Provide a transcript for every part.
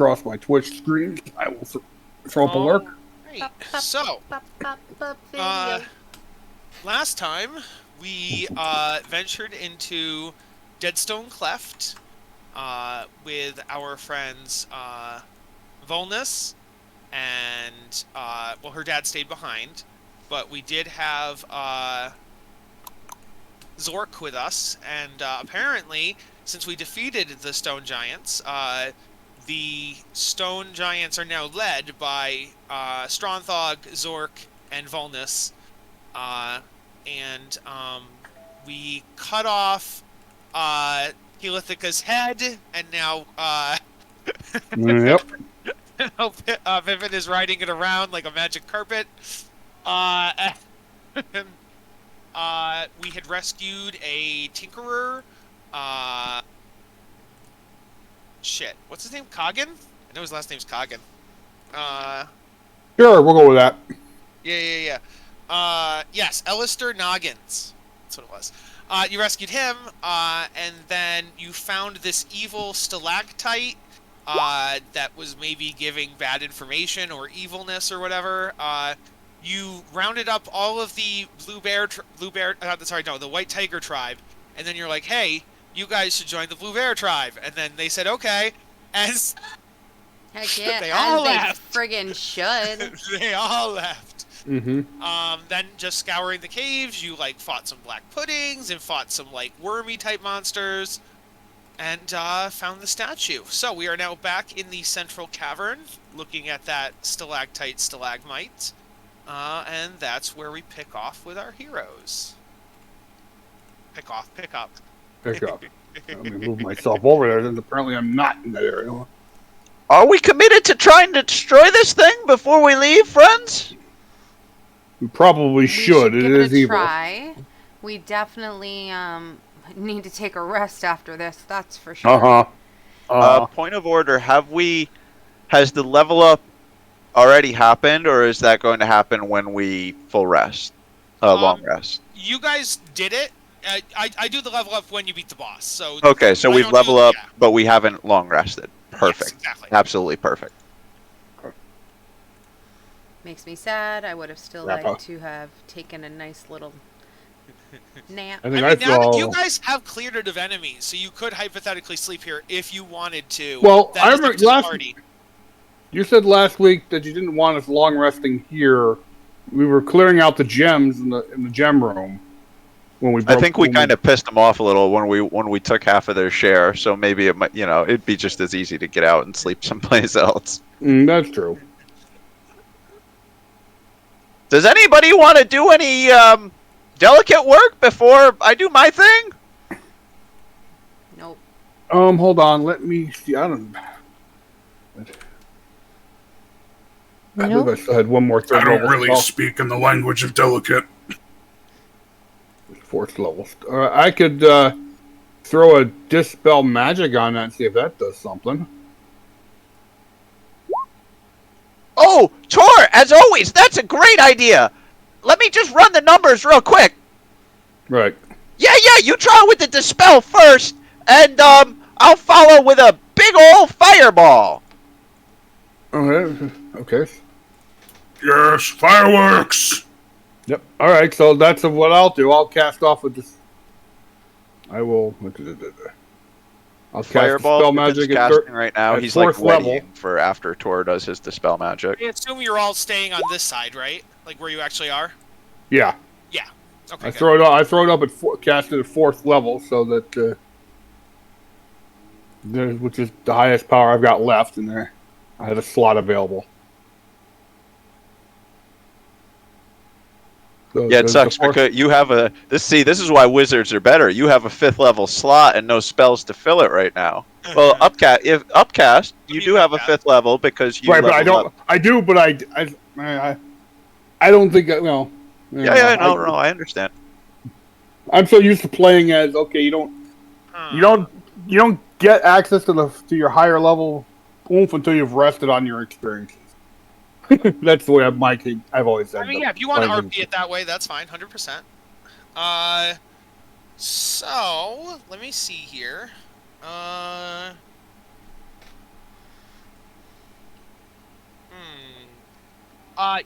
across my Twitch screen. I will throw up a lurk. Right. So, last time we ventured into Deadstone Cleft with our friends Volnus and well, her dad stayed behind, but we did have Zork with us, and apparently, since we defeated the Stone Giants, the Stone Giants are now led by Stronthog, Zork, and Volnus, and we cut off Helithica's head, and now Yep. Vivid is riding it around like a magic carpet. And, we had rescued a Tinkerer. Shit. What's his name? Coggin? I know his last name's Coggin. Sure, we'll go with that. Yeah. Yes, Alistair Noggins. That's what it was. You rescued him, and then you found this evil stalactite that was maybe giving bad information or evilness or whatever. You rounded up all of the the White Tiger tribe, and then you're like, hey, you guys should join the Blue Bear tribe. And then they said, okay. As Heck yeah, they all left. They friggin' should. They all left. Mm-hmm. Then just scouring the caves, you like fought some black puddings and fought some like wormy type monsters, and found the statue. So we are now back in the central cavern, looking at that stalactite stalagmite, and that's where we pick off with our heroes. Pick up. Let me move myself over there, since apparently I'm not in that area. Are we committed to trying to destroy this thing before we leave, friends? We probably should. It give is it a evil. try. We definitely need to take a rest after this. That's for sure. Point of order: has the level up already happened, or is that going to happen when we full rest, long rest? You guys did it. I do the level up when you beat the boss. So okay, so we've leveled up, but we haven't long rested. Perfect. Yes, exactly. Absolutely perfect. Makes me sad. I would have still liked to have taken a nice little nap. I think now that you guys have cleared it of enemies, so you could hypothetically sleep here if you wanted to. Well, I remember you said last week that you didn't want us long resting here. We were clearing out the gems in the gem room when we. I think we kind of pissed them off a little when we took half of their share. So maybe it might, it'd be just as easy to get out and sleep someplace else. That's true. Does anybody want to do any delicate work before I do my thing? Nope. Hold on. Let me see. I believe I still had one more thing. I don't really speak in the language of delicate. Fourth level. I could throw a dispel magic on that and see if that does something. Oh, Tor, as always, that's a great idea. Let me just run the numbers real quick. Right. Yeah, you try with the dispel first, and I'll follow with a big old fireball. Okay. Yes, fireworks. Yep. All right. So that's what I'll do. I'll cast off with this. I will. I'll cast fireball dispel magic casting right now. He's like level for after Tor does his dispel magic. I assume you're all staying on this side, right? Like where you actually are. Yeah. Yeah. Okay. I throw it up at cast it at 4th level, so that which is the highest power I've got left in there. I had a slot available. So yeah, it sucks because you have this is why wizards are better. You have a 5th level slot and no spells to fill it right now. Well, upcast, you do have a 5th level because you right, but I don't. up. I do, but I don't think no. I understand. I'm so used to playing as you don't get access to your higher level oomph until you've rested on your experiences. That's the way I've always said. I mean, if you want to RP it that way, that's fine, 100%. So let me see here.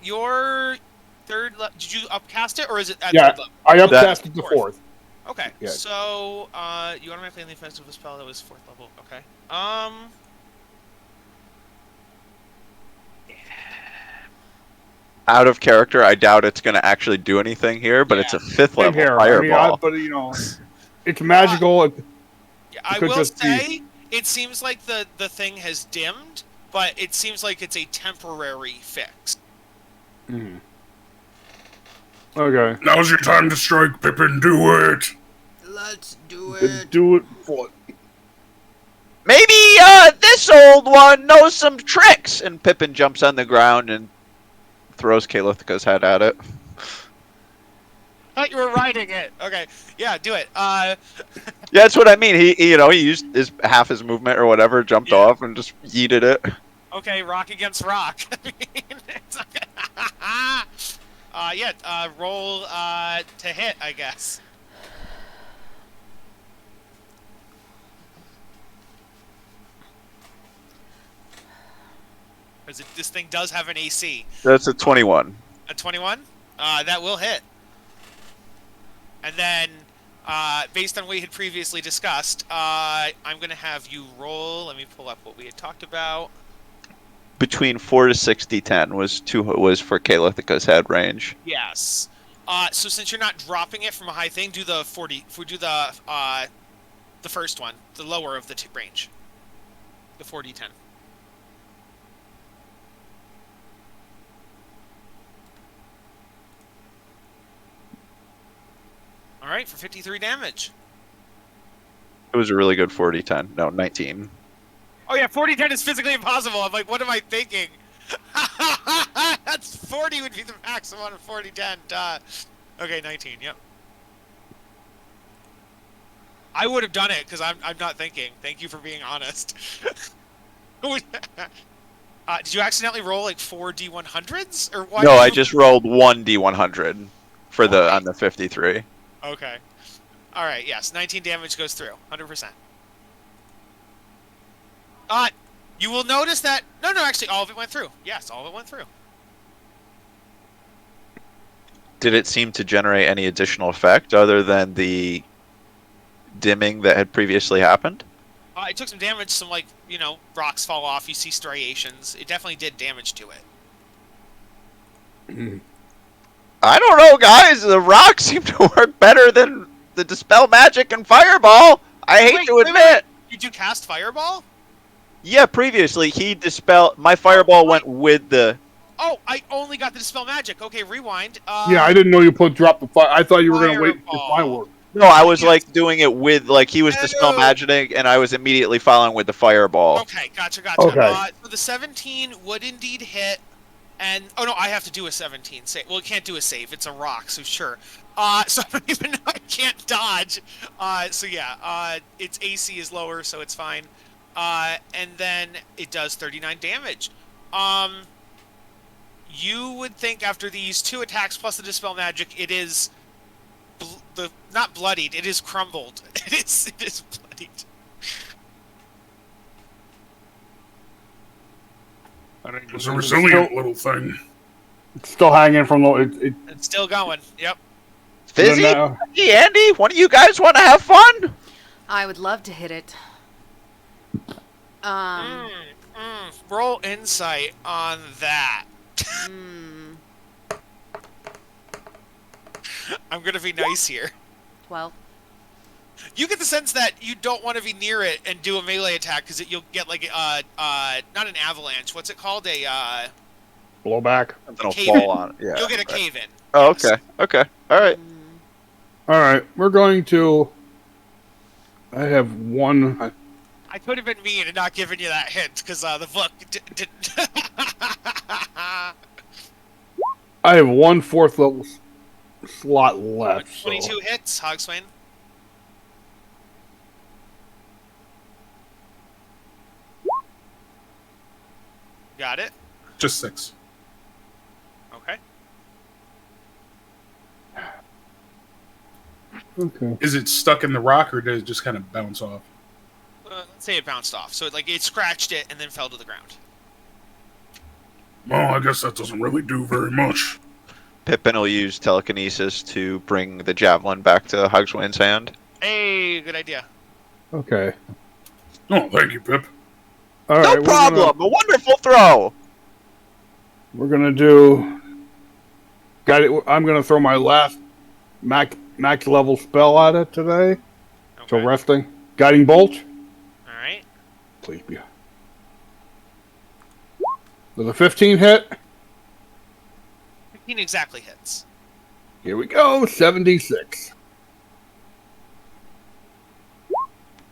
Your third. Did you upcast it, or is it at Yeah, third level? I upcast it to 4th. Okay. Yeah. So, you automatically on the effects of a spell that was 4th level. Okay. Out of character, I doubt it's going to actually do anything here, but it's a 5th Same level here. fireball. But it's magical. Yeah, I could will just be- say it seems like the thing has dimmed, but it seems like it's a temporary fix. Mhm. Okay. Now's your time to strike, Pippin. Do it. Let's do Then it. do it for Maybe this old one knows some tricks. And Pippin jumps on the ground and throws Kalithka's head at it. Thought you were riding it. Okay, yeah, do it. Yeah, that's what I mean. He used half his movement or whatever, jumped off and just yeeted it. Okay, rock against rock. I mean, it's okay. Roll to hit, I guess. Because this thing does have an AC. That's a 21. A 21? That will hit. And then, based on what we had previously discussed, I'm going to have you roll. Let me pull up what we had talked about. Between 4 to 6 d10 was for Kalithka's head range. Yes. So since you're not dropping it from a high thing, do the 40. Do the first one, the lower of the range. The 4d10. All right, for 53 damage. It was a really good 40-10. No, 19. Oh yeah, 40-10 is physically impossible. I'm like, what am I thinking? That's 40 would be the maximum of 40-10. Duh. Okay, 19. Yep. I would have done it because I'm not thinking. Thank you for being honest. Did you accidentally roll like 4 D100s or what? No, I just rolled 1 d100 for on the 53. Okay. All right. Yes, 19 damage goes through. 100%. You will notice that. No, actually, all of it went through. Yes, all of it went through. Did it seem to generate any additional effect other than the dimming that had previously happened? It took some damage. Some rocks fall off. You see striations. It definitely did damage to it. I don't know, guys. The rocks seem to work better than the Dispel Magic and Fireball. I hate to admit. Did you cast Fireball? Yeah, previously my Fireball went with the... Oh, I only got the Dispel Magic. Okay, rewind. yeah, I didn't know you drop the fire. I thought you were going to wait for fireworks. No, I was doing it with, he was Dispel Magic, and I was immediately following with the Fireball. Okay, gotcha. Okay. So the 17 would indeed hit, and... Oh, no, I have to do a 17 save. Well, it can't do a save. It's a rock, so sure. So I don't even know I can't dodge. So yeah, its AC is lower, so it's fine. And then it does 39 damage. You would think after these 2 attacks plus the Dispel Magic, it is... not bloodied, it is crumbled. It is bloodied. It's a resilient little thing. It's still hanging from the... It's still going, yep. Fizzy? Hey, Andy, one of you guys want to have fun? I would love to hit it. Roll insight on that. I'm gonna be nice here. 12. You get the sense that you don't want to be near it and do a melee attack because you'll get like not an avalanche. What's it called? A blowback. Something will fall on it. Yeah. You'll get a cave in. Oh, yes. okay. All right. All right, we're going to... I have one... I could have been mean and not given you that hint because the book didn't. I have 1 4th level slot left. 22 hits, Hogswain. Got it. Just 6. Okay. Okay. Is it stuck in the rock, or does it just kind of bounce off? Let's say it bounced off. So it scratched it and then fell to the ground. Well, I guess that doesn't really do very much. Pippin will use telekinesis to bring the javelin back to Hogswain's hand. Hey, good idea. Okay. Oh, thank you, Pip. All No right. problem. A wonderful throw. We're gonna do. Got it. I'm gonna throw my last max level spell at it today. So Okay. resting. Guiding bolt. All right. Please be. Does a 15 hit? 15 exactly hits. Here we go. 76.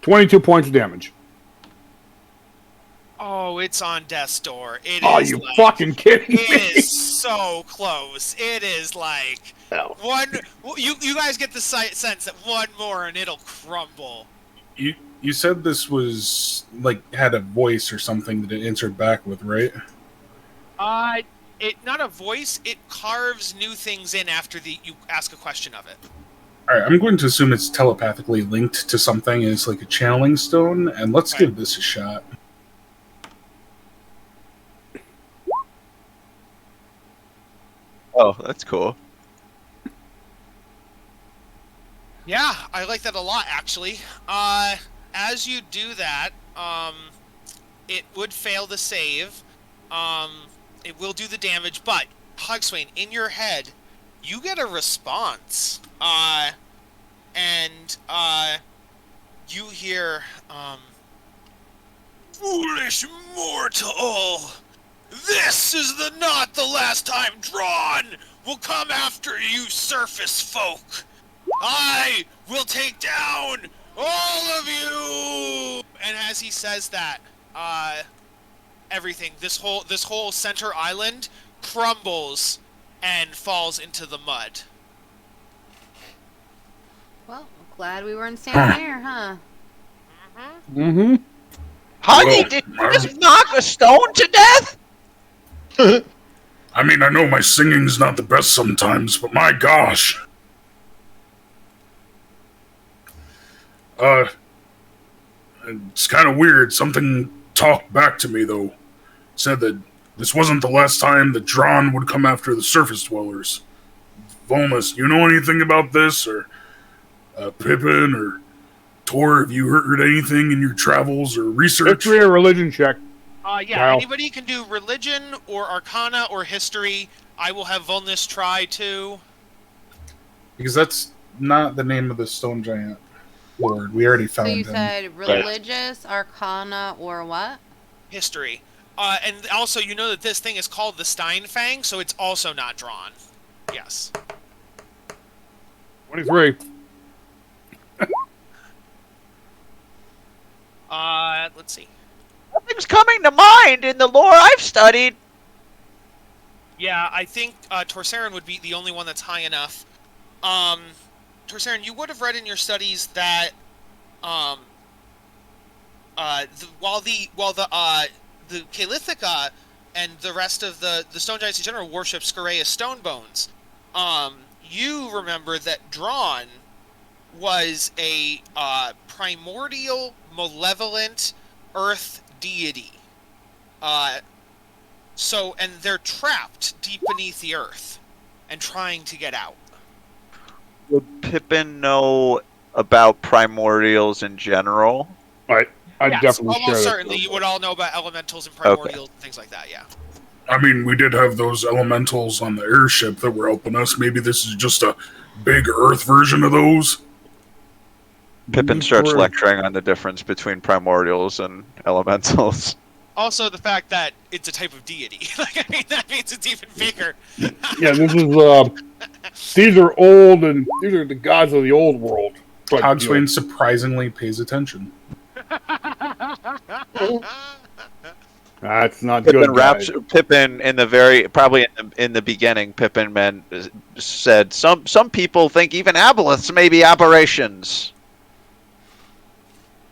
22 points of damage. Oh, it's on death's door. It Oh, is you like, fucking kidding me? It is so close. It is like No. one. You guys get the sense that one more and it'll crumble. You said this was like had a voice or something that it answered back with, right? It not a voice. It carves new things in after you ask a question of it. All right, I'm going to assume it's telepathically linked to something, and it's like a channeling stone. And let's give this a shot. Oh, that's cool. Yeah, I like that a lot, actually. As you do that, it would fail the save. It will do the damage, but Hogswain, in your head, you get a response. You hear, "Foolish mortal! This is not the last time Drawn will come after you, surface folk! I will take down all of you!" And as he says that, everything, this whole center island crumbles and falls into the mud. Well, glad we weren't standing here, huh? Mm-hmm. Honey, Well, did you just knock a stone to death? I mean, I know my singing's not the best sometimes, but my gosh. It's kind of weird. Something talked back to me, though. Said that this wasn't the last time that Drawn would come after the surface dwellers. Volnus, you know anything about this? Or Pippin or Tor, have you heard anything in your travels or research? History or religion check. Yeah, Wow. anybody can do religion or arcana or history. I will have Volnus try too. Because that's not the name of the stone giant lord. We already So found you him. said religious, arcana, or what? History. And also, you know that this thing is called the Steinfang, so it's also not drawn. Yes. 23. Let's see. Nothing's coming to mind in the lore I've studied. Yeah, I think Torsarin would be the only one that's high enough. Torsarin, you would have read in your studies that while the Kalithica and the rest of the Stone Giants in general worship Scorea's stone bones, you remember that Drawn was a primordial, malevolent earth deity. And they're trapped deep beneath the earth and trying to get out. Would Pippin know about primordials in general? Right. I'd Yes, definitely share almost that. certainly you would all know about elementals and primordials and things like that, yeah. I mean, we did have those elementals on the airship that were helping us. Maybe this is just a big Earth version of those. Pippin starts lecturing on the difference between primordials and elementals. Also, the fact that it's a type of deity. I mean, that means it's even bigger. Yeah, this is, these are old, and these are the gods of the old world. Hogswain surprisingly pays attention. That's not Pippin good, guys. Pippin in the beginning. Pippin said some people think even aboleths may be aberrations.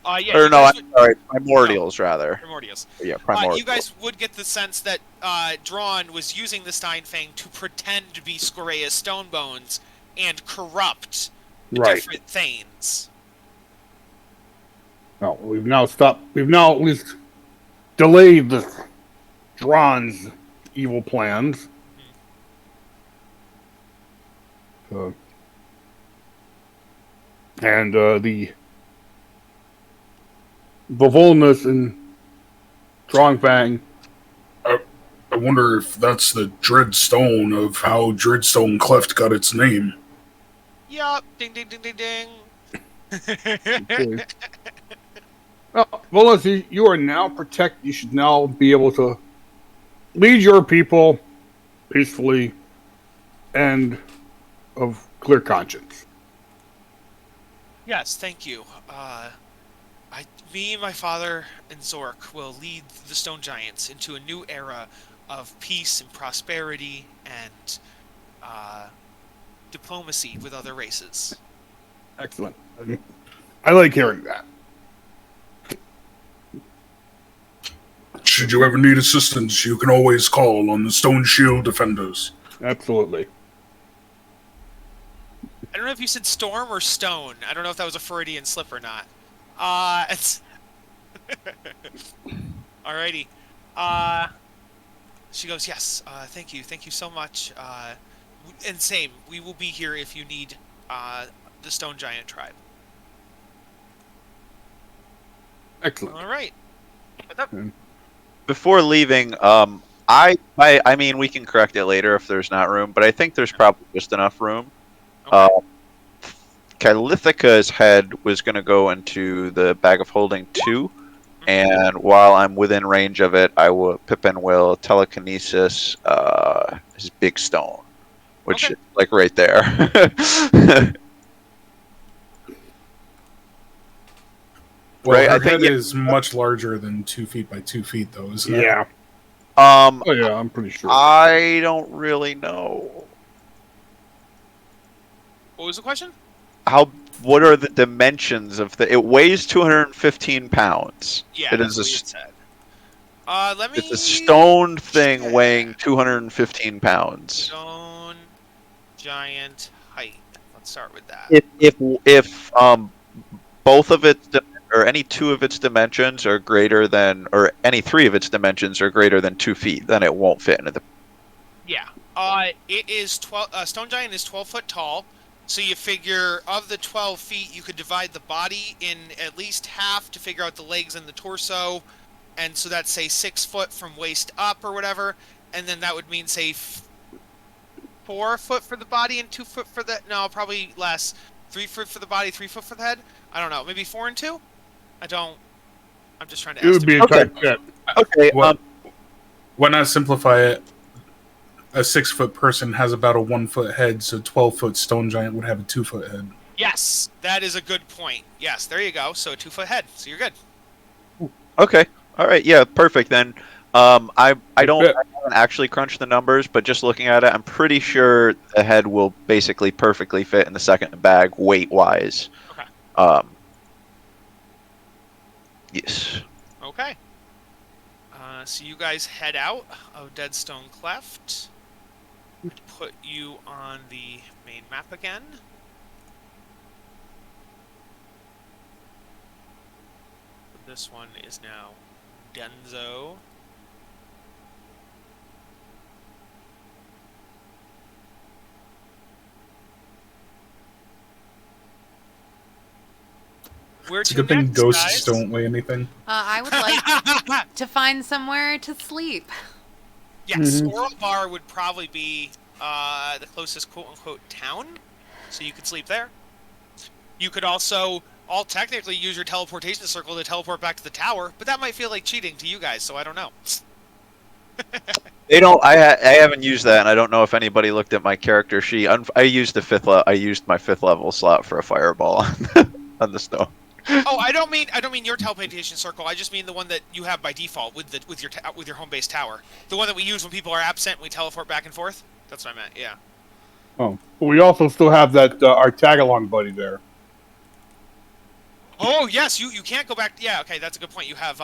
Yeah, Or no, I'm sorry, primordials rather. Primordials. Yeah, primordials. You guys would get the sense that Drawn was using the Steinfang to pretend to be Scorea's stone bones and corrupt different Thanes. No, we've now stopped. We've now at least delayed the Drawn's evil plans. And the Volnus and Strongfang. I wonder if that's the Dreadstone of how Dreadstone Cleft got its name. Yup. Ding, ding, ding, ding, ding. Okay. Well, Volnus, you are now protected. You should now be able to lead your people peacefully and of clear conscience. Yes, thank you. Me, my father, and Zork will lead the Stone Giants into a new era of peace and prosperity and diplomacy with other races. Excellent. I like hearing that. Should you ever need assistance, you can always call on the Stone Shield Defenders. Absolutely. I don't know if you said storm or stone. I don't know if that was a Freudian slip or not. It's... Alrighty. She goes, yes, thank you so much. And same, we will be here if you need the Stone Giant tribe. Excellent. Alright. Before leaving, I mean, we can correct it later if there's not room, but I think there's probably just enough room. Okay. Calithica's head was going to go into the bag of holding 2, and while I'm within range of it, Pippin will telekinesis his big stone, which is like right there. Well, right, her I think head is much larger than 2 feet by 2 feet, though, isn't it? Yeah. Oh yeah, I'm pretty sure. I don't really know. What was the question? What are the dimensions of the? It weighs 215 pounds. Yeah, it that's is what it said. Let me. It's a stone thing weighing 215 pounds. Stone giant height. Let's start with that. If both of its or any 2 of its dimensions are greater than, or any 3 of its dimensions are greater than 2 feet, then it won't fit into the. Yeah. It is 12. Stone giant is 12 foot tall. So you figure of the 12 feet, you could divide the body in at least half to figure out the legs and the torso. And so that's, say, 6 foot from waist up or whatever. And then that would mean, say, 4 foot for the body and 2 foot for the... No, probably less. 3 foot for the body, 3 foot for the head? I don't know. Maybe 4 and 2? I'm just trying to It would be a tight fit. Okay. Why not simplify it? A 6-foot person has about a 1-foot head, so 12-foot stone giant would have a 2-foot head. Yes, that is a good point. Yes, there you go. So a 2-foot head. So you're good. Okay. All right. Yeah. Perfect. Then, I haven't actually crunched the numbers, but just looking at it, I'm pretty sure the head will basically perfectly fit in the second bag weight wise. Okay. Yes. Okay. So you guys head out of Deadstone Cleft. Put you on the main map again. This one is now Denzo. Where It's a to good thing next, ghosts guys? don't weigh anything. I would like to find somewhere to sleep. Yes, Oral Bar would probably be the closest quote-unquote town, so you could sleep there. You could also all technically use your teleportation circle to teleport back to the tower, but that might feel like cheating to you guys, so I don't know. They don't. I haven't used that, and I don't know if anybody looked at my character sheet. I used the I used my 5th level slot for a fireball on the stone. Oh, I don't mean your teleportation circle. I just mean the one that you have by default with your home base tower. The one that we use when people are absent and we teleport back and forth. That's what I meant. Yeah. Oh, but we also still have that our tag-along buddy there. Oh yes, you can't go back. Yeah, okay, that's a good point. You have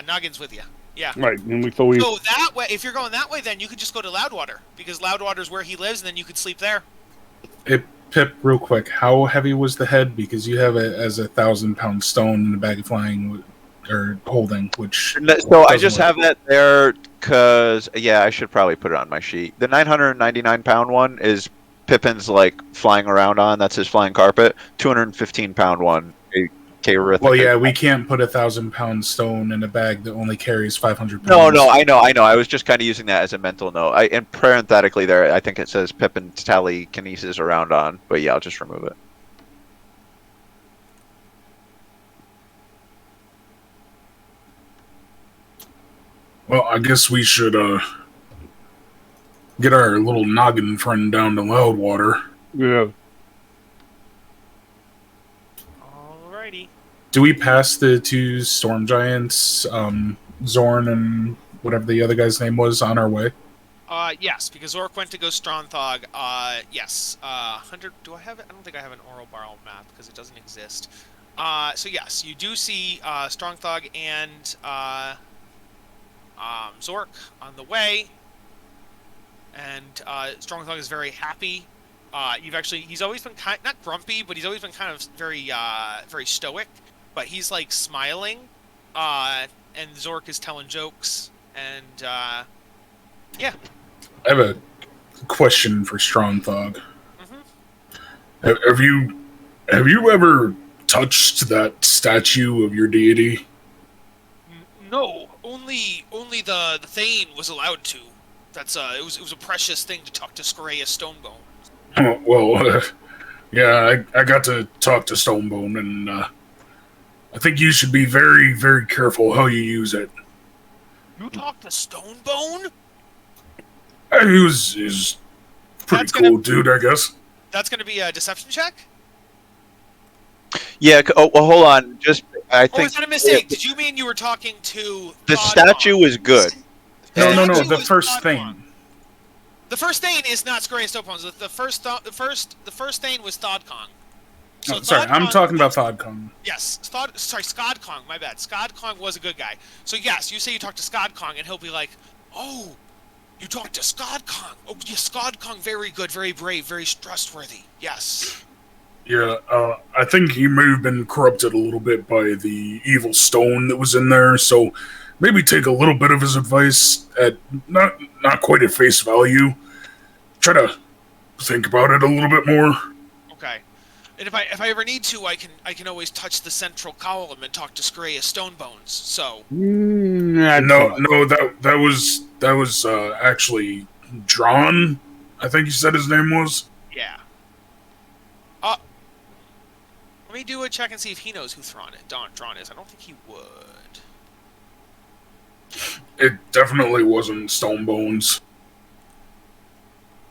Noggins with you. Yeah. Right, and So that way, if you're going that way, then you could just go to Loudwater because Loudwater's where he lives, and then you could sleep there. Hey, Pip, real quick, how heavy was the head? Because you have it as a 1,000-pound stone in a bag of flying or holding, which. So I just have that there because yeah, I should probably put it on my sheet. The 999-pound one is Pippin's like flying around on. That's his flying carpet. 215-pound one. Well, yeah, we can't put 1,000-pound stone in a bag that only carries 500 pounds. No, I know. I was just kind of using that as a mental note. And parenthetically there, I think it says Pippin telekinesis around on. But yeah, I'll just remove it. Well, I guess we should get our little noggin friend down to Loudwater. Yeah. Alrighty. Do we pass the two storm giants, Zorn and whatever the other guy's name was, on our way? Yes, because Zork went to go Strongthog. Yes. 100. Do I have it? I don't think I have an Oral Barrel map because it doesn't exist. So yes, you do see Strongthog and Zork on the way, and Strongthog is very happy. He's always been not grumpy, but he's always been kind of very stoic. But he's like smiling, and Zork is telling jokes, and yeah. I have a question for Strongthog. Mm-hmm. Have you ever touched that statue of your deity? No, only the Thane was allowed to. That's it was a precious thing to talk to Scorea Stonebone. Oh, well, yeah, I got to talk to Stonebone, and I think you should be very, very careful how you use it. You talked to Stonebone? He was pretty cool dude, I guess. That's going to be a deception check? Yeah. Oh, well, hold on. I think. Oh, is that a mistake? Did you mean you were talking to The statue is good. No. The first thing. The first Thane is not Scorea Stonebone. The first Thane was Thodkong. So sorry, I'm talking about Thodkong. Yes, Skodkong. My bad. Skodkong was a good guy. So yes, you say you talk to Skodkong, and he'll be like, "Oh, you talked to Skodkong. Oh, yes, Skodkong, very good, very brave, very trustworthy. Yes." Yeah, I think he may have been corrupted a little bit by the evil stone that was in there, so maybe take a little bit of his advice at not quite at face value. Try to think about it a little bit more. Okay. And if I ever need to, I can always touch the central column and talk to Scorea Stonebones. So. That was actually Drawn. I think you said his name was. Yeah. Let me do a check and see if he knows who Drawn is. I don't think he would. It definitely wasn't Stonebones.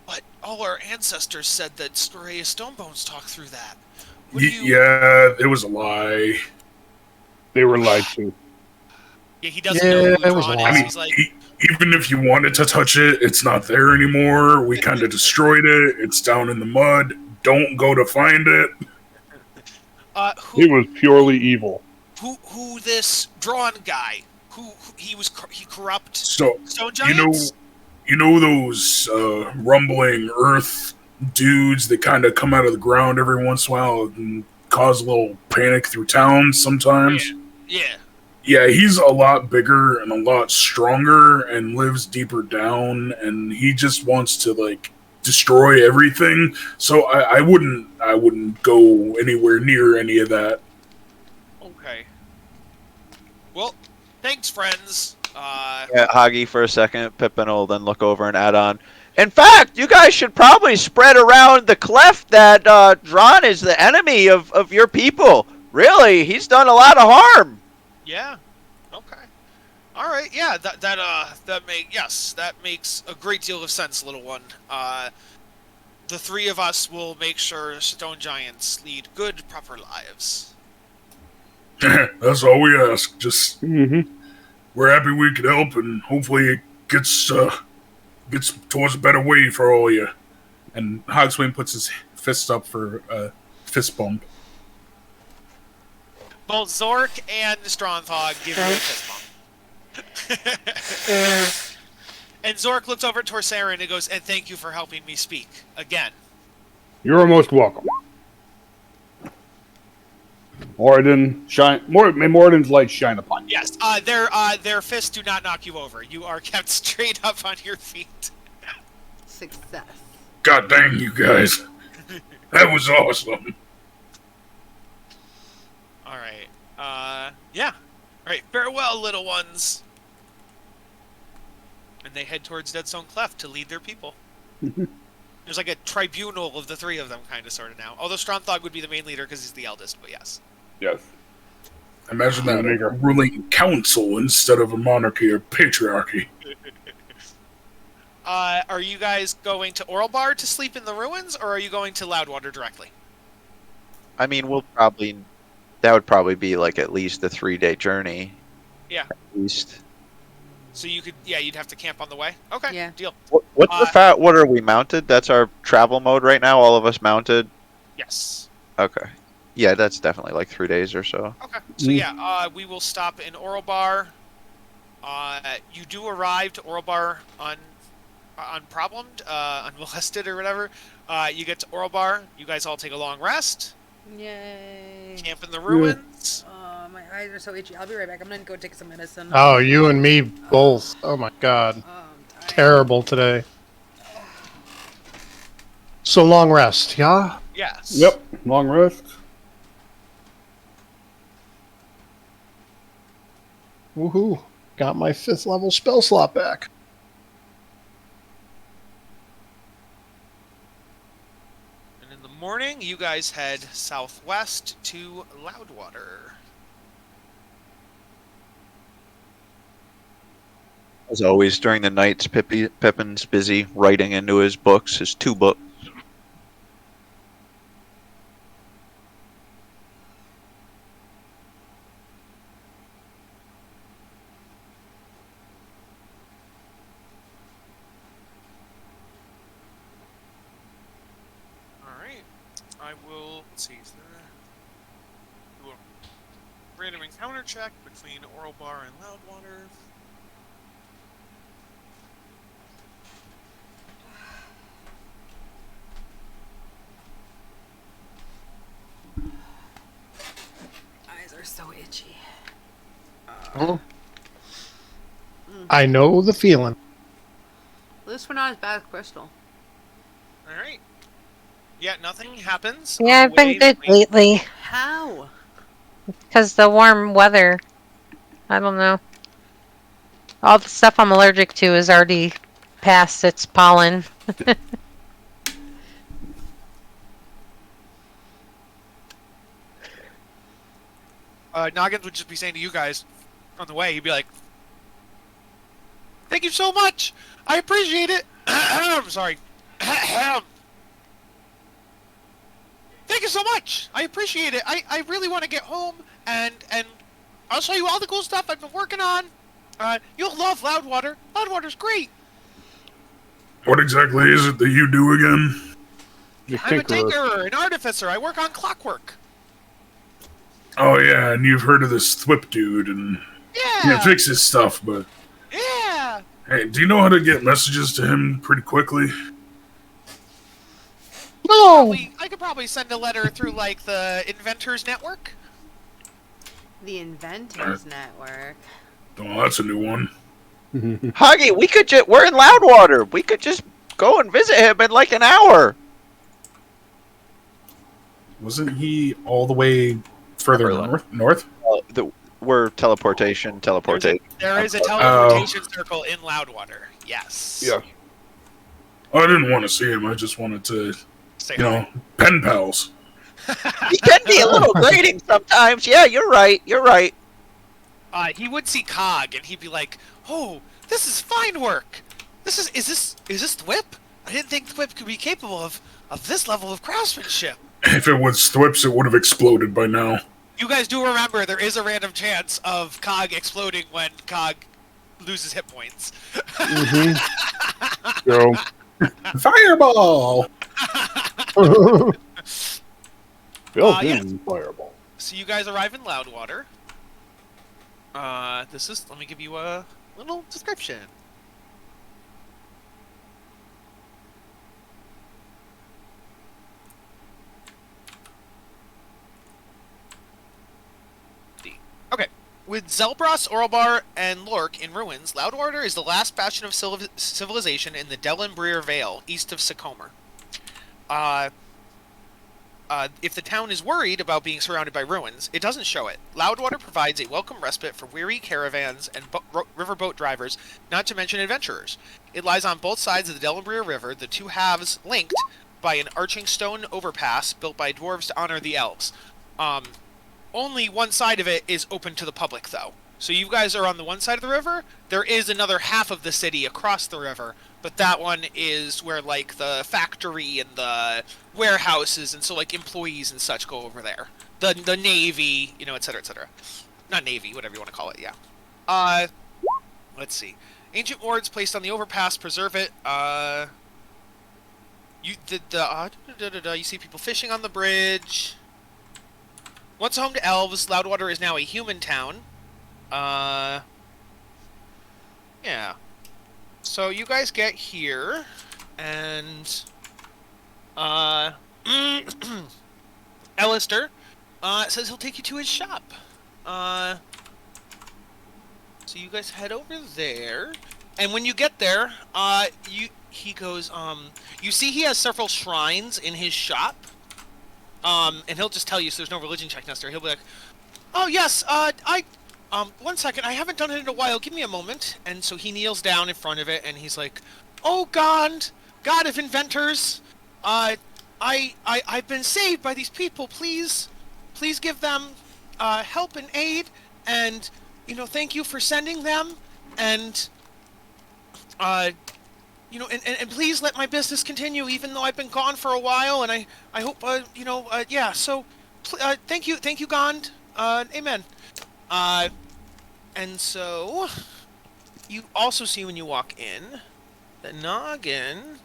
But all our ancestors said that Scorea Stonebones talked through that. Yeah, it was a lie. They were lied to. Yeah, he doesn't know who Drawn is. I mean, He's like, even if you wanted to touch it, it's not there anymore. We kind of destroyed it. It's down in the mud. Don't go to find it. He was purely evil. Who this Drawn guy? He corrupt So stone giants? you know those rumbling earth dudes that kind of come out of the ground every once in a while and cause a little panic through towns sometimes? Yeah. Yeah, he's a lot bigger and a lot stronger and lives deeper down, and he just wants to like destroy everything. So I wouldn't go anywhere near any of that. Okay. Well, thanks, friends. Yeah, Hagi for a second. Pippin will then look over and add on. In fact, you guys should probably spread around the cleft that Drawn is the enemy of your people. Really, he's done a lot of harm. Yeah. Okay. All right. Yeah. That makes a great deal of sense, little one. The three of us will make sure stone giants lead good, proper lives. That's all we ask. Just Mm-hmm. we're happy we could help, and hopefully it gets towards a better way for all of you. And Hogswain puts his fist up for a fist bump. Both Zork and Strongthog give you a fist bump. And Zork looks over at Torsarin and goes, "And thank you for helping me speak again." You're most welcome. Moradin shine. May Moradin's light shine upon you. Yes. Their fists do not knock you over. You are kept straight up on your feet. Success. God dang you guys. That was awesome. All right. Yeah. All right. Farewell, little ones. And they head towards Deadstone Cleft to lead their people. There's like a tribunal of the three of them, kind of, sort of now. Although Stronthog would be the main leader because he's the eldest, but yes. Yes. Imagine that, a ruling council instead of a monarchy or patriarchy. Are you guys going to Oralbar to sleep in the ruins, or are you going to Loudwater directly? I mean, that would probably be like at least a 3-day journey. Yeah. At least. So you could, you'd have to camp on the way. Okay, Yeah. deal. What are we mounted? That's our travel mode right now. All of us mounted. Yes. Okay. Yeah, that's definitely like 3 days or so. Okay. So yeah, we will stop in Oralbar. You do arrive to Oralbar unproblemed, unmolested or whatever. You get to Oralbar. You guys all take a long rest. Yay. Camp in the ruins. Oh, my eyes are so itchy. I'll be right back. I'm gonna go take some medicine. Oh, you and me both. Oh my god. I'm tired. Terrible today. So long rest, yeah? Yes. Yep. Long rest. Woohoo. Got my 5th level spell slot back. And in the morning, you guys head southwest to Loudwater. As always, during the nights, Pippin's busy writing into his books, his 2 books. Alright. I will, let's see, is there do a random encounter check between Oralbar and Loudwater. Eyes are so itchy. I know the feeling. At least we're not as bad as Crystal. Alright. Yeah, nothing happens. Yeah, on I've the been way good between- lately. How? Because the warm weather. I don't know. All the stuff I'm allergic to is already past its pollen. Noggins would just be saying to you guys on the way, he'd be like, "Thank you so much! I appreciate it!" I'm sorry. Thank you so much! I appreciate it. I really want to get home and I'll show you all the cool stuff I've been working on. You'll love Loudwater. Loudwater's great. What exactly is it that you do again? I'm a tinkerer, an artificer. I work on clockwork. Oh yeah, and you've heard of this Thwip dude, and he Yeah. fixes stuff, but Yeah. hey, do you know how to get messages to him pretty quickly? No! I could probably send a letter through like the Inventors Network. The Inventors Network. Oh, that's a new one. Huggy, we're in Loudwater. We could just go and visit him in like an hour. Wasn't he all the way further Upper north? We're teleportation. There is a teleportation circle in Loudwater. Yes. Yeah. Oh, I didn't want to see him. I just wanted to, Say you know, pen pals. He can be a little grating sometimes. Yeah, you're right. He would see Cog and he'd be like, "Oh, this is fine work. Is this Thwip? I didn't think Thwip could be capable of this level of craftsmanship." If it was Thwips, it would have exploded by now. You guys do remember there is a random chance of Cog exploding when Cog loses hit points. So, Fireball! built-in fireball. So you guys arrive in Loudwater. Let me give you a little description. With Zelbras, Oralbar, and Lork in ruins, Loudwater is the last bastion of civilization in the Dellenbreer Vale, east of Sycomer. If the town is worried about being surrounded by ruins, it doesn't show it. Loudwater provides a welcome respite for weary caravans and riverboat drivers, not to mention adventurers. It lies on both sides of the Dellenbreer River, the two halves linked by an arching stone overpass built by dwarves to honor the elves. Only one side of it is open to the public, though. So you guys are on the one side of the river. There is another half of the city across the river, but that one is where, like, the factory and the warehouses and so, like, employees and such go over there. The Navy, you know, etc., etc. Not Navy, whatever you want to call it, yeah. Let's see. Ancient wards placed on the overpass preserve it. You see people fishing on the bridge. Once home to elves, Loudwater is now a human town. Yeah. So you guys get here, and Alistair says he'll take you to his shop. So you guys head over there, and when you get there, he goes, you see he has several shrines in his shop. And he'll just tell you, so there's no religion check necessary. He'll be like, oh, yes, one second, I haven't done it in a while, give me a moment. And so he kneels down in front of it, and he's like, oh, God of inventors, I've been saved by these people, please give them, help and aid, and, you know, thank you for sending them, and, you know, and please let my business continue, even though I've been gone for a while, and I hope, you know, yeah, so, thank you, Gond, amen. And so, you also see when you walk in, that Noggin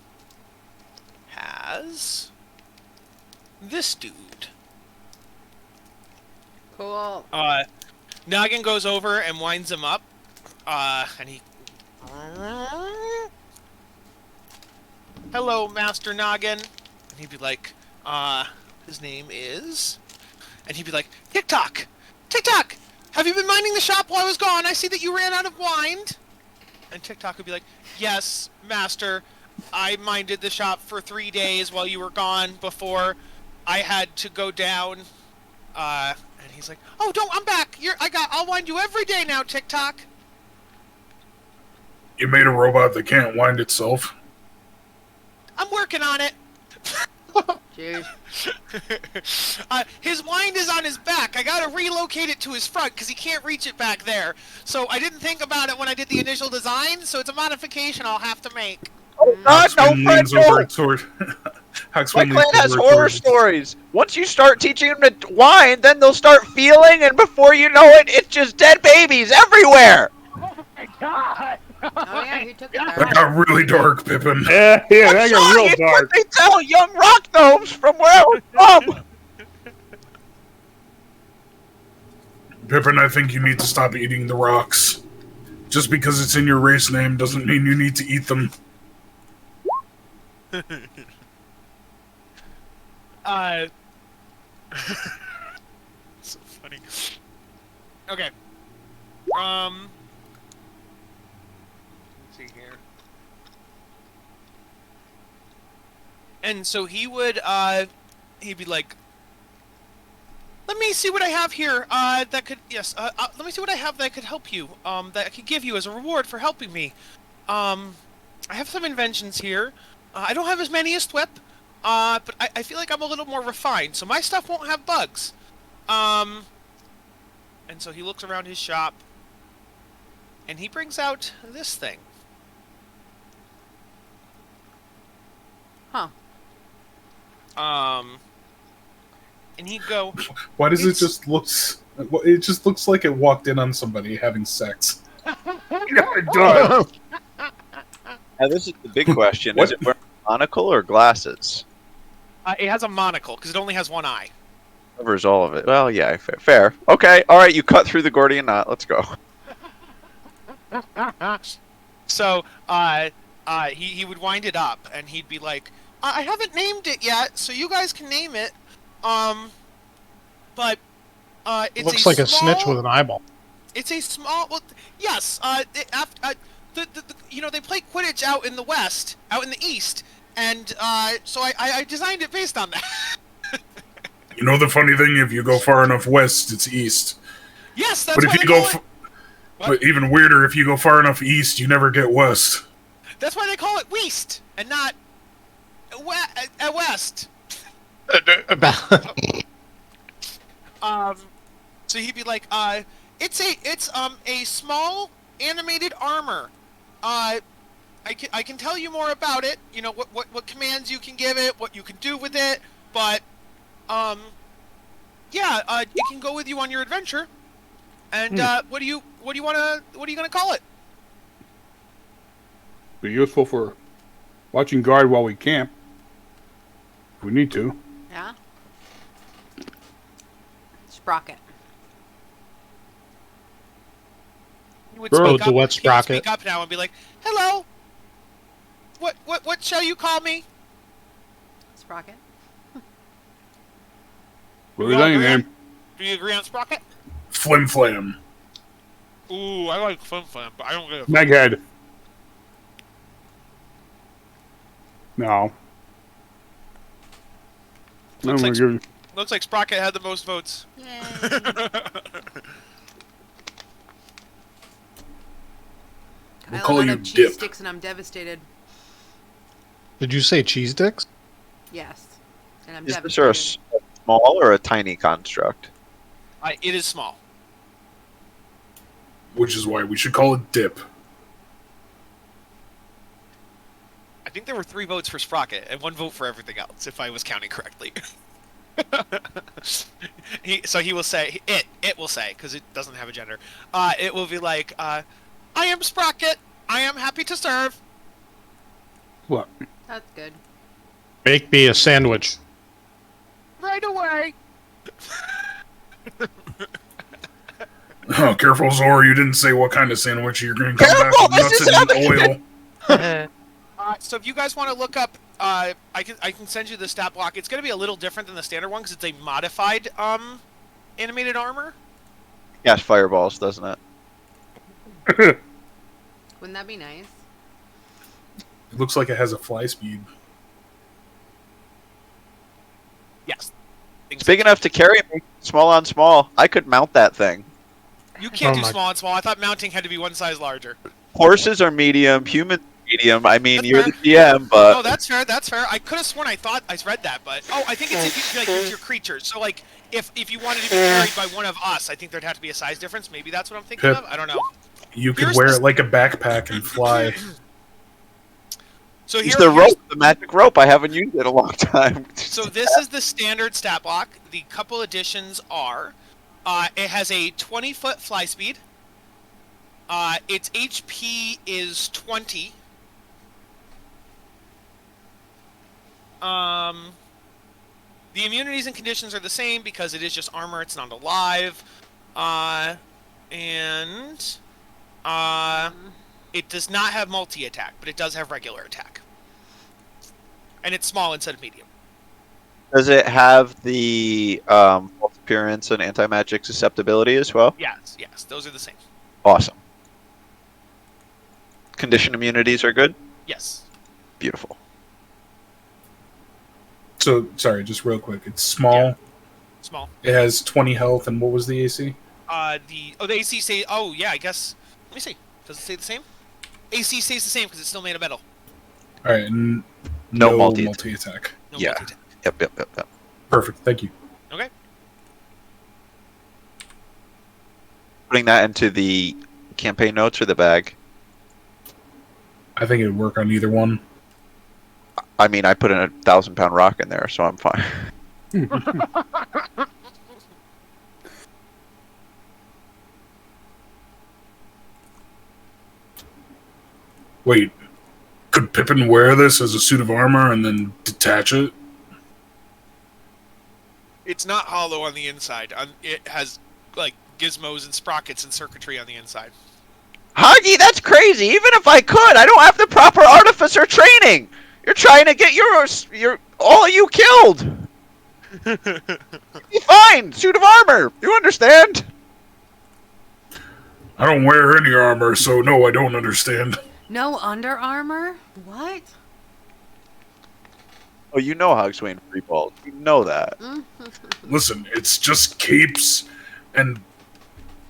has this dude. Cool. Noggin goes over and winds him up, and he... Hello, Master Noggin. And he'd be like, his name is... And he'd be like, Tick-tock! Tick-tock! Have you been minding the shop while I was gone? I see that you ran out of wind. And Tick-tock would be like, yes, Master. I minded the shop for 3 days while you were gone before I had to go down. And he's like, oh, I'm back. I'll wind you every day now, Tick-tock. You made a robot that can't wind itself. I'm working on it. Cheers. His wind is on his back. I gotta relocate it to his front because he can't reach it back there. So I didn't think about it when I did the initial design, so it's a modification I'll have to make. Oh God, no, Haxman leans Fred, over no. toward. My Haxman clan leans has over horror toward- stories. Once you start teaching them to whine, then they'll start feeling, and before you know it, it's just dead babies everywhere. Oh yeah, who took it That there? got really dark, Pippin. Yeah, that got real It's dark. what they tell young rock gnomes from where I was from. Pippin, I think you need to stop eating the rocks. Just because it's in your race name doesn't mean you need to eat them. So funny. Okay. Let's see here. And so he would, he'd be like, let me see what I have here, that could, yes, let me see what I have that could help you, that I could give you as a reward for helping me. I have some inventions here. I don't have as many as Thwip, but I feel like I'm a little more refined, so my stuff won't have bugs. And so he looks around his shop, and he brings out this thing. Huh. And he'd go, Why does it just looks? It just looks like it walked in on somebody having sex. It does. Now, this is the big question. What? Is it wearing a monocle or glasses? it has a monocle, because it only has one eye. Covers all of it. Well, yeah, fair. Okay, all right, you cut through the Gordian knot. Let's go. So, he would wind it up, and he'd be like, I haven't named it yet, so you guys can name it. But, It it's looks like a snitch small- with an eyeball. It's a small. Well, yes. They play Quidditch out in the west, out in the east, and so I designed it based on that. You know the funny thing, if you go far enough west, it's east. Yes, that's But why if they you go, call it. but even weirder, if you go far enough east, you never get west. That's why they call it Weast and not West. So he'd be like, it's a small animated armor. I can tell you more about it. You know what commands you can give it, what you can do with it, but it can go with you on your adventure. And what are you gonna call it? Be useful for watching guard while we camp. If we need to. Yeah. Sprocket. You would Sure. speak Oh, the wet he would sprocket. speak up now and be like, "Hello. What shall you call me?" Sprocket. What is any agree on- name? Do you agree on Sprocket? Flim flam. Ooh, I like Flim Flam, but I don't get it. Meghead. No. I'm Looks gonna like, give you. looks like Sprocket had the most votes. Yay. We'll Kyle call and I you have cheese Dip. sticks and I'm devastated. Did you say cheese dicks? Yes. And I'm Is devastated. this a small or a tiny construct? It is small. Which is why we should call it Dip. I think there were 3 votes for Sprocket and 1 vote for everything else, if I was counting correctly. He will say it will say, because it doesn't have a gender. It will be like, I am Sprocket. I am happy to serve. What? That's good. Make me a sandwich. Right away. Oh, careful, Zor, you didn't say what kind of sandwich you're going to come back with nuts and oil. So if you guys want to look up, I can send you the stat block. It's going to be a little different than the standard one because it's a modified animated armor. Yes, fireballs, doesn't it? Wouldn't that be nice? It looks like it has a fly speed. Yes. It's big enough to carry me, small on small. I could mount that thing. You can't Oh do my- small and small. I thought mounting had to be one size larger. Horses are medium, humans are medium. I mean, That's you're fair. the GM, but Oh, that's fair. That's fair. I could have sworn I thought I read that, but I think it's if you, like with your creatures. So like if you wanted to be carried by one of us, I think there'd have to be a size difference. Maybe that's what I'm thinking Pip. of. I don't know. You could Here's wear the- it like a backpack and fly. So use here, the rope, the magic rope. I haven't used it in a long time. So this is the standard stat block. The couple additions are, it has a 20-foot fly speed. Its HP is 20. The immunities and conditions are the same because it is just armor. It's not alive. It does not have multi-attack, but it does have regular attack. And it's small instead of medium. Does it have the false appearance and anti-magic susceptibility as well? Yes, those are the same. Awesome. Condition immunities are good? Yes. Beautiful. So, sorry, just real quick. It's small. Yeah. Small. It has 20 health, and what was the AC? The AC say. Oh yeah, I guess. Let me see. Does it say the same? AC stays the same because it's still made of metal. All right, and No no multi- multi-attack. No Yeah. multi-attack. Yep. Perfect, thank you. Okay. Putting that into the campaign notes or the bag? I think it'd work on either one. I mean, I put in a 1,000-pound rock in there, so I'm fine. Wait, could Pippin wear this as a suit of armor and then detach it? It's not hollow on the inside. It has like gizmos and sprockets and circuitry on the inside. Huggy, that's crazy! Even if I could, I don't have the proper artificer training! You're trying to get your all of you killed! Be fine! Suit of armor! You understand? I don't wear any armor, so no, I don't understand. No Under Armour? What? Oh, you know Hogswain free balls. You know that. Listen, it's just capes and,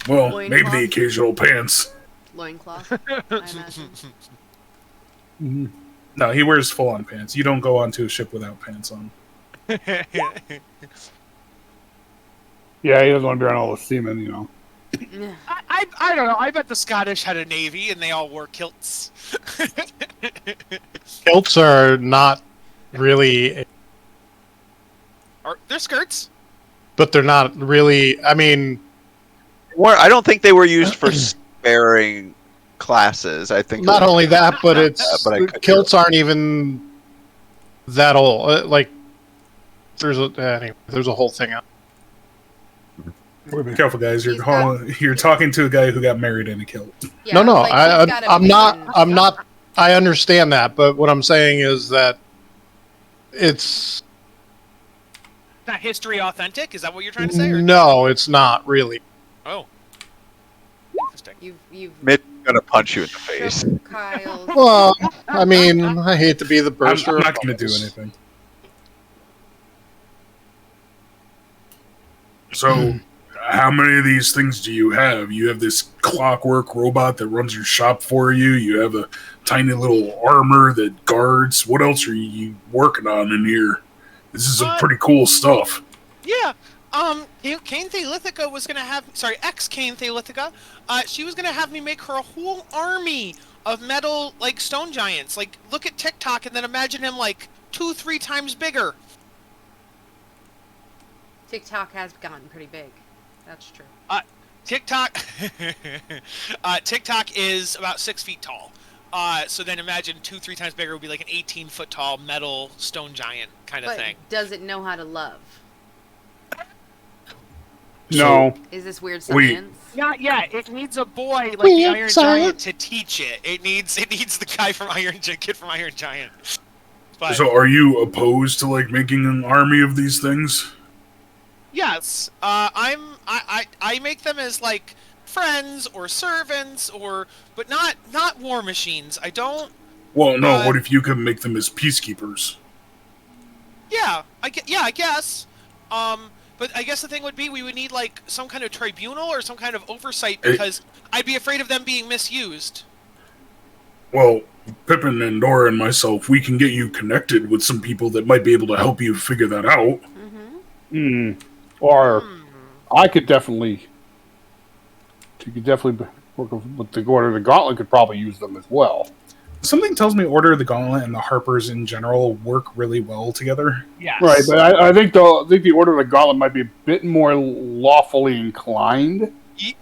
well, maybe the Loincloth? occasional pants. Loincloth, I imagine. Mm-hmm. No, he wears full-on pants. You don't go onto a ship without pants on. Yeah, he doesn't want to be around all the seamen, you know. I don't know. I bet the Scottish had a navy and they all wore kilts. Kilts are not really, Or they're skirts. but they're not really. I mean, I don't think they were used for sparing classes. I think not only that, but it's but I could be kilts aren't even that old. Like, there's a whole thing out. Be careful, guys. He's got- You're talking to a guy who got married in a kilt. Yeah, No, like, he's got a I'm million not. I'm stuff. not. I understand that, but what I'm saying is that it's Not history authentic. Is that what you're trying to say? Or? no, it's not really. Oh. Interesting. You've Mitt's gonna punch you in the face. shook Kyle's. Well, I mean, I hate to be the I'm burster. not of going to do bubbles. anything. So, how many of these things do you have? You have this clockwork robot that runs your shop for you. You have a tiny little armor that guards. What else are you working on in here? This is some pretty cool stuff. Yeah. Kane Theolithica was gonna have ex-Kane Theolithica. She was gonna have me make her a whole army of metal like stone giants. Like look at TikTok and then imagine him like 2-3 times bigger. TikTok has gotten pretty big. That's true. TikTok TikTok is about 6 feet tall. So then imagine 2-3 times bigger would be like an 18-foot tall metal stone giant kind of But thing. does it know how to love? No. Is this weird Wait. science? Not yet. It needs a boy like the Weird Iron science. Giant to teach it. It needs the guy from kid from Iron Giant. But So, are you opposed to like making an army of these things? yes, I make them as like friends or servants but not war machines. I don't. Well, no. Uh, What if you could make them as peacekeepers? Yeah, I guess. But I guess the thing would be we would need like some kind of tribunal or some kind of oversight because I'd be afraid of them being misused. Well, Pippin and Nora and myself, we can get you connected with some people that might be able to help you figure that out. Mm-hmm. Or I could definitely. You could definitely work with the Order of the Gauntlet. Could probably use them as well. Something tells me Order of the Gauntlet and the Harpers in general work really well together. Yes. Right, but I think the Order of the Gauntlet might be a bit more lawfully inclined.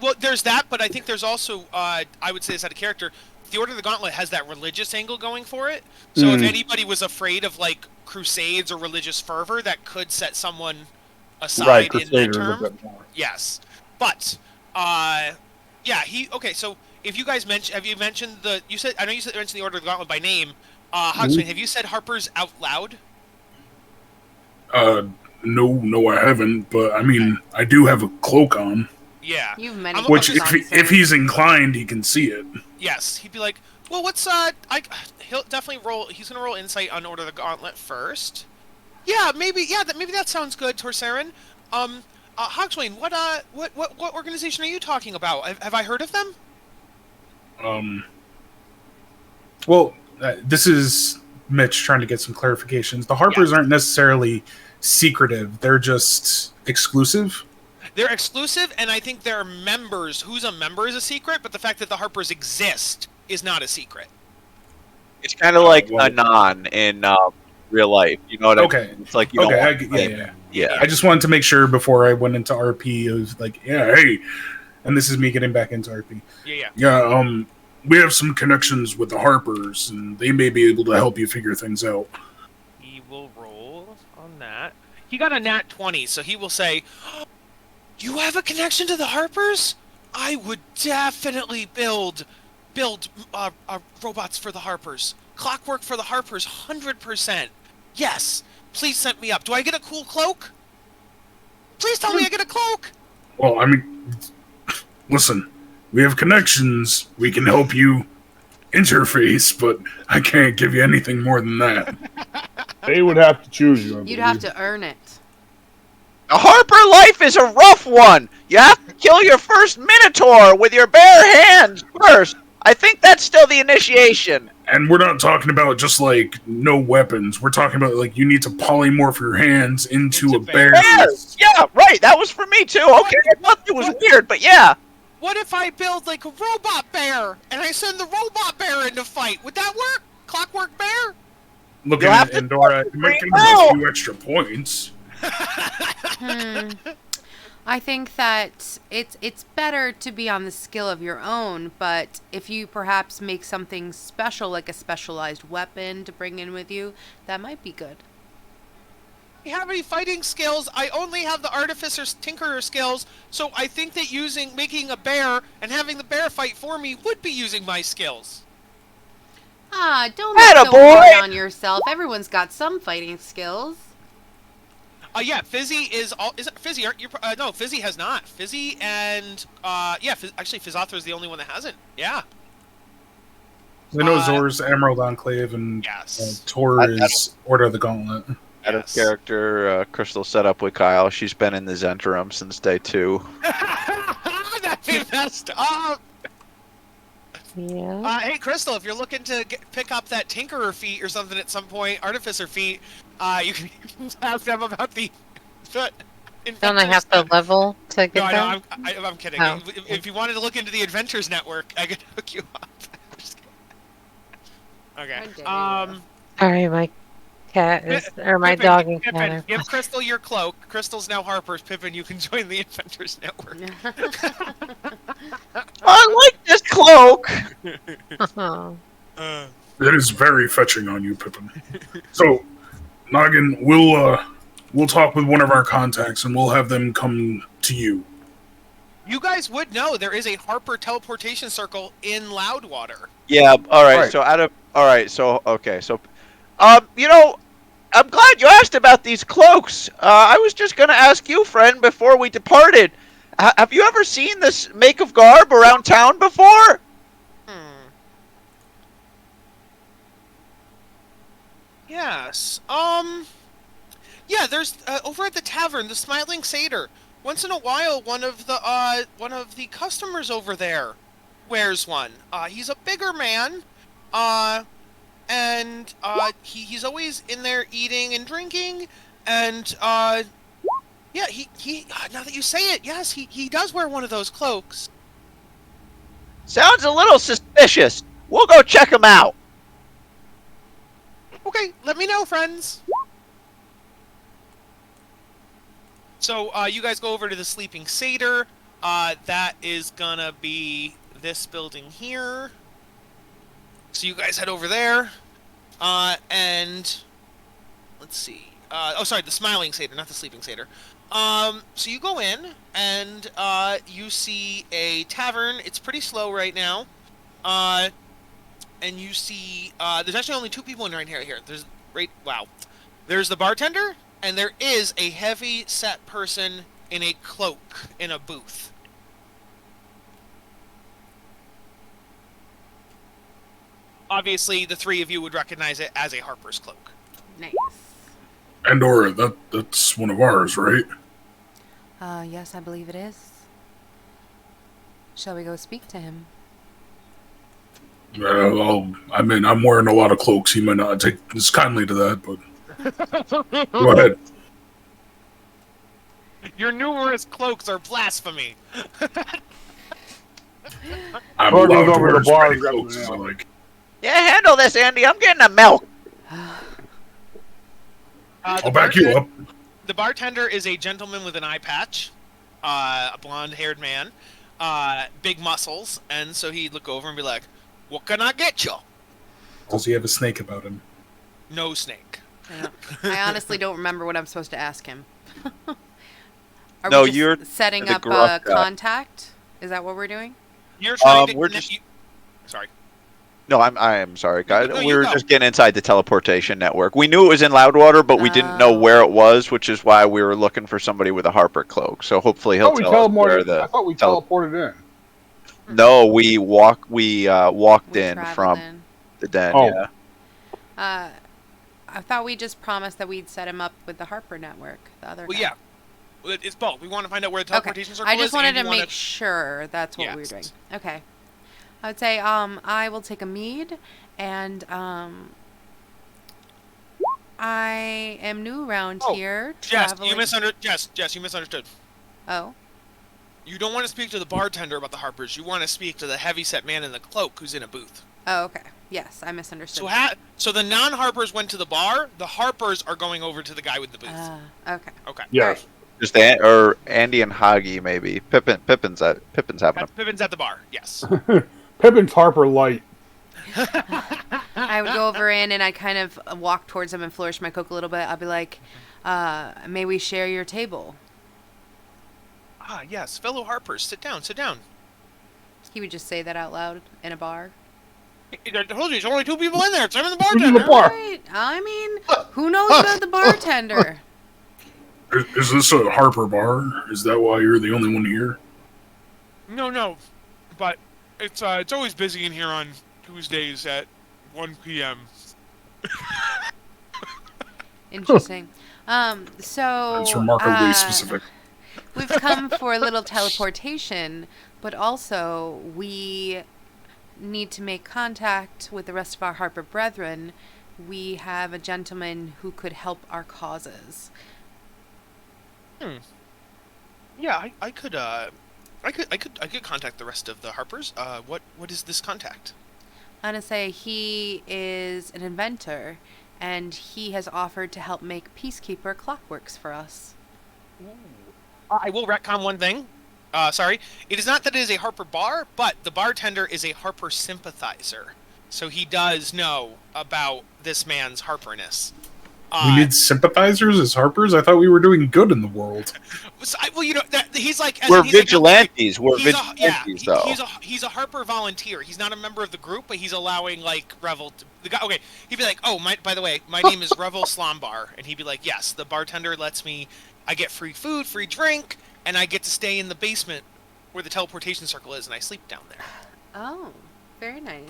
Well, there's that, but I think there's also I would say this out of character. The Order of the Gauntlet has that religious angle going for it. So if anybody was afraid of like crusades or religious fervor, that could set someone aside in that Crusaders a term. bit more. Yes, but yeah, okay. So if you guys have you mentioned I know you mentioned the Order of the Gauntlet by name. Hogswain, have you said Harper's out loud? No, I haven't. But I mean, I do have a cloak on, Yeah. You've many which clothes on, if sir. he's inclined, he can see it. Yes, he'd be like, well, what's he'll definitely roll. He's gonna roll insight on Order of the Gauntlet first. Yeah, maybe that sounds good, Torsarin. Hogswain, what organization are you talking about? Have I heard of them? Well, this is Mitch trying to get some clarifications. The Harpers aren't necessarily secretive; they're just exclusive. They're exclusive, and I think their members. Who's a member is a secret, but the fact that the Harpers exist is not a secret. It's kind of like well- Anon in real life. You know what I mean? It's like you don't Okay, want yeah. I just wanted to make sure before I went into RP. It was like, yeah, hey, and this is me getting back into RP. Yeah. Yeah, we have some connections with the Harpers, and they may be able to help you figure things out. He will roll on that. He got a nat 20, so he will say, "You have a connection to the Harpers? I would definitely build robots for the Harpers. Clockwork for the Harpers, 100%. Yes, please send me up. Do I get a cool cloak? Please tell me I get a cloak." Well, I mean, listen, we have connections. We can help you interface, but I can't give you anything more than that. They would have to choose you. You'd have to earn it. A Harper life is a rough one. You have to kill your first Minotaur with your bare hands first. I think that's still the initiation. And we're not talking about just like no weapons. We're talking about like you need to polymorph your hands into a bear. Bears! Yeah, right. That was for me too. Okay, I thought it was weird, but yeah. What if I build like a robot bear and I send the robot bear into fight? Would that work? Clockwork bear? Looking at Endora, it might give you a few extra points. I think that it's better to be on the skill of your own, but if you perhaps make something special, like a specialized weapon to bring in with you, that might be good. I have any fighting skills. I only have the artificer's tinkerer skills, so I think that making a bear and having the bear fight for me would be using my skills. Don't be so hard on yourself. Everyone's got some fighting skills. Yeah, Fizzy is all. Is it Fizzy? No, Fizzy has not. Fizzy and actually, Fizzothra is the only one that hasn't. Yeah. I know Zor's Emerald Enclave and Tor is Order of the Gauntlet. Out of character, Crystal set up with Kyle. She's been in the Zentrum since day 2. That'd be messed up. Yeah. Hey, Crystal, if you're looking to pick up that Tinkerer feat or something at some point, Artificer feat, you can ask them about the Don't I have to level to get them? No, I'm kidding. Oh. If you wanted to look into the Adventures Network, I could hook you up. Okay. Sorry, my cat is, or my Pippin, dog and Pippin, cat. give Crystal your cloak. Crystal's now Harper's. Pippin, you can join the Adventures Network. I like this cloak. It is very fetching on you, Pippin. So, Noggin, we'll talk with one of our contacts and we'll have them come to you. You guys would know there is a Harper teleportation circle in Loudwater. Yeah. All right. So I'm glad you asked about these cloaks. I was just going to ask you, friend, before we departed. Have you ever seen this make of garb around town before? Yes. Yeah, there's over at the tavern, the Smiling Satyr. Once in a while, one of the customers over there wears one. He's a bigger man. And he's always in there eating and drinking, and yeah, he now that you say it, yes, he does wear one of those cloaks. Sounds a little suspicious. We'll go check him out. Okay, let me know, friends. So you guys go over to the Sleeping Satyr. That is gonna be this building here. So you guys head over there, and let's see. The Smiling Satyr, not the Sleeping Satyr. So you go in, and you see a tavern. It's pretty slow right now. And you see, there's actually only 2 people in right here. There's the bartender, and there is a heavy-set person in a cloak in a booth. Obviously, the 3 of you would recognize it as a Harper's cloak. Nice. Andorra, that's one of ours, right? Yes, I believe it is. Shall we go speak to him? I'm wearing a lot of cloaks. He might not take as kindly to that, but go ahead. Your numerous cloaks are blasphemy. I'm Or allowed goes to over wear to as the bar many and grabs cloaks it as I out. like. Yeah, handle this, Andy. I'm getting a milk. I'll back you up. The bartender is a gentleman with an eye patch, a blonde-haired man, big muscles, and so he'd look over and be like, "What can I get you?" Does he have a snake about him? No snake. Yeah. I honestly don't remember what I'm supposed to ask him. Are No, we just you're setting the up gruff guy. contact? Is that what we're doing? You're trying to. we're just- Sorry. No, I am sorry, guys. No, We you were go. just getting inside the teleportation network. We knew it was in Loudwater, but we didn't know Oh. where it was, which is why we were looking for somebody with a Harper cloak. So hopefully I he'll thought we tell us where teleported. I thought we teleported in. No, we walked We in traveled from in. the den. Oh. Yeah. I thought we just promised that we'd set him up with the Harper network. The other Well, guy. yeah. It's both. We want to find out where the teleportation circle I is. just wanted and to we wanna- make sure that's what we were Yes. doing. Okay. I would say I will take a mead, and I am new around Oh, here. Jess, Traveling. you misunderstood. Jess, you misunderstood. Oh. You don't want to speak to the bartender about the Harpers. You want to speak to the heavyset man in the cloak who's in a booth. Oh, okay. Yes, I misunderstood. So the non-Harpers went to the bar. The Harpers are going over to the guy with the booth. Okay. Okay. Yes. Just or Andy and Hoggy maybe. Pippin's having them. Pippin's at the bar. Yes. Pippin's Harper Light. I would go over in and I kind of walk towards him and flourish my coke a little bit. I'll be like, may we share your table? Ah, yes. Fellow Harpers, sit down. Sit down. He would just say that out loud in a bar. I told you, there's only 2 people in there. It's him and the Who's in bartender. the bar? Right. I mean, who knows about the bartender? Is this a Harper bar? Is that why you're the only one here? No. But it's always busy in here on Tuesdays at 1 p.m. Interesting. So That's remarkably specific. We've come for a little teleportation, but also we need to make contact with the rest of our Harper brethren. We have a gentleman who could help our causes. Yeah, I could contact the rest of the Harpers. What is this contact? I'm gonna say he is an inventor, and he has offered to help make Peacekeeper clockworks for us. I will retcon one thing. Sorry. It is not that it is a Harper bar, but the bartender is a Harper sympathizer. So he does know about this man's Harperness. We need sympathizers as Harpers? I thought we were doing good in the world. Well, you know, he's like... We're he's vigilantes. We're he's vigilantes, though. He's a Harper volunteer. He's not a member of the group, but he's allowing, like, Revel... The guy, okay, he'd be like, oh, by the way, my name is Revel Slombar. And he'd be like, yes, the bartender lets me... I get free food, free drink, and I get to stay in the basement where the teleportation circle is, and I sleep down there. Oh, very nice.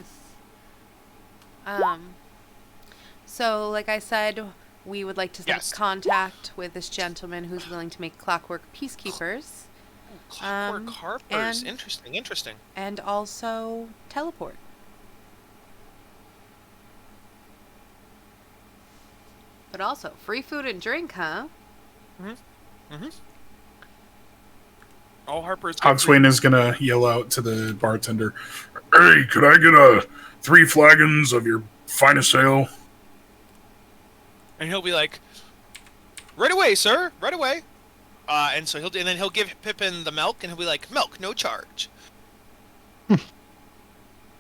So, like I said, we would like to make contact with this gentleman who's willing to make clockwork peacekeepers. Clockwork Harpers. and- Interesting. And also teleport. But also, free food and drink, huh? All Harpers... Hogswain is gonna yell out to the bartender, "Hey, could I get 3 flagons of your finest ale?" And he'll be like, right away, sir, right away. And then he'll give Pippin the milk, and he'll be like, milk, no charge.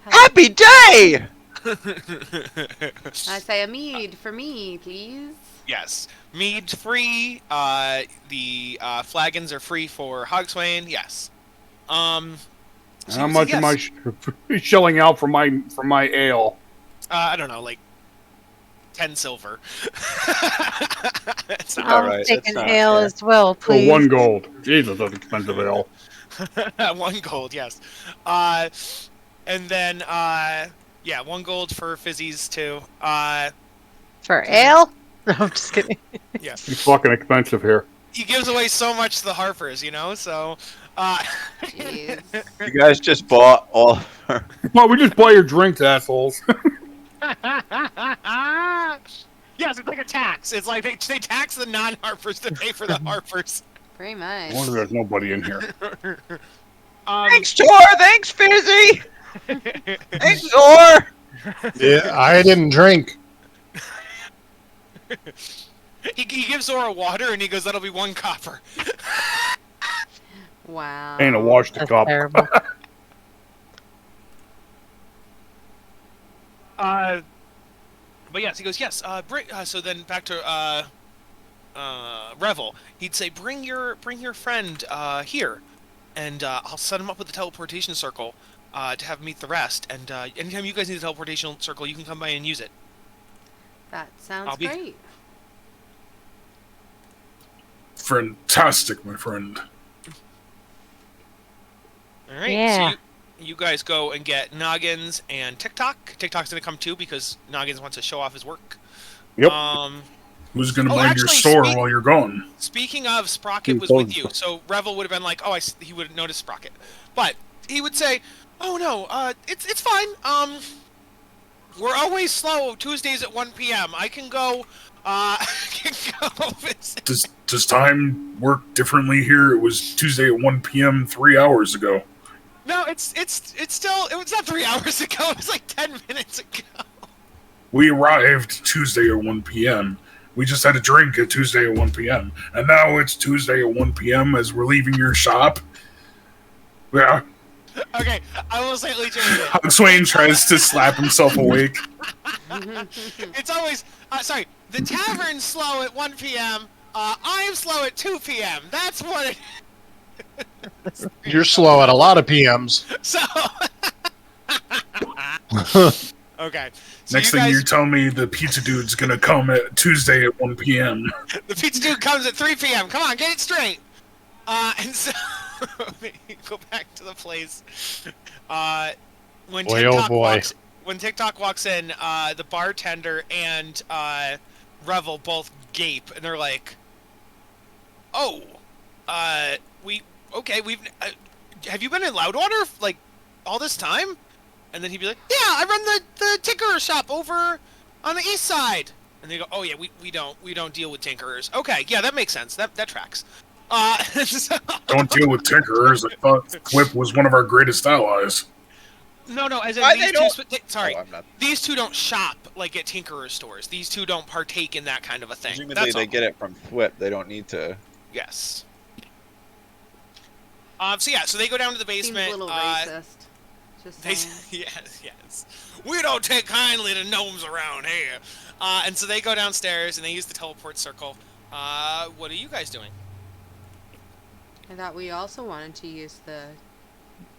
Happy day! I say a mead for me, please. Yes. Mead free. The flagons are free for Hogswain. Yes. How much am I shelling out for my ale? I don't know, like 10 silver. It's not All I'll right, take that's an not ale fair. as well, For please. 1 gold. Jesus, that's expensive ale. 1 gold, yes. And then 1 gold for fizzies too. For ale? No, I'm just kidding. Yeah. It's fucking expensive here. He gives away so much to the Harpers, you know. So. Jeez. You guys just bought all. Well, we just buy your drinks, assholes. Yes, it's like a tax. It's like they tax the non-Harpers to pay for the Harpers. Pretty I much. wonder there's nobody in here. Thanks, Tor! Thanks, Fizzy! Thanks, Zor! Yeah, I didn't drink. He gives Zora water and he goes, "That'll be 1 copper." Wow. Ain't a wash the That's cup. terrible. But yes, he goes, yes. So then back to Revel. He'd say, bring your friend here, and I'll set him up with the teleportation circle to have him meet the rest. And anytime you guys need a teleportation circle, you can come by and use it. That sounds I'll be- great. Fantastic, my friend. All right. Yeah. you guys go and get Noggins and TikTok. TikTok's gonna come too because Noggins wants to show off his work. Yep. Who's going to Oh, mind your actually, store while you're gone? Speaking of, Sprocket Dude, was with close. you, so Revel would have been like, "Oh, he would have noticed Sprocket," but he would say, "Oh no, it's fine. We're always slow Tuesdays at 1 p.m. I can go, can go visit." Does time work differently here? It was Tuesday at 1 p.m. 3 hours ago. No, it's still, it was not 3 hours ago. It was like 10 minutes ago. We arrived Tuesday at 1 p.m. We just had a drink at Tuesday at 1 p.m. And now it's Tuesday at 1 p.m. as we're leaving your shop. Yeah. Okay, I will slightly change it. Swain tries to slap himself awake. It's always, sorry, the tavern's slow at 1 p.m. I'm slow at 2 p.m. That's what it... You're slow at a lot of PMs. So... Okay. So Next thing you tell me the pizza dude's gonna come at Tuesday at 1 p.m. The pizza dude comes at 3 p.m. Come on, get it straight. And so go back to the place. When Boy, oh boy. When TikTok walks in, the bartender and Revel both gape, and they're like, "Oh, we've have you been in Loudwater like all this time?" And then he'd be like, "Yeah, I run the tinkerer shop over on the east side." And they go, "Oh yeah, we don't deal with tinkerers." Okay, yeah, that makes sense. That tracks. So... Don't deal with tinkerers. I thought Quip was one of our greatest allies. No, as in Why these they two. don't- Sorry, Oh, I'm not. these two don't shop like at tinkerer stores. These two don't partake in that kind of a thing. Presumably That's they all. get it from Thwip. They don't need to. Yes. So yeah, so they go down to the Seems basement. a little racist. Just They, saying. yes. We don't take kindly to gnomes around here. And so they go downstairs and they use the teleport circle. What are you guys doing? I thought we also wanted to use the.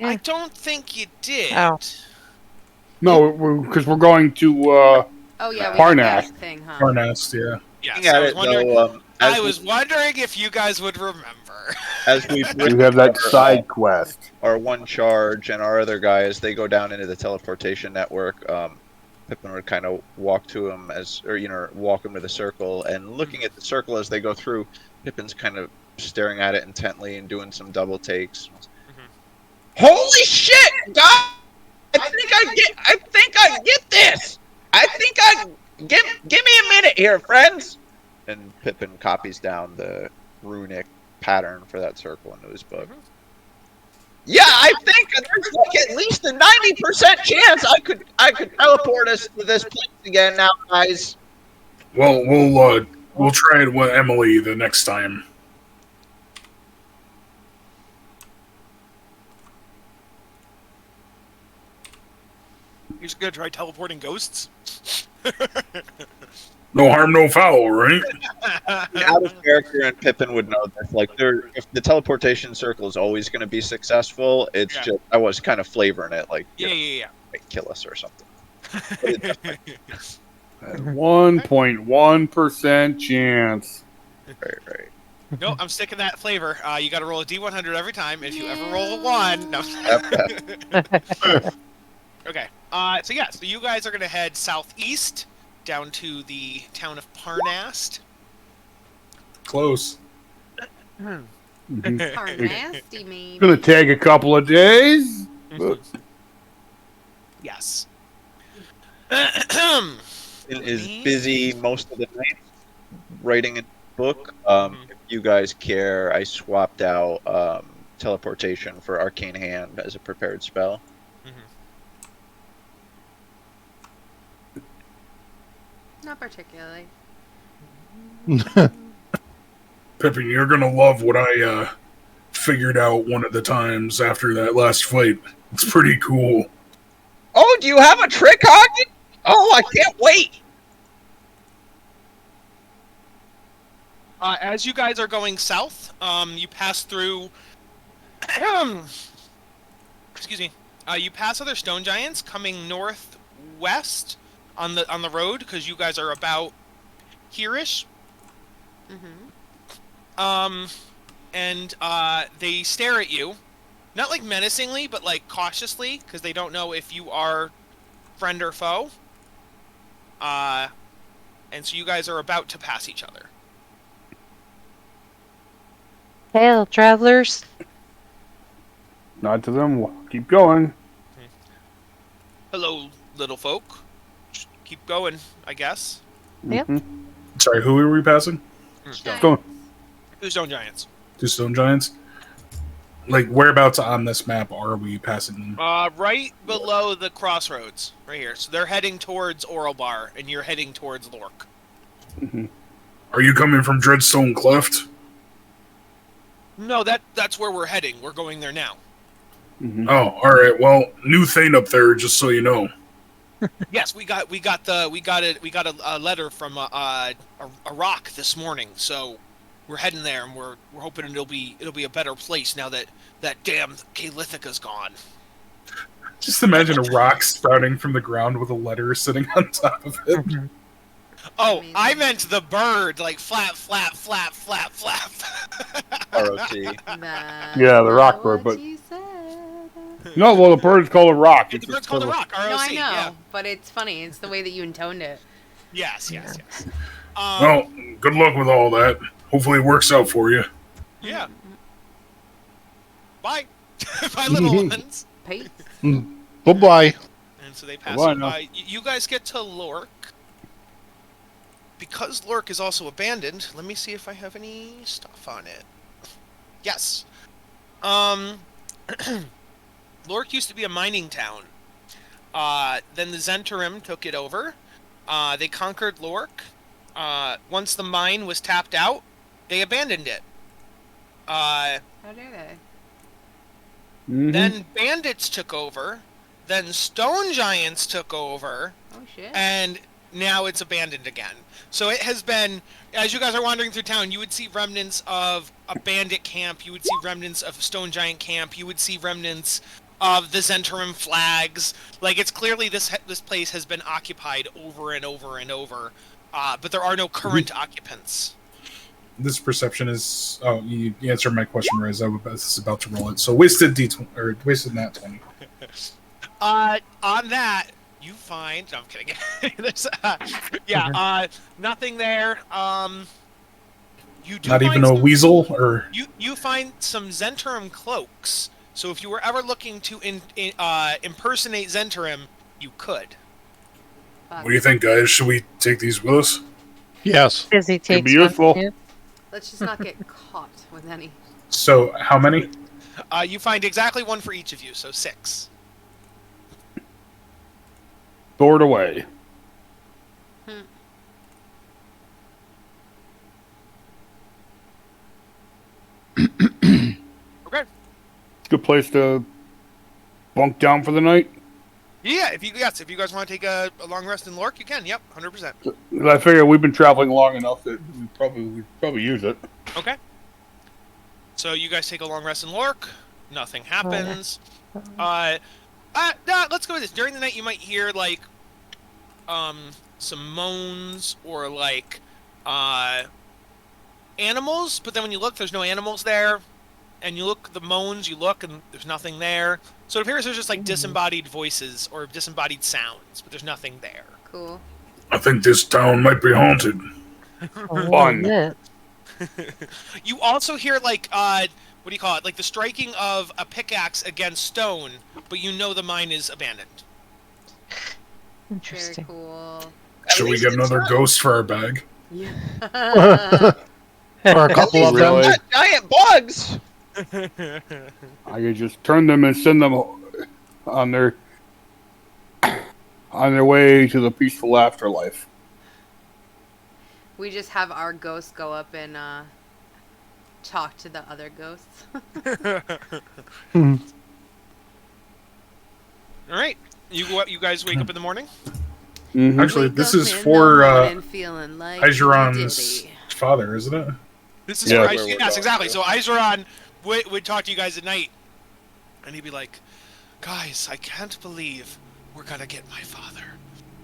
I don't think you did. Oh. No, because we're going to. Oh yeah, we Parnas. had that thing, huh? Parnas, yeah. Yes, Looking at I was it, wondering. though, I was wondering if you guys would remember. as we We have that side quest. our one charge and our other guys, they go down into the teleportation network. Pippin would kind of walk to him walk him to the circle, and looking at the circle as they go through, Pippin's kind of staring at it intently and doing some double takes. Holy shit, God! I think I get this. Give me a minute here, friends. And Pippin copies down the runic pattern for that circle into his book. Yeah, I think there's like at least a 90% chance I could teleport us to this place again now, guys. Well, we'll try it with Emily the next time. You're just gonna try teleporting ghosts? No harm, no foul, right? Out of character, and Pippin would know this. Like, if the teleportation circle is always going to be successful, it's Yeah. just I was kind of flavoring it, like Yeah. might kill us or something. 1.1% chance. Right. No, I'm sticking that flavor. You got to roll a D100 every time. If you ever roll a 1, no. Okay. So you guys are gonna head southeast down to the town of Parnast. Close. Mhm. Nasty, maybe. It's gonna take a couple of days. Yes. Is busy most of the night writing a book. If you guys care, I swapped out teleportation for Arcane Hand as a prepared spell. Not particularly. Pippin, you're gonna love what I figured out one of the times after that last fight. It's pretty cool. Oh, do you have a trick, Hagen? Oh, I can't wait. As you guys are going south, you pass through. Excuse me. You pass other stone giants coming northwest on the road because you guys are about here-ish. Mm-hmm. And they stare at you, not like menacingly, but like cautiously, because they don't know if you are friend or foe. And so you guys are about to pass each other. Hail, travelers. Nod to them. Keep going. Hello, little folk. Just keep going, I guess. Yep. Mhm. Sorry, who were we passing? Go. Two stone giants. 2 stone giants. Like, whereabouts on this map are we passing them? Right below the crossroads, right here. So they're heading towards Oralbar, and you're heading towards Lork. Are you coming from Dreadstone Cleft? No, that's where we're heading. We're going there now. Mhm. Oh, all right. Well, new thing up there, just so you know. Yes, we got a letter from a rock this morning. So we're heading there, and we're hoping it'll be a better place now that damn Kalithica's gone. Just imagine a rock sprouting from the ground with a letter sitting on top of it. Oh, Amazing. I meant the bird, like flap, flap, flap, flap, flap. ROT. Yeah, the rock bird, but- You said. No, well, the bird's called a rock. The It's bird's just called a sort of- rock. ROC. No, I know, Yeah. but it's funny. It's the way that you intoned it. Yes. Well, good luck with all that. Hopefully it works out for you. Yeah. Bye. Bye, little ones. Peace. Bye-bye. And so they pass Bye you now. by. You guys get to Lork. Because Lork is also abandoned, let me see if I have any stuff on it. Yes. Lork used to be a mining town. Then the Zentarim took it over. They conquered Lork. Once the mine was tapped out, they abandoned it. How dare they? Mhm. Then bandits took over. Then stone giants took over. Oh shit. And now it's abandoned again. So it has been, as you guys are wandering through town, you would see remnants of a bandit camp, you would see remnants of a stone giant camp, you would see remnants of the Zentarim flags. Like, it's clearly this place has been occupied over and over and over, but there are no current occupants. This perception is. Oh, you answered my question, Riz. I was about to roll it. So wasted D20 or wasted nat 20. On that, you find. No, I'm kidding. There's, nothing there. You do Not find even a some- weasel, or You find some Zentarim cloaks. So if you were ever looking to impersonate Zentarim, you could. Fuck. what do you think, guys? Should we take these with us? Yes. Busy takes be useful. one, too. Let's just not get caught with any. So how many? You find exactly one for each of you, so 6. Stored away. Okay. Good place to bunk down for the night. Yeah, if you guys want to take a long rest in Lork, you can. Yep, 100%. I figure we've been traveling long enough that we'd probably use it. Okay. So you guys take a long rest in Lork. Nothing happens. Let's go with this. During the night, you might hear like, some moans or like, animals. But then when you look, there's no animals there. And you look, the moans, you look, and there's nothing there. So it appears there's just like disembodied voices or disembodied sounds, but there's nothing there. Cool. I think this town might be haunted. Fun. Yeah. You also hear like what do you call it? Like the striking of a pickaxe against stone, but you know the mine is abandoned. Very Interesting. cool. Should we get another ghost for our bag? Yeah. Or a couple of them. Really? Not giant bugs. I could just turn them and send them on their way to the peaceful afterlife. We just have our ghosts go up and talk to the other ghosts. All right, you guys wake up in the morning. Mhm. Actually, Wake this up is in the for morning feeling like Igeron's diddy. father, isn't it? This is Yeah. for yes, exactly. So Izeron would talk to you guys at night, and he'd be like, "Guys, I can't believe we're gonna get my father.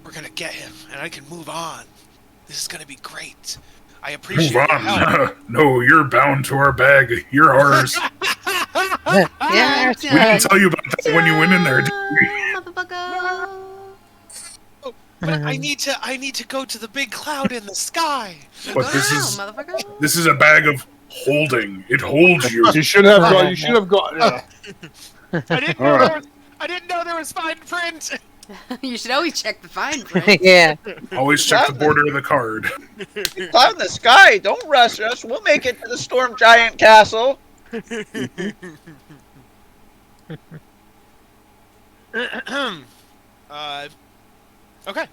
We're gonna get him, and I can move on. This is gonna be great. I appreciate Move your help." on. No, you're bound to our bag. You're ours. Yeah. We didn't tell you about that when you went in there. Did we? Motherfucker. But I need to go to the big cloud in the sky. But Go this now, is motherfucker. this is a bag of holding. It holds you. You should have gone. You should have gone. Yeah. I didn't All know right. there was. I didn't know there was fine print. You should always check the fine print. Yeah. Always check the border of the card. Cloud in the sky. Don't rush us. We'll make it to the Storm Giant Castle. Okay.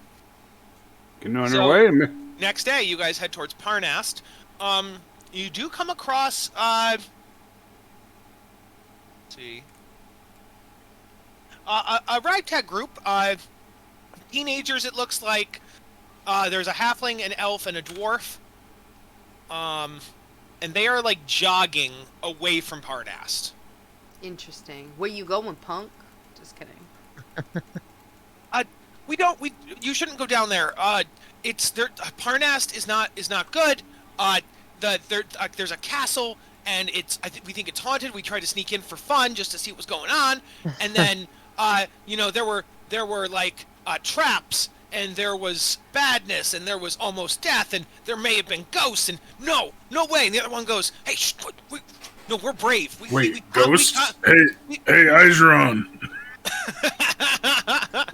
Getting on So- your way. Next day, you guys head towards Parnast. You do come across. Let's see. A ragtag group. Teenagers. It looks like. There's a halfling, an elf, and a dwarf. And they are like jogging away from Parnast. Interesting. Where you going, punk? Just kidding. You shouldn't go down there. It's there. Parnast is not good. There's a castle, and we think it's haunted. We tried to sneak in for fun just to see what was going on, and then there were like traps, and there was badness, and there was almost death, and there may have been ghosts, and no way. And the other one goes, hey, shh, no, we're brave. Ghosts? Hey, Izeron.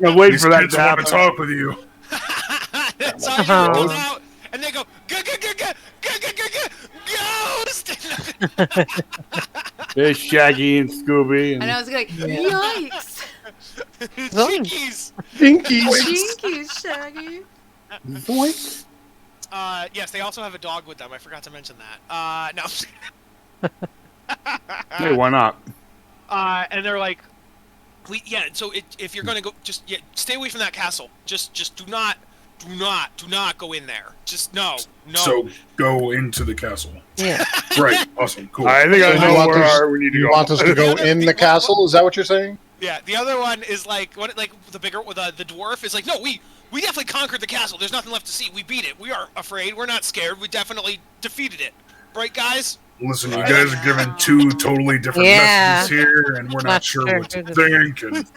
I'm waiting These for that kids to want happen. to talk with you. So I rolled out, and they go, ghost! There's Shaggy and Scooby. And And I was like, yikes. Jinkies! Jinkies, Shaggy. Zoink. Yes, they also have a dog with them. I forgot to mention that. No. Hey, why not? And they're like, so if you're gonna go, just stay away from that castle. Just do not go in there. Just no. So go into the castle. Yeah. Right. Awesome. Cool. I think I So know you want where us- we need to You go. want us to go in the castle? Is that what you're saying? Yeah, the other one is like the bigger with the dwarf is like, no, we definitely conquered the castle. There's nothing left to see. We beat it. We aren't afraid. We're not scared. We definitely defeated it. Right, guys? Listen, you guys are giving two totally different Yeah. messages here, and we're not sure what to think. And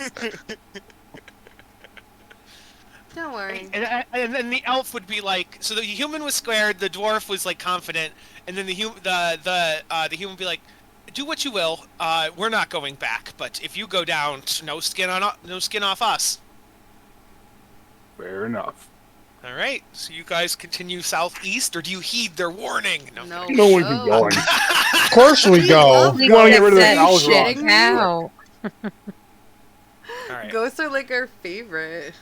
Don't worry. And then the elf would be like, so the human was scared, the dwarf was like confident, and then the human would be like, do what you will. We're not going back, but if you go down, no skin off us. Fair enough. All right. So you guys continue southeast, or do you heed their warning? No. No one can go. Of course we go. You want to get rid of That the owls shitting wrong. me? Ow. All right. Ghosts are like our favorite.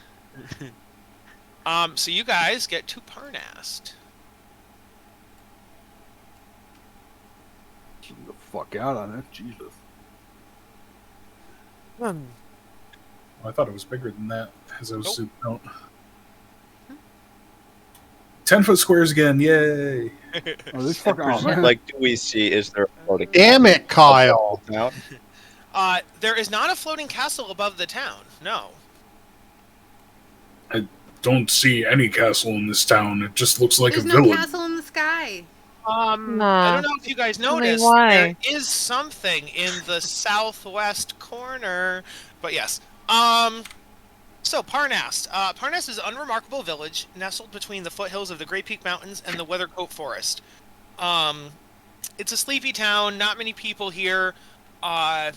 So you guys get to Parnast. Get the fuck out on it, Jesus. I thought it was bigger than that as I was Nope. zooming out. 10-foot squares again, yay! Oh, this fucking. Oh, man. Like, do we see? Is there a floating Damn it, Kyle. down? There is not a floating castle above the town. No. don't see any castle in this town. It just looks like There's a no village. castle in the sky. I don't know if you guys Tell me noticed, why. there is something in the southwest corner. But yes. So Parnast. Parnast is an unremarkable village nestled between the foothills of the Great Peak Mountains and the Weathercoat Forest. It's a sleepy town, not many people here. And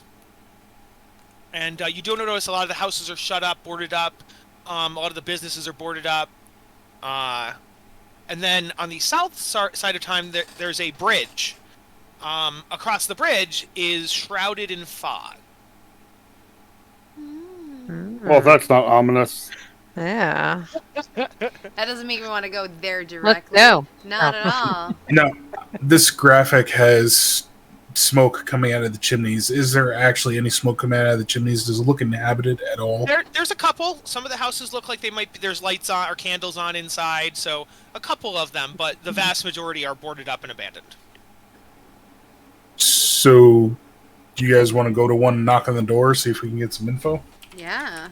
you do notice a lot of the houses are shut up, boarded up. A lot of the businesses are boarded up. And then on the south side of town, there's a bridge. Across the bridge is shrouded in fog. Well, that's not ominous. Yeah. That doesn't make me want to go there directly. no. Not at all. No, this graphic has smoke coming out of the chimneys. Is there actually any smoke coming out of the chimneys? Does it look inhabited at all? There's a couple. Some of the houses look like they might be, there's lights on or candles on inside, so a couple of them, but the vast majority are boarded up and abandoned. So, do you guys want to go to one, knock on the door, see if we can get some info? Yeah.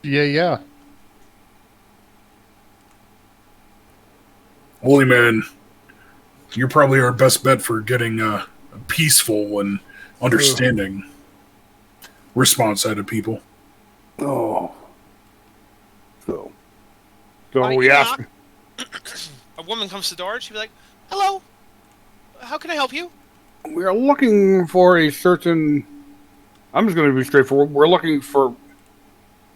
Yeah. Holy man, You're probably our best bet for getting a peaceful and understanding response out of people. Oh. So You we ask. knock. A woman comes to the door and she'd be like, "Hello, how can I help you?" We are looking for a certain. I'm just going to be straightforward. We're looking for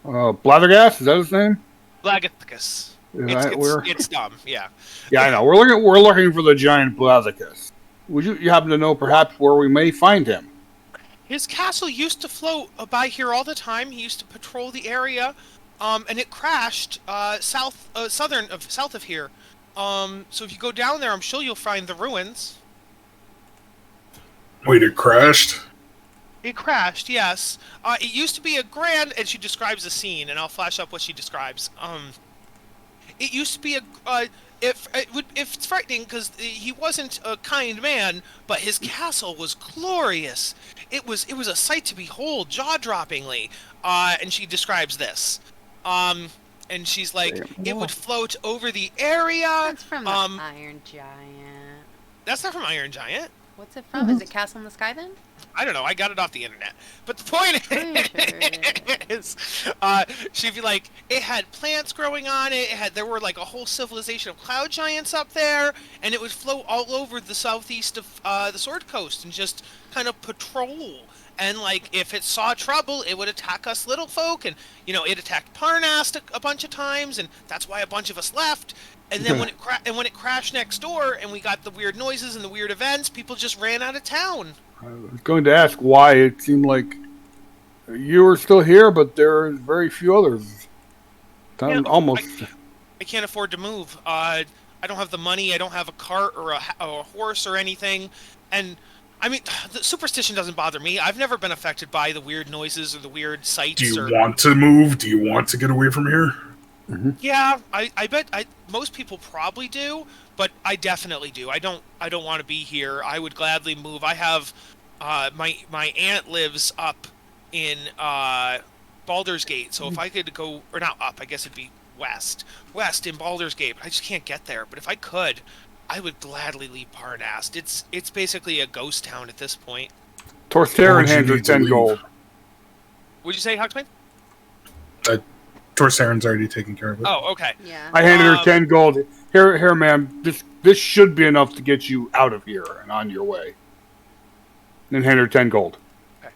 Blathergas. Is that his name? Blagathicus. We're It's dumb, yeah. Yeah, I know. We're looking for the giant Blathicus. Would you happen to know perhaps where we may find him? His castle used to float by here all the time. He used to patrol the area, and it crashed south of here. So if you go down there, I'm sure you'll find the ruins. Wait, it crashed? It crashed, yes. It used to be a grand, and she describes the scene, and I'll flash up what she describes. It used to be it's frightening because he wasn't a kind man, but his castle was glorious. It was a sight to behold, jaw-droppingly. And she describes this. And she's like, it would float over the area. That's from the Iron Giant. That's not from Iron Giant. What's it from? Is it Castle in the Sky then? I don't know. I got it off the internet. But the point is, she'd be like, it had plants growing on it. There were like a whole civilization of cloud giants up there, and it would float all over the southeast of the Sword Coast and just kind of patrol. And like, if it saw trouble, it would attack us little folk, and it attacked Parnast a bunch of times, and that's why a bunch of us left. And then when it crashed next door, and we got the weird noises and the weird events, people just ran out of town. I was going to ask why it seemed like you were still here, but there are very few others. Almost. I can't afford to move. I don't have the money. I don't have a cart or a horse or anything. And I mean, the superstition doesn't bother me. I've never been affected by the weird noises or the weird sights. Do you want to move? Do you want to get away from here? Mm-hmm. Yeah, I bet most people probably do, but I definitely do. I don't want to be here. I would gladly move. I have my aunt lives up in Baldur's Gate, so if I could go, or not up, I guess it'd be west in Baldur's Gate. I just can't get there. But if I could, I would gladly leave Parnast. It's basically a ghost town at this point. Torsterin hands her 10 gold. Would you say, Huxman? Torsaren's already taken care of it. Oh, okay. Yeah. I handed her 10 gold. Here, ma'am. This should be enough to get you out of here and on your way. Then hand her 10 gold. Okay.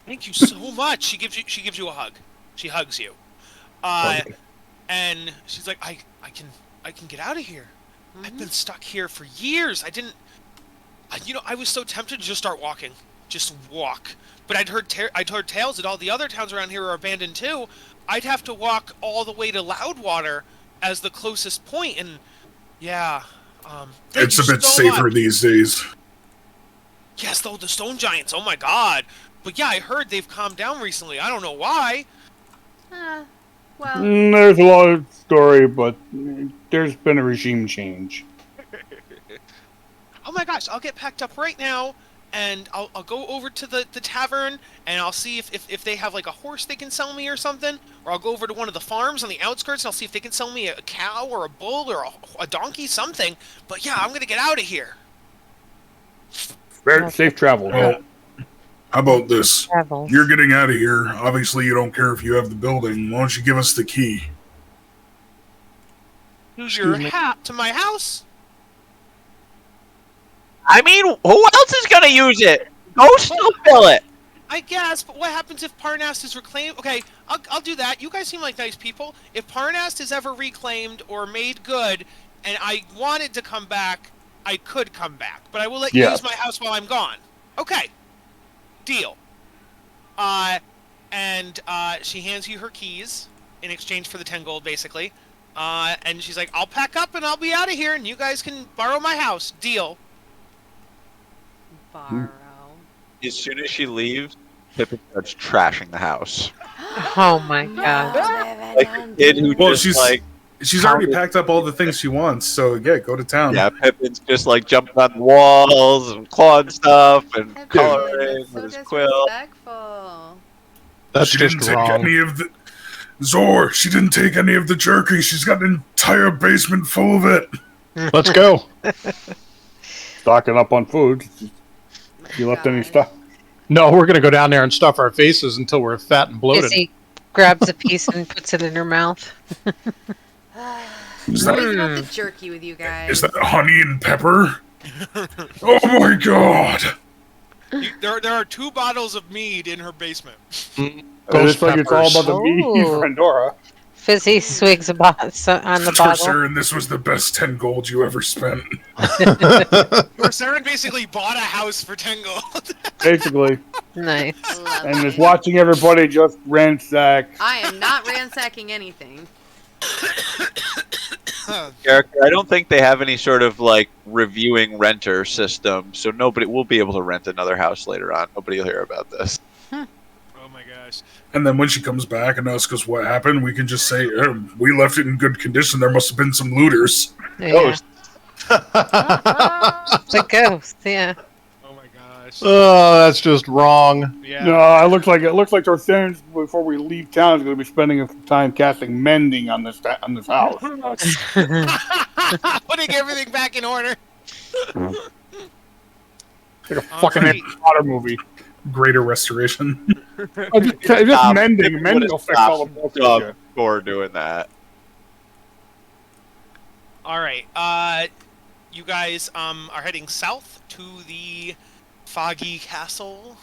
Thank you so much. She gives you a hug. She hugs you. And she's like, I can get out of here. Mm-hmm. I've been stuck here for years. I was so tempted to just start walking. Just walk. But I'd heard tales that all the other towns around here are abandoned too. I'd have to walk all the way to Loudwater as the closest point, and yeah, it's a bit safer these days. Yes, though, the stone giants. Oh my god! But yeah, I heard they've calmed down recently. I don't know why. Well, there's a lot of story, but there's been a regime change. Oh my gosh! I'll get packed up right now. And I'll go over to the tavern, and I'll see if they have like a horse they can sell me or something. Or I'll go over to one of the farms on the outskirts, and I'll see if they can sell me a cow or a bull or a donkey, something. But yeah, I'm going to get out of here. Very safe travel. Well, how about this? Travels. You're getting out of here. Obviously, you don't care if you have the building. Why don't you give us the key? Use your hat to my house? I mean, who else is gonna use it? Ghosts will fill it. I guess, but what happens if Parnast is reclaimed? Okay, I'll do that. You guys seem like nice people. If Parnast is ever reclaimed or made good, and I wanted to come back, I could come back. But I will let you use my house while I'm gone. Okay. Deal. And she hands you her keys in exchange for the 10 gold, basically. And she's like, I'll pack up and I'll be out of here, and you guys can borrow my house. Deal. Borrow. As soon as she leaves, Pippin starts trashing the house. Oh my god. Like a kid who Well, just like she's already packed up all the things she wants, so yeah, go to town. yeah, Pippin's just like jumping on the walls and clawing stuff and Pippin, coloring that's so with his quill. disrespectful. That's She just didn't take wrong. any of the Zor. She didn't take any of the jerky. She's got an entire basement full of it. Let's go. stocking up on food. You left any Gosh. stuff? No, we're gonna go down there and stuff our faces until we're fat and bloated. Izzy grabs a piece and puts it in her mouth. Is What that, is it with the jerky with you guys? is that honey and pepper? Oh my god! There are 2 bottles of mead in her basement. It looks like it's all about the meat Oh. for Endora. Fizzy swigs on the bottle. Sir, and this was the best 10 gold you ever spent. Saren basically bought a house for 10 gold. Basically. Nice. And Lovely. is watching everybody just ransack. I am not ransacking anything. Character, I don't think they have any sort of like reviewing renter system, so nobody will be able to rent another house later on. Nobody will hear about this. Oh my gosh. And then when she comes back and asks us what happened, we can just say, we left it in good condition. There must have been some looters. Yeah. The ghost, yeah. Oh my gosh. Oh, that's just wrong. Yeah. No, it looks like Tortharian, before we leave town, is going to be spending some time casting mending on this house. Putting everything back in order. It's like a fucking Harry Potter movie. Greater restoration. Just mending. Mending will fix all the broken shit. Before doing that. All right. You guys are heading south to the Foggy Castle.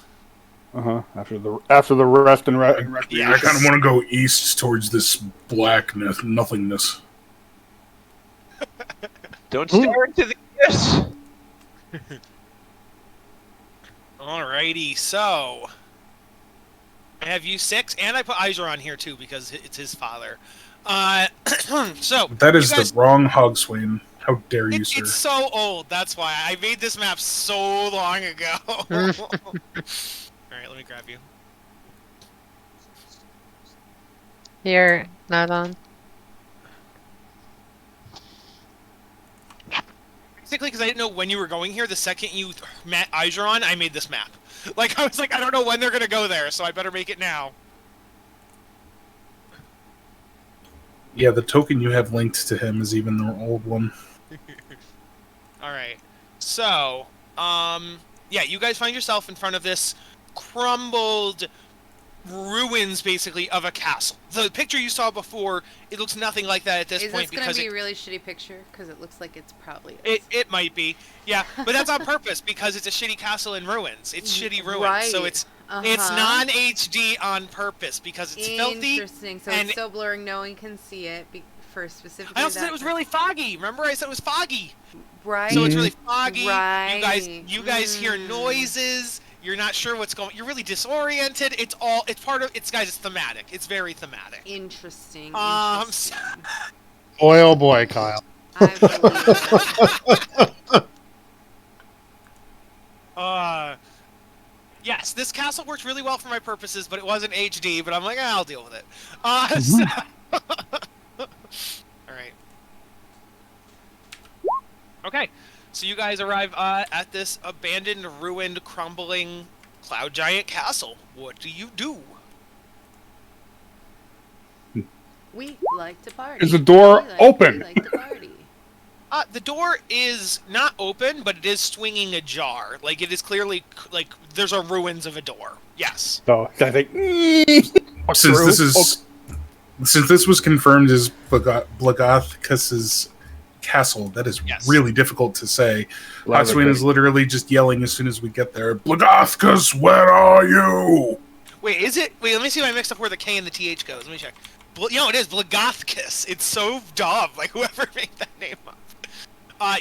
After the rest and recreation. Yeah, I kind of want to go east towards this blackness, nothingness. Don't stare into the abyss. Alrighty, so I have you 6, and I put Izor on here too because it's his father. So That is you guys, the wrong Hogswain. How dare you, sir? it's so old. That's why I made this map so long ago. All right, let me grab you. You're not on. Basically, because I didn't know when you were going here. The second you met Igeron, I made this map. Like I was like, I don't know when they're gonna go there, so I better make it now. Yeah, the token you have linked to him is even the old one. All right. So, yeah, you guys find yourself in front of this crumbled ruins, basically, of a castle. The picture you saw before, it looks nothing like that at this Is point this going to because be a really shitty picture? Because it looks like it's probably it might be. Yeah, but that's on purpose because it's a shitty castle in ruins. It's shitty ruins. Right. So it's non-HD on purpose because it's filthy. Interesting. So and it's so blurring no one can see it for specifically I also said it was really foggy. Remember I said it was foggy. right. So it's really foggy. Right. You guys hear noises. You're not sure what's going. You're really disoriented. It's part of. It's guys. It's thematic. It's very thematic. Interesting. Interesting. Boy, oh boy, Kyle. I believe it. Yes, this castle worked really well for my purposes, but it wasn't HD. But I'm like, I'll deal with it. All right. Okay. So you guys arrive at this abandoned, ruined, crumbling cloud giant castle. What do you do? We like to party. Is the door open? We like to party. The door is not open, but it is swinging ajar. Like, it is clearly, like, there's a ruins of a door. Yes. So I think. Since this was confirmed as Blagathkus's castle, that is really difficult to say. Hogswain is literally just yelling as soon as we get there. Blagathkus, where are you? Wait, is it? Wait, let me see if I mixed up where the K and the TH goes. Let me check. It is Blagathkus. It's so dumb. Like, whoever made that name up.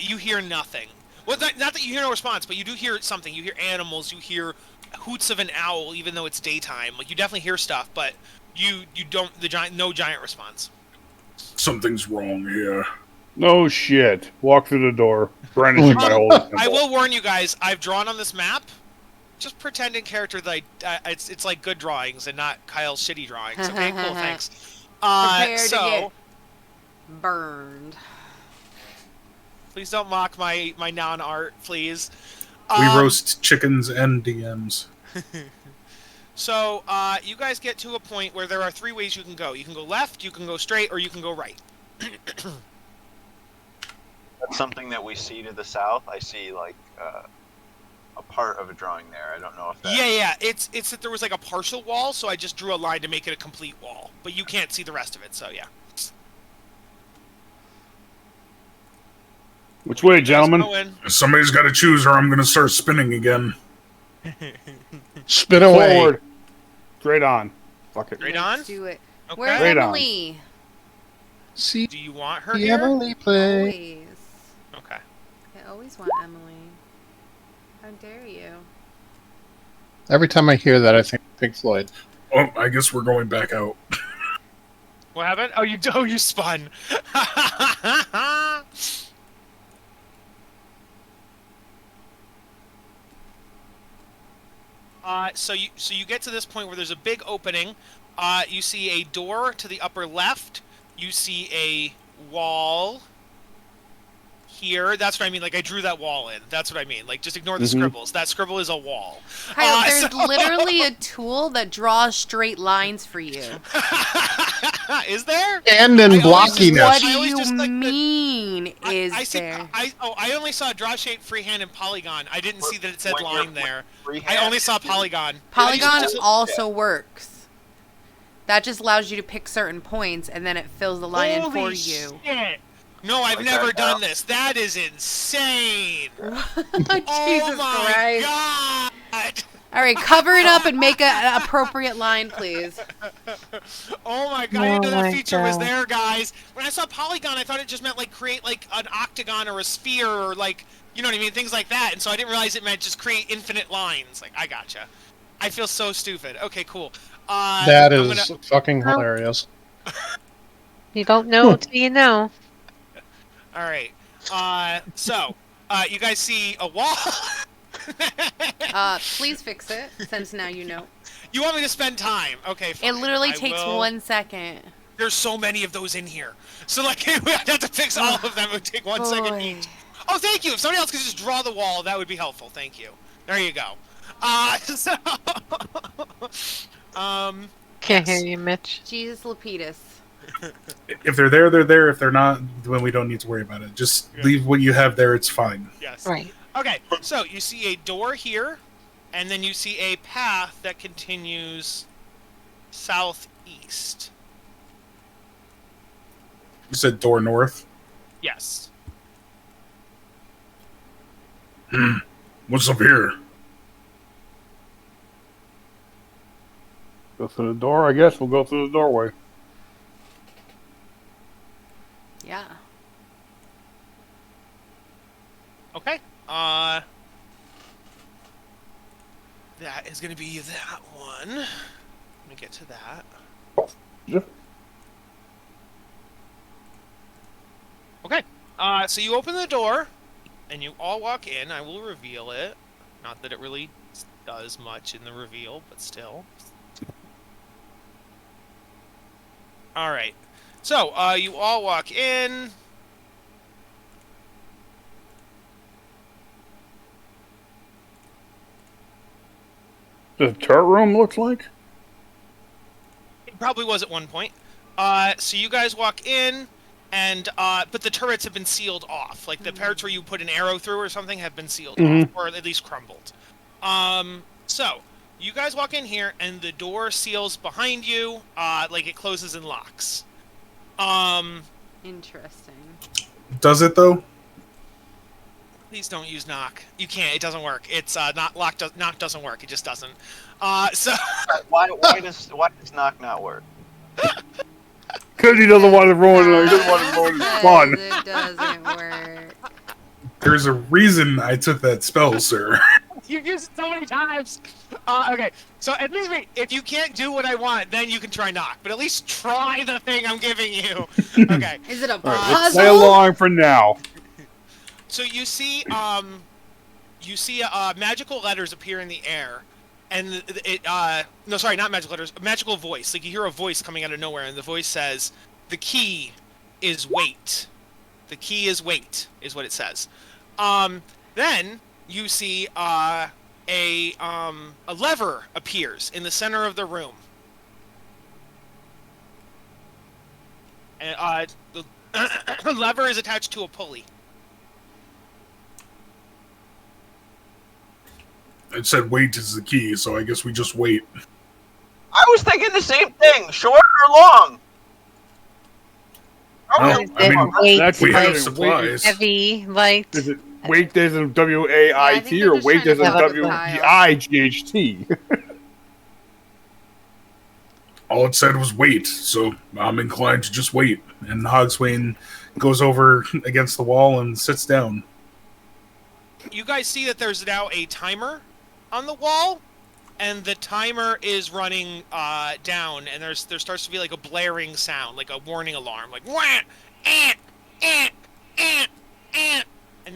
You hear nothing. Well, not that you hear no response, but you do hear something. You hear animals. You hear hoots of an owl, even though it's daytime. Like, you definitely hear stuff, but you don't. No giant response. Something's wrong here. No shit. Walk through the door. Brandishing my whole. I will warn you guys. I've drawn on this map. Just pretend in character that it's like good drawings and not Kyle's shitty drawings. Okay, cool, thanks. Prepare to get burned. Please don't mock my non-art, please. We roast chickens and DMs. So, you guys get to a point where there are 3 ways you can go. You can go left, you can go straight, or you can go right. That's something that we see to the south. I see, like, a part of a drawing there. I don't know if that. Yeah. It's that there was like a partial wall, so I just drew a line to make it a complete wall. But you can't see the rest of it, so yeah. Which way, gentlemen? Somebody's got to choose, or I'm going to start spinning again. Spin away. Forward. Straight on. Fuck it. Straight on? Let's do it. Okay. Where's Straight on. Emily? See, Do you want her the here? Emily play. Always. Okay. I always want Emily. How dare you? Every time I hear that, I think Pink Floyd. Oh, I guess we're going back out. What happened? Oh, you spun. So you get to this point where there's a big opening. You see a door to the upper left. You see a wall here. That's what I mean. Like, I drew that wall in. That's what I mean. Like, just ignore the scribbles. That scribble is a wall. Kyle, there's literally a tool that draws straight lines for you. Is there? And in blockiness. What I do always you just like the- mean is I see. there? I only saw draw shape, freehand, and polygon. I didn't see that it said When you're- line there. Freehand I only saw polygon. Polygon Just- also works. That just allows you to pick certain points, and then it fills the line in for Holy you. shit. No, I've Like never that done now? this. That is insane. Jesus Oh my Christ. god. All right, cover it up and make an appropriate line, please. Oh my god, I didn't know Oh that my feature was God. there, guys. When I saw polygon, I thought it just meant like create like an octagon or a sphere or like, you know what I mean, things like that. And so I didn't realize it meant just create infinite lines. Like, I gotcha. I feel so stupid. Okay, cool. That I'm is gonna- fucking Oh. hilarious. You don't know till you know. All right. So you guys see a wall. Please fix it, since now you know. You want me to spend time? Okay, fine. It literally I takes will. 1 second. There's so many of those in here. So, like, we have to fix all of them. It would take 1 second Boy. each. Oh, thank you. If somebody else could just draw the wall, that would be helpful. Thank you. There you go. So, Can't Yes. hear you, Mitch. Jesus Lapidus. If they're there, they're there. If they're not, then we don't need to worry about it. Just leave what you have there. It's fine. yes. Right. Okay, so you see a door here, and then you see a path that continues southeast. You said door north. Yes. What's up here? Go through the door, I guess. We'll go through the doorway. Yeah. Okay. That is going to be that one. Let me get to that. Yep. Okay. So you open the door, and you all walk in. I will reveal it. Not that it really does much in the reveal, but still. All right. So you all walk in. The turret room looks like. It probably was at one point. So you guys walk in, and but the turrets have been sealed off. Like the parts where you put an arrow through or something have been sealed off, or at least crumbled. So you guys walk in here, and the door seals behind you. Like it closes and locks. Interesting. Does it though? Please don't use knock. You can't. It doesn't work. It's not lock. Knock doesn't work. It just doesn't. So Why does knock not work? Because he doesn't want to ruin it. He doesn't want to ruin his fun. It doesn't work. There's a reason I took that spell, sir. you've used it so many times. Okay. So at least if you can't do what I want, then you can try knock. But at least try the thing I'm giving you. Okay. Is it a All right, let's play puzzle? along for now. So you see magical letters appear in the air, and no, sorry, not magical letters, a magical voice. Like you hear a voice coming out of nowhere, and the voice says, "The key is wait." The key is wait, is what it says. Then you see a lever appears in the center of the room, and the lever is attached to a pulley. It said wait is the key, so I guess we just wait. I was thinking the same thing. Short or long? Well, Okay. I mean, Wait, That's we have either supplies. heavy, light. Is it weight as in W-A-I-T they're or just weight trying as to in fuck with Kyle. W-E-I-G-H-T? All it said was wait, so I'm inclined to just wait. And Hogswain goes over against the wall and sits down. You guys see that there's now a timer on the wall, and the timer is running down, and there starts to be like a blaring sound, like a warning alarm, like wah, and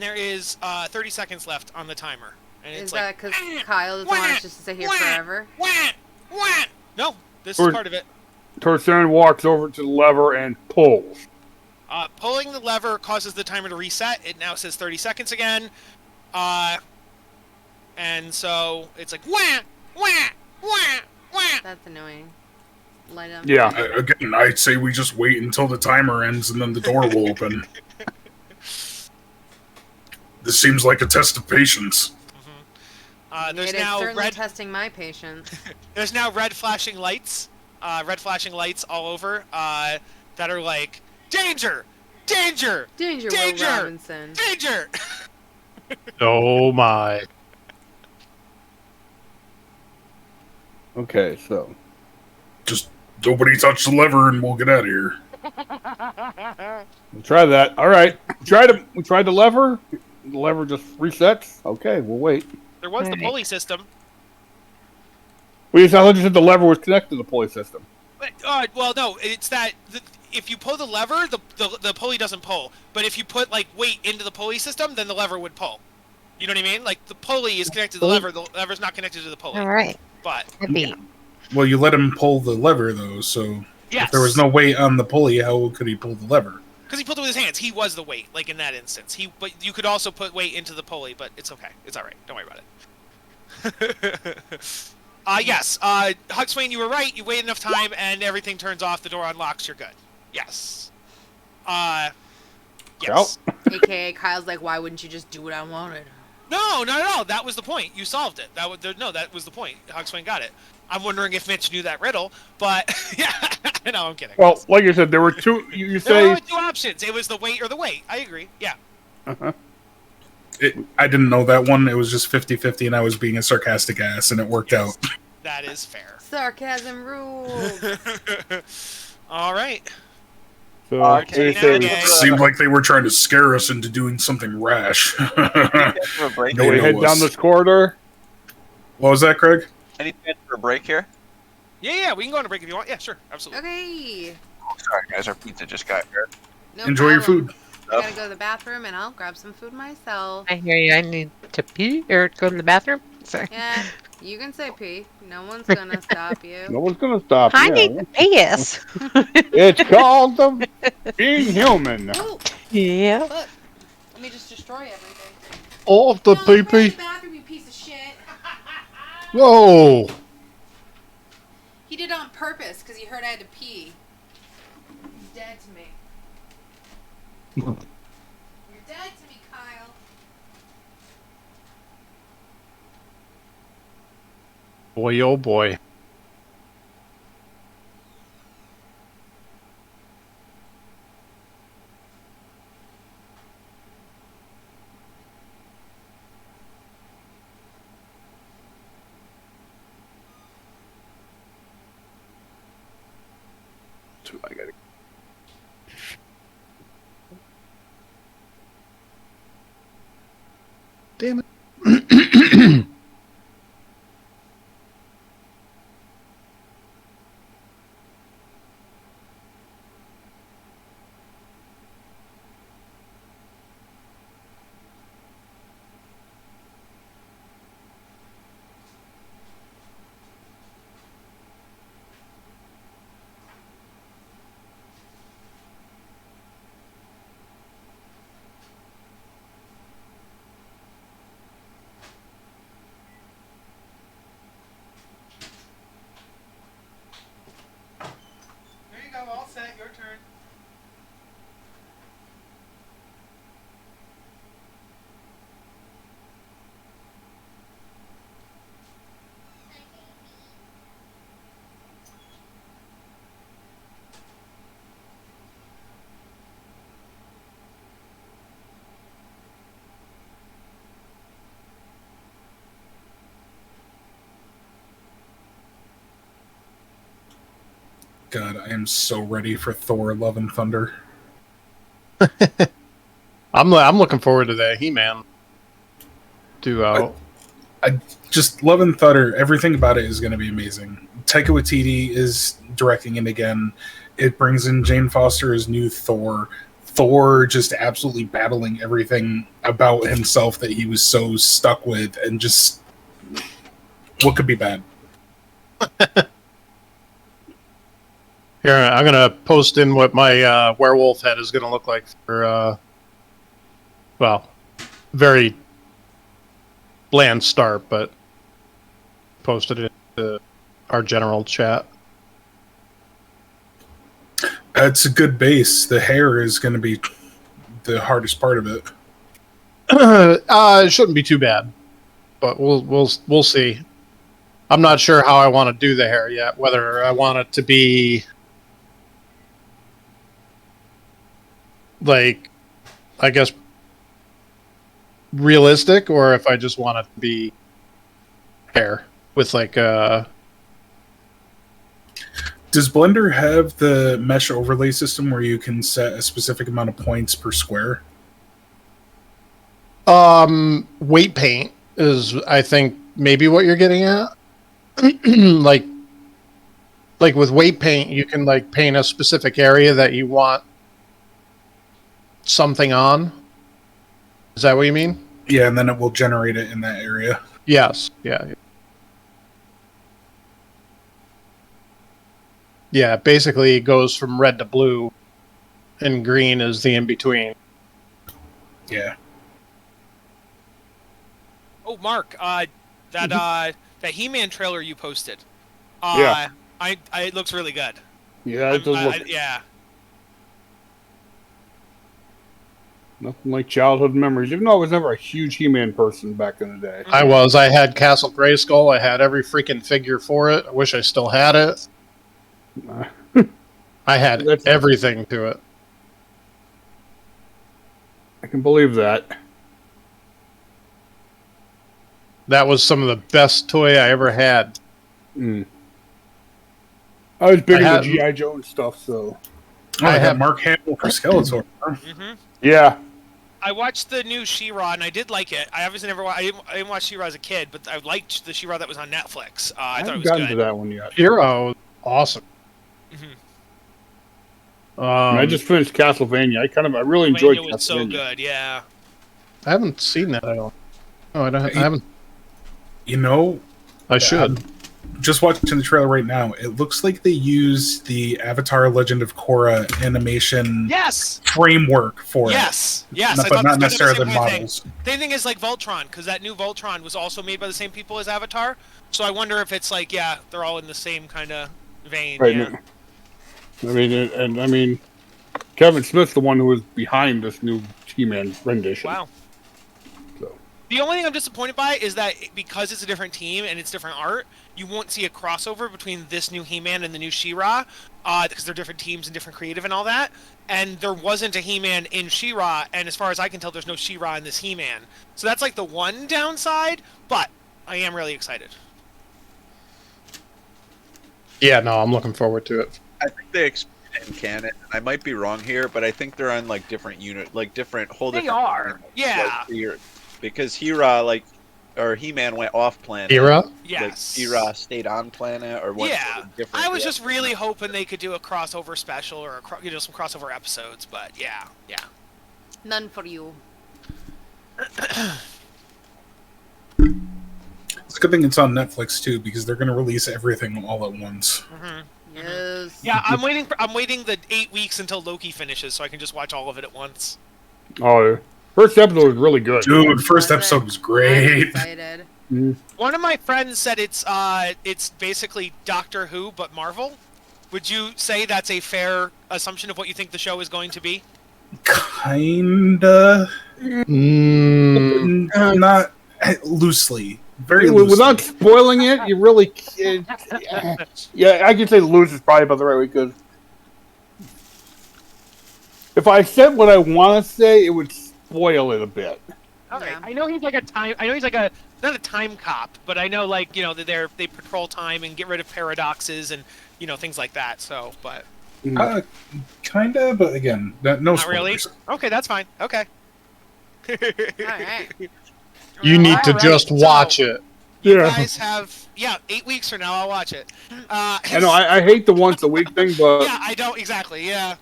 there is 30 seconds left on the timer, and it's Is like that because Kyle doesn't want us just to sit here forever? no, this is part of it. Torsen walks over to the lever and pulls. Pulling the lever causes the timer to reset. It now says 30 seconds again. And so it's like wah, wah, wah, wah. That's annoying. Light up. Yeah. Again, I'd say we just wait until the timer ends and then the door will open. This seems like a test of patience. There's It is now certainly red. testing my patience. There's now red flashing lights. Red flashing lights all over. That are like danger, danger, Danger, Danger! Will Robinson. danger. Oh my. Okay, so Just nobody touch the lever and we'll get out of here. we'll try that. All right, we tried the lever. The lever just resets. Okay, we'll wait. There was the Alright. pulley system. I thought you said the lever was connected to the pulley system. But, well, no, it's that if you pull the lever, the pulley doesn't pull. But if you put like weight into the pulley system, then the lever would pull. You know what I mean? Like the pulley is connected to the lever. The lever's not connected to the pulley. All right. But Heavy. Well, you let him pull the lever, though, so yes, if there was no weight on the pulley, how could he pull the lever? because he pulled it with his hands. He was the weight, like in that instance. But you could also put weight into the pulley, but it's okay. It's all right. Don't worry about it. Yes. Hugswain, you were right. You wait enough time, and everything turns off. The door unlocks. You're good. Yes. Yes. AKA Kyle's like, why wouldn't you just do what I wanted? No, not at all. That was the point. You solved it. That was the point. Hugswain got it. I'm wondering if Mitch knew that riddle, but yeah. No, I'm kidding. Well, like you said, there were two. You there say were two options. It was the weight or the weight. I agree. Yeah. I didn't know that one. It was just 50-50, and I was being a sarcastic ass, and it worked out. That is fair. Sarcasm rules. All right. so. Okay, you say now, It seemed like they were trying to scare us into doing something rash. For a break? do we know head us. down this corridor? What was that, Craig? Any chance for a break here? Yeah, we can go on a break if you want. Yeah, sure, absolutely. Okay. Oh, sorry, guys. Our pizza just got here. No Enjoy your problem. food. I gotta go to the bathroom and I'll grab some food myself. I hear you. I need to pee or go to the bathroom. Sorry. Yeah, you can say pee. No one's gonna stop you. No one's gonna stop. I you. need to piss. It's called the being human. Ooh, Yeah. look. Let me just destroy everything. Off the No, go to the pee-pee. bathroom, you piece of shit. Whoa. He did it on purpose because he heard I had to pee. He's dead to me. You're dead to me, Kyle. Boy, oh boy. I gotta. Damn it. God, I am so ready for Thor: Love and Thunder. I'm looking forward to that He-Man duo. Just Love and Thunder, everything about it is going to be amazing. Taika Waititi is directing it again. It brings in Jane Foster as new Thor. Thor just absolutely battling everything about himself that he was so stuck with, and just what could be bad? Here, I'm gonna post in what my werewolf head is gonna look like for well, very bland start, but posted it into our general chat. It's a good base. The hair is going to be the hardest part of it. It shouldn't be too bad, but we'll see. I'm not sure how I want to do the hair yet. Whether I want it to be like, I guess, realistic, or if I just want it to be hair with like Does Blender have the mesh overlay system where you can set a specific amount of points per square? weight paint is, I think, maybe what you're getting at. like with weight paint, you can like paint a specific area that you want something on. Is that what you mean? Yeah, and then it will generate it in that area. Yes. Yeah. Yeah, basically it goes from red to blue, and green is the in-between. Yeah. Oh, Mark, that He-Man trailer you posted. Yeah. It looks really good. Yeah, it does look yeah. nothing like childhood memories. Even though I was never a huge He-Man person back in the day. I had Castle Grayskull. I had every freaking figure for it. I wish I still had it. I had everything to it. I can believe that. That was some of the best toy I ever had. I was big into G.I. Joe and stuff, so... Oh, I had Mark Hamill for Skeletor. Yeah. I watched the new She-Ra, and I did like it. I obviously never I didn't watch She-Ra as a kid, but I liked the She-Ra that was on Netflix. I thought it haven't was gotten good. to that one yet. Hero, awesome. I just finished Castlevania. I really enjoyed Castlevania Castlevania. was so good, yeah. I haven't seen that. I haven't. You know, I should. Just watching the trailer right now, it looks like they use the Avatar: Legend of Korra animation framework for it. Yes, But not necessarily the models. Same thing as like Voltron, because that new Voltron was also made by the same people as Avatar. So I wonder if it's like, yeah, they're all in the same kind of vein. Right. Yeah. I mean, Kevin Smith's the one who was behind this new He-Man rendition. Wow. So. The only thing I'm disappointed by is that because it's a different team and it's different art, you won't see a crossover between this new He-Man and the new She-Ra, because they're different teams and different creative and all that. And there wasn't a He-Man in She-Ra, and as far as I can tell, there's no She-Ra in this He-Man. So that's like the one downside, but I am really excited. Yeah, no, I'm looking forward to it. I think they expand in canon. I might be wrong here, but I think they're on like different whole They different. are, yeah. Because He-Ra, or He-Man went off planet. He-Ra? Yes. He-Ra stayed on planet, or what? Yeah. I was just really hoping they could do a crossover special or some crossover episodes, but yeah. None for you. It's a good thing it's on Netflix too, because they're going to release everything all at once. Yes. Yeah, I'm waiting the 8 weeks until Loki finishes, so I can just watch all of it at once. Oh, first episode was really good. Dude, first episode was great. I'm excited. One of my friends said it's basically Doctor Who but Marvel. Would you say that's a fair assumption of what you think the show is going to be? Kinda. Not loosely. Very loosely. Without spoiling it, you really can't. Yeah, I can say loose is probably about the right way, because if I said what I want to say, it would spoil it a bit. Okay. Yeah. I know he's not a time cop, but I know they patrol time and get rid of paradoxes and things like that. So, but Kinda, but again, no not really. spoilers. Okay, that's fine. Okay. All right. You need to Alright, just so- watch it. You Yeah. guys have 8 weeks from now. I'll watch it. I know I hate the once a week thing, but Yeah, I don't exactly. Yeah,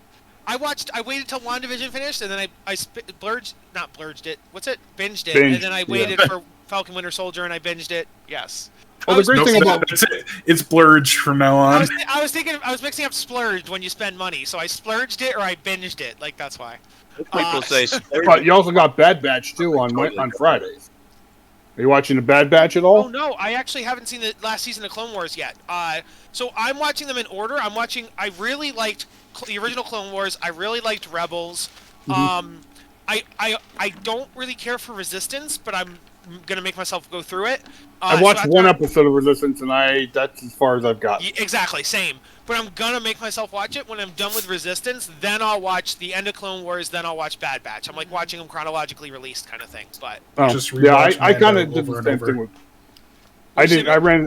I waited till WandaVision finished, and then I binged it. What's it? Binged it, and then I waited for Falcon Winter Soldier, and I binged it. Yes. well, the great thing about It's Blurge from now on. I was thinking I was mixing up splurged when you spend money, so I splurged it or I binged it. Like that's why. People say but you also got Bad Batch too on Fridays. Are you watching the Bad Batch at Oh all? no, I actually haven't seen the last season of Clone Wars yet. So I'm watching them in order. I really liked the original Clone Wars. I really liked Rebels. I don't really care for Resistance, but I'm gonna make myself go through it. I watched one episode of Resistance, and that's as far as I've got. Exactly, same. But I'm gonna make myself watch it when I'm done with Resistance. Then I'll watch the end of Clone Wars. Then I'll watch Bad Batch. I'm like watching them chronologically released, kind of thing. But Just yeah, rewatch I kind of Mando did the over and same over. thing with. I ran.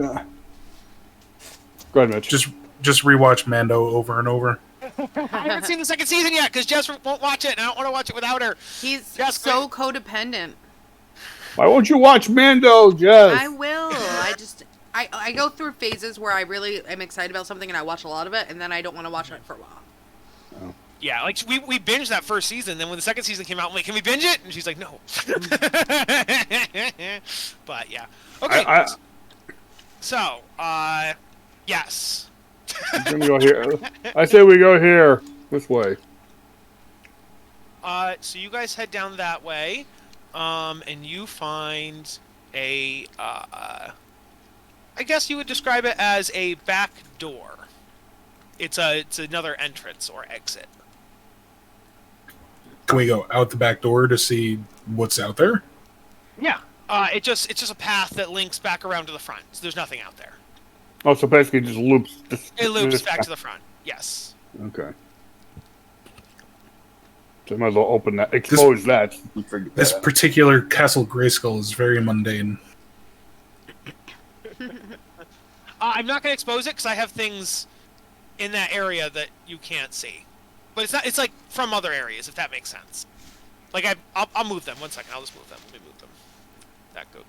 Go ahead, Mitch. Just rewatch Mando over and over. I haven't seen the second season yet because Jess won't watch it, and I don't want to watch it without her. He's Jess, so codependent. Why won't you watch Mando, Jess? I will. I go through phases where I really am excited about something and I watch a lot of it, and then I don't want to watch it for a while. Yeah, like we binged that first season. Then when the second season came out, I'm like, "Can we binge it?" And she's like, "No." But yeah, okay. So, yes. I'm gonna go here. I say we go here this way. So you guys head down that way, and you find a. I guess you would describe it as a back door. It's another entrance or exit. Can we go out the back door to see what's out there? Yeah. It's just a path that links back around to the front. So there's nothing out there. Oh, so basically just loops. It loops back to the front. Yes. Okay. So I might as well open that, expose that. This particular Castle Grayskull is very mundane. I'm not going to expose it because I have things in that area that you can't see. But it's not. It's like from other areas, if that makes sense. Like I'll move them. 1 second. I'll just move them. Let me move them. That goat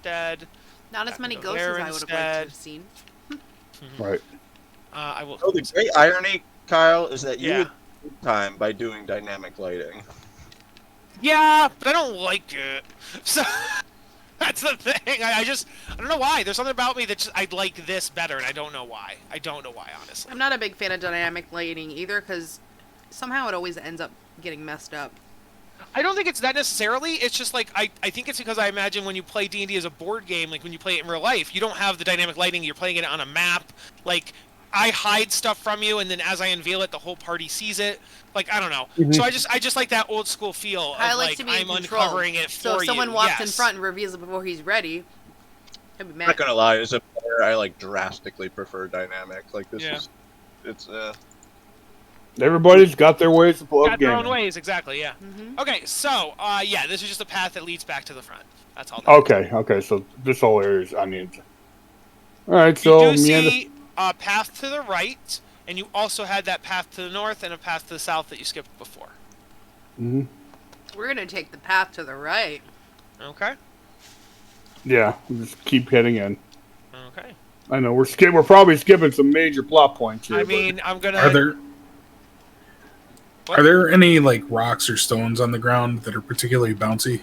dead. Not as many Go ghosts there as I would have liked to instead. have seen. Right. I will. Oh, the great irony, Kyle, is that you Yeah. would save time by doing dynamic lighting. Yeah, but I don't like it. So that's the thing. I don't know why. There's something about me that I like this better, and I don't know why. I don't know why, honestly. I'm not a big fan of dynamic lighting either, because somehow it always ends up getting messed up. I don't think it's that necessarily. It's just like I think it's because I imagine when you play D&D as a board game, like when you play it in real life, you don't have the dynamic lighting. You're playing it on a map. Like I hide stuff from you, and then as I unveil it, the whole party sees it. Like I don't know. Mhm. So I just like that old school feel of I like to be I'm in control. uncovering it for you. So if someone walks in Yes. front and reveals it before he's ready, I'd be I'm mad. not gonna lie, as a player, I like drastically prefer dynamic. Like this Yeah. is, it's Everybody's got their ways to play Got their own gaming. ways, exactly. Yeah. Mhm. Okay, so yeah, this is just a path that leads back to the front. That's all. Okay, so this whole area is on the inside. Alright, so you do meander. see a path to the right, and you also had that path to the north and a path to the south that you skipped before. Hmm. We're gonna take the path to the right. Okay. Yeah, we just keep heading in. Okay. I know we're probably skipping some major plot points here. I but- mean, I'm gonna. Are there any like rocks or stones on the ground that are particularly bouncy?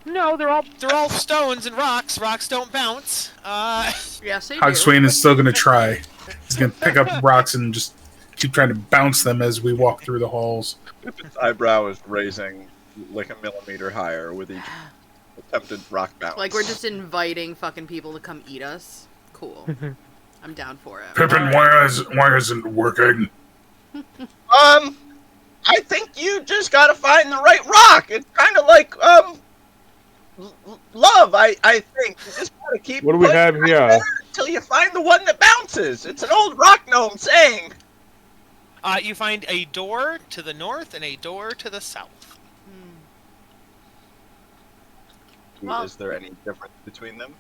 No, they're all stones and rocks. Rocks don't bounce. Yes, they do. Hogswain is still going to try. He's going to pick up rocks and just keep trying to bounce them as we walk through the halls. its eyebrow is raising like a millimeter higher with each attempted rock bounce. Like we're just inviting fucking people to come eat us. Cool. I'm down for it. Pippin, why isn't it working? I think you just gotta find the right rock. It's kind of like love. I think you just gotta keep. What do we pushing have here? until you find the one that bounces? It's an old rock gnome saying. you find a door to the north and a door to the south. Well- Is there any difference between them?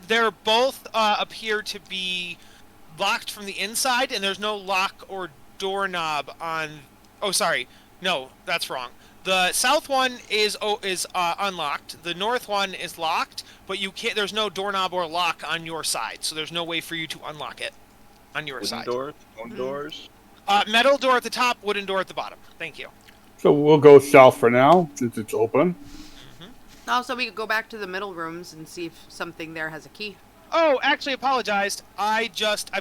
They're both appear to be locked from the inside, and there's no lock or doorknob on. Oh, sorry. No, that's wrong. The south one is unlocked. The north one is locked, but you can't. There's no doorknob or lock on your side, so there's no way for you to unlock it on your Wooden side. doors, stone doors. Metal door at the top, wooden door at the bottom. Thank you. So we'll go south for now, since it's open. Also, we could go back to the middle rooms and see if something there has a key. Oh, actually, apologized. I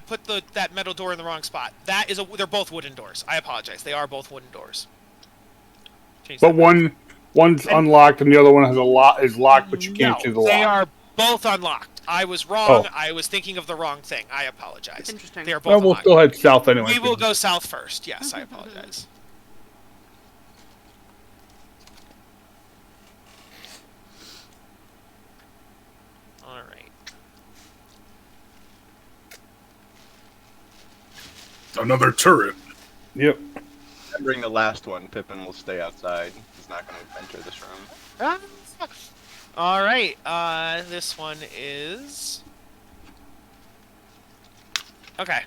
put that metal door in the wrong spot. They're both wooden doors. I apologize. They are both wooden doors. Change But that. one's unlocked and the other one is locked, but you can't see the lock. They are both unlocked. I was wrong. Oh. I was thinking of the wrong thing. I apologize. Interesting. They are both Well, we'll unlocked. still head south anyway. We will go south first. Yes, I apologize. All right. Another turret. Yep. Bring the last one. Pippin will stay outside. He's not going to enter this room. All right. This one is. Okay.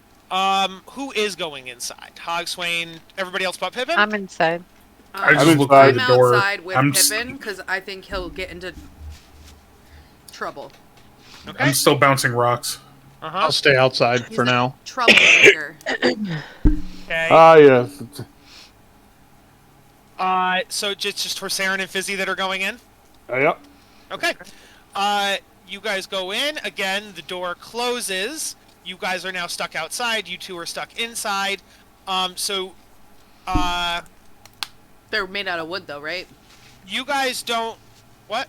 Who is going inside? Hogswain. Everybody else but Pippin. I'm inside. I just I'm looked through I'm the door. outside with I'm Pippin because I think he'll get into trouble. Okay. I'm still bouncing rocks. I'll stay outside He's for a now. Troublemaker. Okay. Ah, yes. So just for Saren and Fizzy that are going in. Yep. Okay. You guys go in. Again, the door closes. You guys are now stuck outside. You two are stuck inside. They're made out of wood, though, right? You guys don't. What?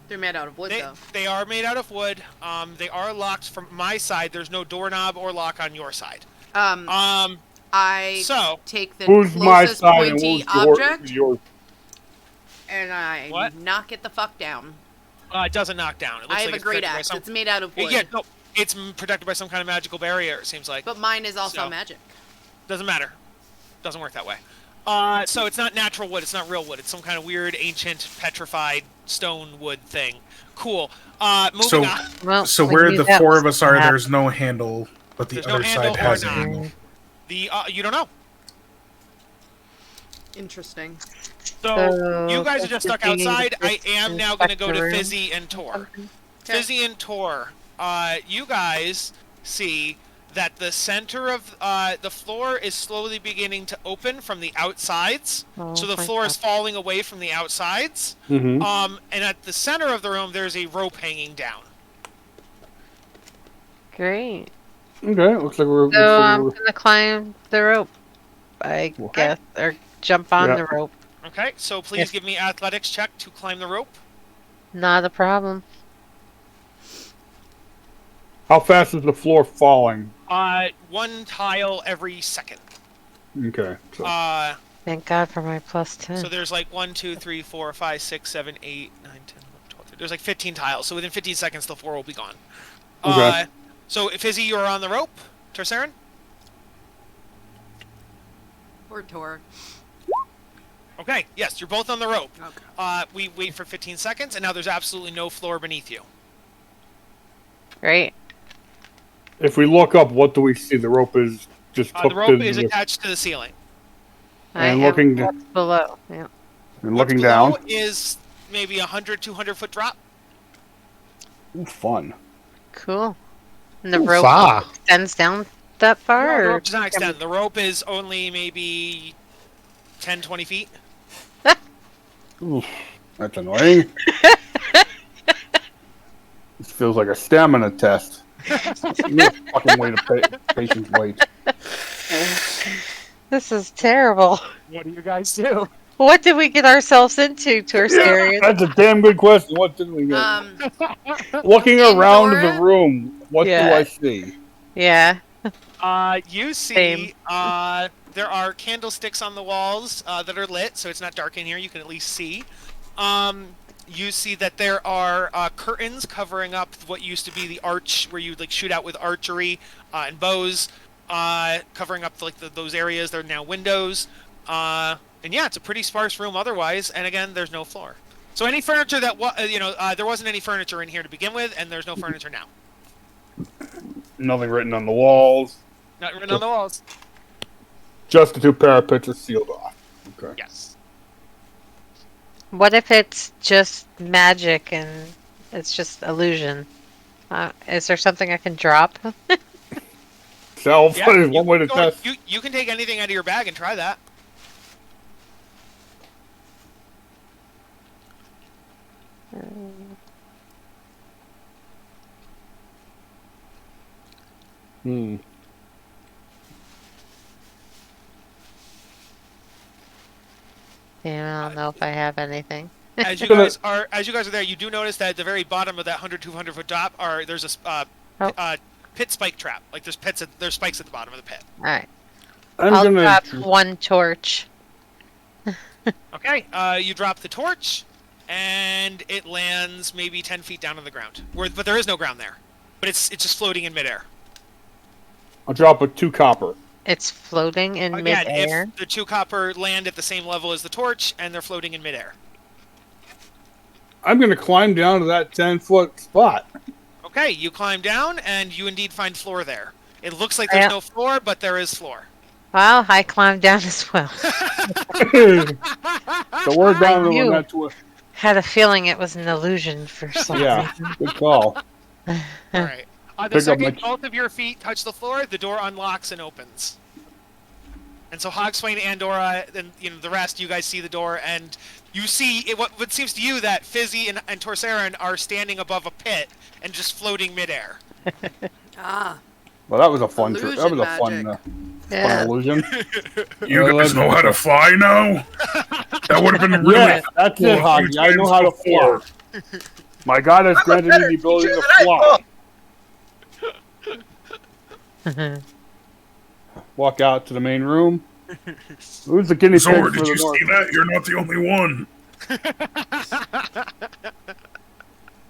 They're made out of wood, though. They are made out of wood. They are locked from my side. There's no doorknob or lock on your side. I So take the Who's my closest side and pointy who's object yours? and I What? knock it the fuck down. it doesn't knock down. It looks I have like a it's great protected by axe. some- It's made out of wood. Yeah, no, it's protected by some kind of magical barrier. It seems like. But mine is also So- magic. Doesn't matter. Doesn't work that way. So it's not natural wood. It's not real wood. It's some kind of weird, ancient, petrified stone wood thing. Cool. Moving So- on. Well, So we where knew the that four was of us are, gonna there's no handle, but the There's no other handle side or has a knob. handle. You don't know. Interesting. So you guys are that's just the stuck thing, outside. I just am now going to go inspect the to room. Fizzy and Tor. Okay. Fizzy and Tor. You guys see that the center of the floor is slowly beginning to open from the outsides. Oh, So the my floor is God. falling away from the outsides. Mm-hmm. And at the center of the room, there's a rope hanging down. Great. Okay, looks like we're. So I'm gonna climb the rope, I Okay. guess, or jump on Yeah. the rope. Okay, so please Yes. give me athletics check to climb the rope. Not a problem. How fast is the floor falling? One tile every second. Okay. So. Thank God for my plus 10. So there's like 1, 2, 3, 4, 5, 6, 7, 8, 9, 10, 11, 12, 13. There's like 15 tiles. So within 15 seconds, the floor will be gone. Okay. So Fizzy, you're on the rope. Tercerin? Or Tor. Okay, yes, you're both on the rope. Okay. We wait for 15 seconds, and now there's absolutely no floor beneath you. Great. If we look up, what do we see? The rope is just The hooked rope to is the- attached to the ceiling. I And have looking- what's below. Yeah. and What's looking below down. is maybe 100, 200 foot drop. Ooh, fun. Cool. And the Ooh, rope far. extends down that No, far? the or- rope does not extend. The rope is only maybe 10, 20 feet. Oof, that's annoying. This feels like a stamina test. No fucking way to patience wait. This is terrible. What do you guys do? What did we get ourselves into, Torstarius? That's a damn good question. What did we get? Looking in around Dora? the room, what do Yeah. I see? Yeah. You see, Same. there are candlesticks on the walls that are lit, so it's not dark in here. You can at least see. You see that there are curtains covering up what used to be the arch, where you'd like shoot out with archery and bows, covering up like those areas. They're now windows, and yeah, it's a pretty sparse room otherwise. And again, there's no floor. So any furniture that there wasn't any furniture in here to begin with, and there's no furniture now. Nothing written on the walls. Not written on the walls. Just the 2 parapets are sealed off. Okay. Yes. What if it's just magic and it's just illusion? Is there something I can drop? Self Yeah, is one way to test. you can take anything out of your bag and try that. Hmm. Yeah, I don't know if I have anything. As you guys are there, you do notice that at the very bottom of that 200 foot drop there's a pit spike trap. Like there's spikes at the bottom of the pit. All right. I'm I'll gonna drop one torch. Okay, you drop the torch, and it lands maybe 10 feet down on the ground. But there is no ground there. But it's just floating in midair. I'll drop a 2 copper. It's floating in Again, midair. if the 2 copper land at the same level as the torch, and they're floating in midair. I'm gonna climb down to that 10-foot spot. Okay, you climb down, and you indeed find floor there. It looks like there's no floor, but there is floor. Well, I climbed down as well. So we're down to knew. that to a, Had a feeling it was an illusion for some yeah, reason. good call. All right. The Pick up second my- both of your feet touch the floor, the door unlocks and opens. And so Hogswain, Andorra, and the rest, you guys see the door, and you see what seems to you that Fizzy and Torsarin are standing above a pit and just floating midair. Ah. Well, that was a fun Illusion trip. That was a magic. Yeah. fun illusion. You guys know how to fly now? That would have been really Yeah, that's it, Hoggy. I know how to fly. My God has granted me the ability to fly. Walk out to the main room. Who's the guinea pig Zor, for did the you north? see that? You're not the only one.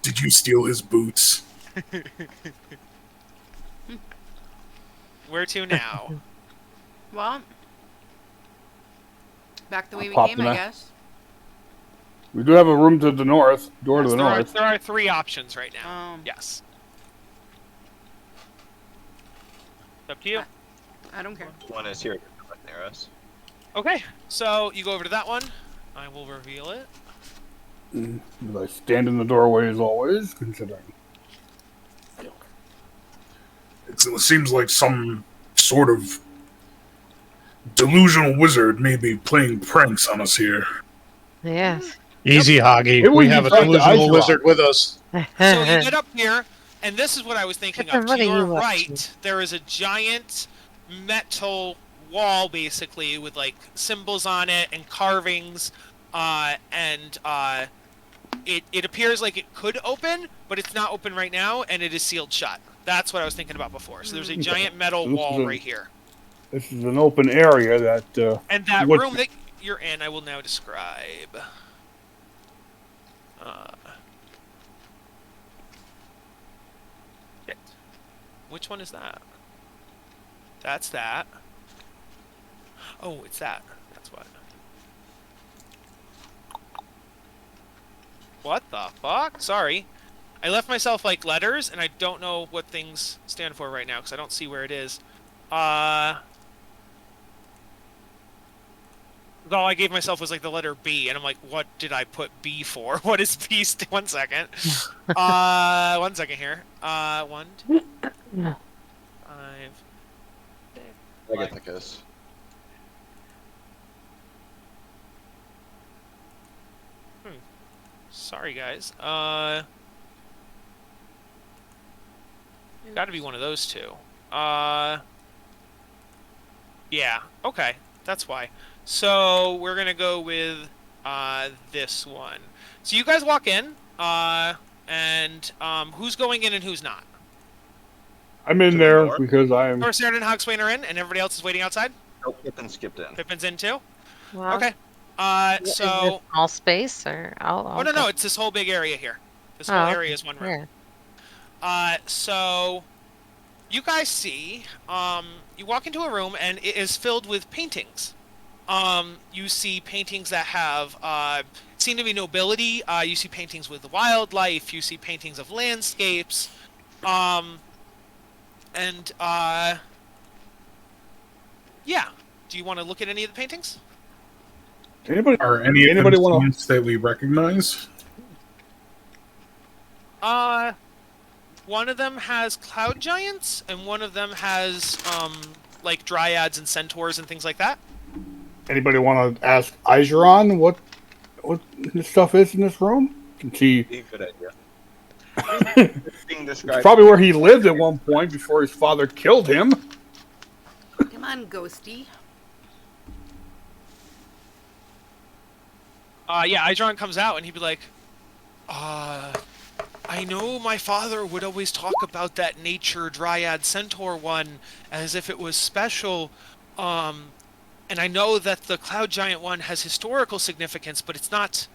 Did you steal his boots? Where to now? Well, back the way we Pop came, them I out. guess. We do have a room to the north. Door to the north. There are 3 options right now. Um, Yes. It's up to you. I don't care. One is here near us. Okay, so you go over to that one. I will reveal it. I stand in the doorway as always, considering. It seems like some sort of delusional wizard may be playing pranks on us here. Yes. Easy, Hoggy. It We would have be a like the delusional ice wizard with us. So you get up here, and this is what I was thinking Pippin, of. what To are your you up right, to? there is a giant metal wall, basically, with like symbols on it and carvings, it appears like it could open, but it's not open right now, and it is sealed shut. That's what I was thinking about before. So there's a giant metal This is wall a- right here. This is an open area that. And that what- room that you're in, I will now describe. Shit. Which one is that? That's that. Oh, it's that. That's what. What the fuck? Sorry. I left myself, like, letters, and I don't know what things stand for right now, because I don't see where it is. All I gave myself was, like, the letter B, and I'm like, what did I put B for? What is B? 1 second. 1 second here. 1, 2, 5. I get the kiss. Sorry, guys. Gotta be one of those two. Yeah, okay. That's why. So, we're gonna go with, this one. So you guys walk in, and, who's going in and who's not? I'm in To the there north? because I am. Torsarin and Hogswain are in, and everybody else is waiting outside? Nope, Pippin skipped in. Pippin's in too? Well, Okay. is it So... small space or I'll Oh, no, go- no, it's this whole big area here. This whole Oh, area is one room. Yeah. So you guys see, you walk into a room and it is filled with paintings. You see paintings that have seem to be nobility. You see paintings with wildlife. You see paintings of landscapes. And Yeah. Do you want to look at any of the paintings? Anybody? Are any of Anybody them want scenes that we recognize? One of them has cloud giants, and one of them has like dryads and centaurs and things like that. Anybody want to ask Igeron what this stuff is in this room? Can see. Good idea. It's Being described. probably where he lived at one point before his father killed him. Come on, Ghosty. Yeah, Idron comes out and he'd be like, I know my father would always talk about that nature dryad centaur one as if it was special, and I know that the cloud giant one has historical significance, but it's not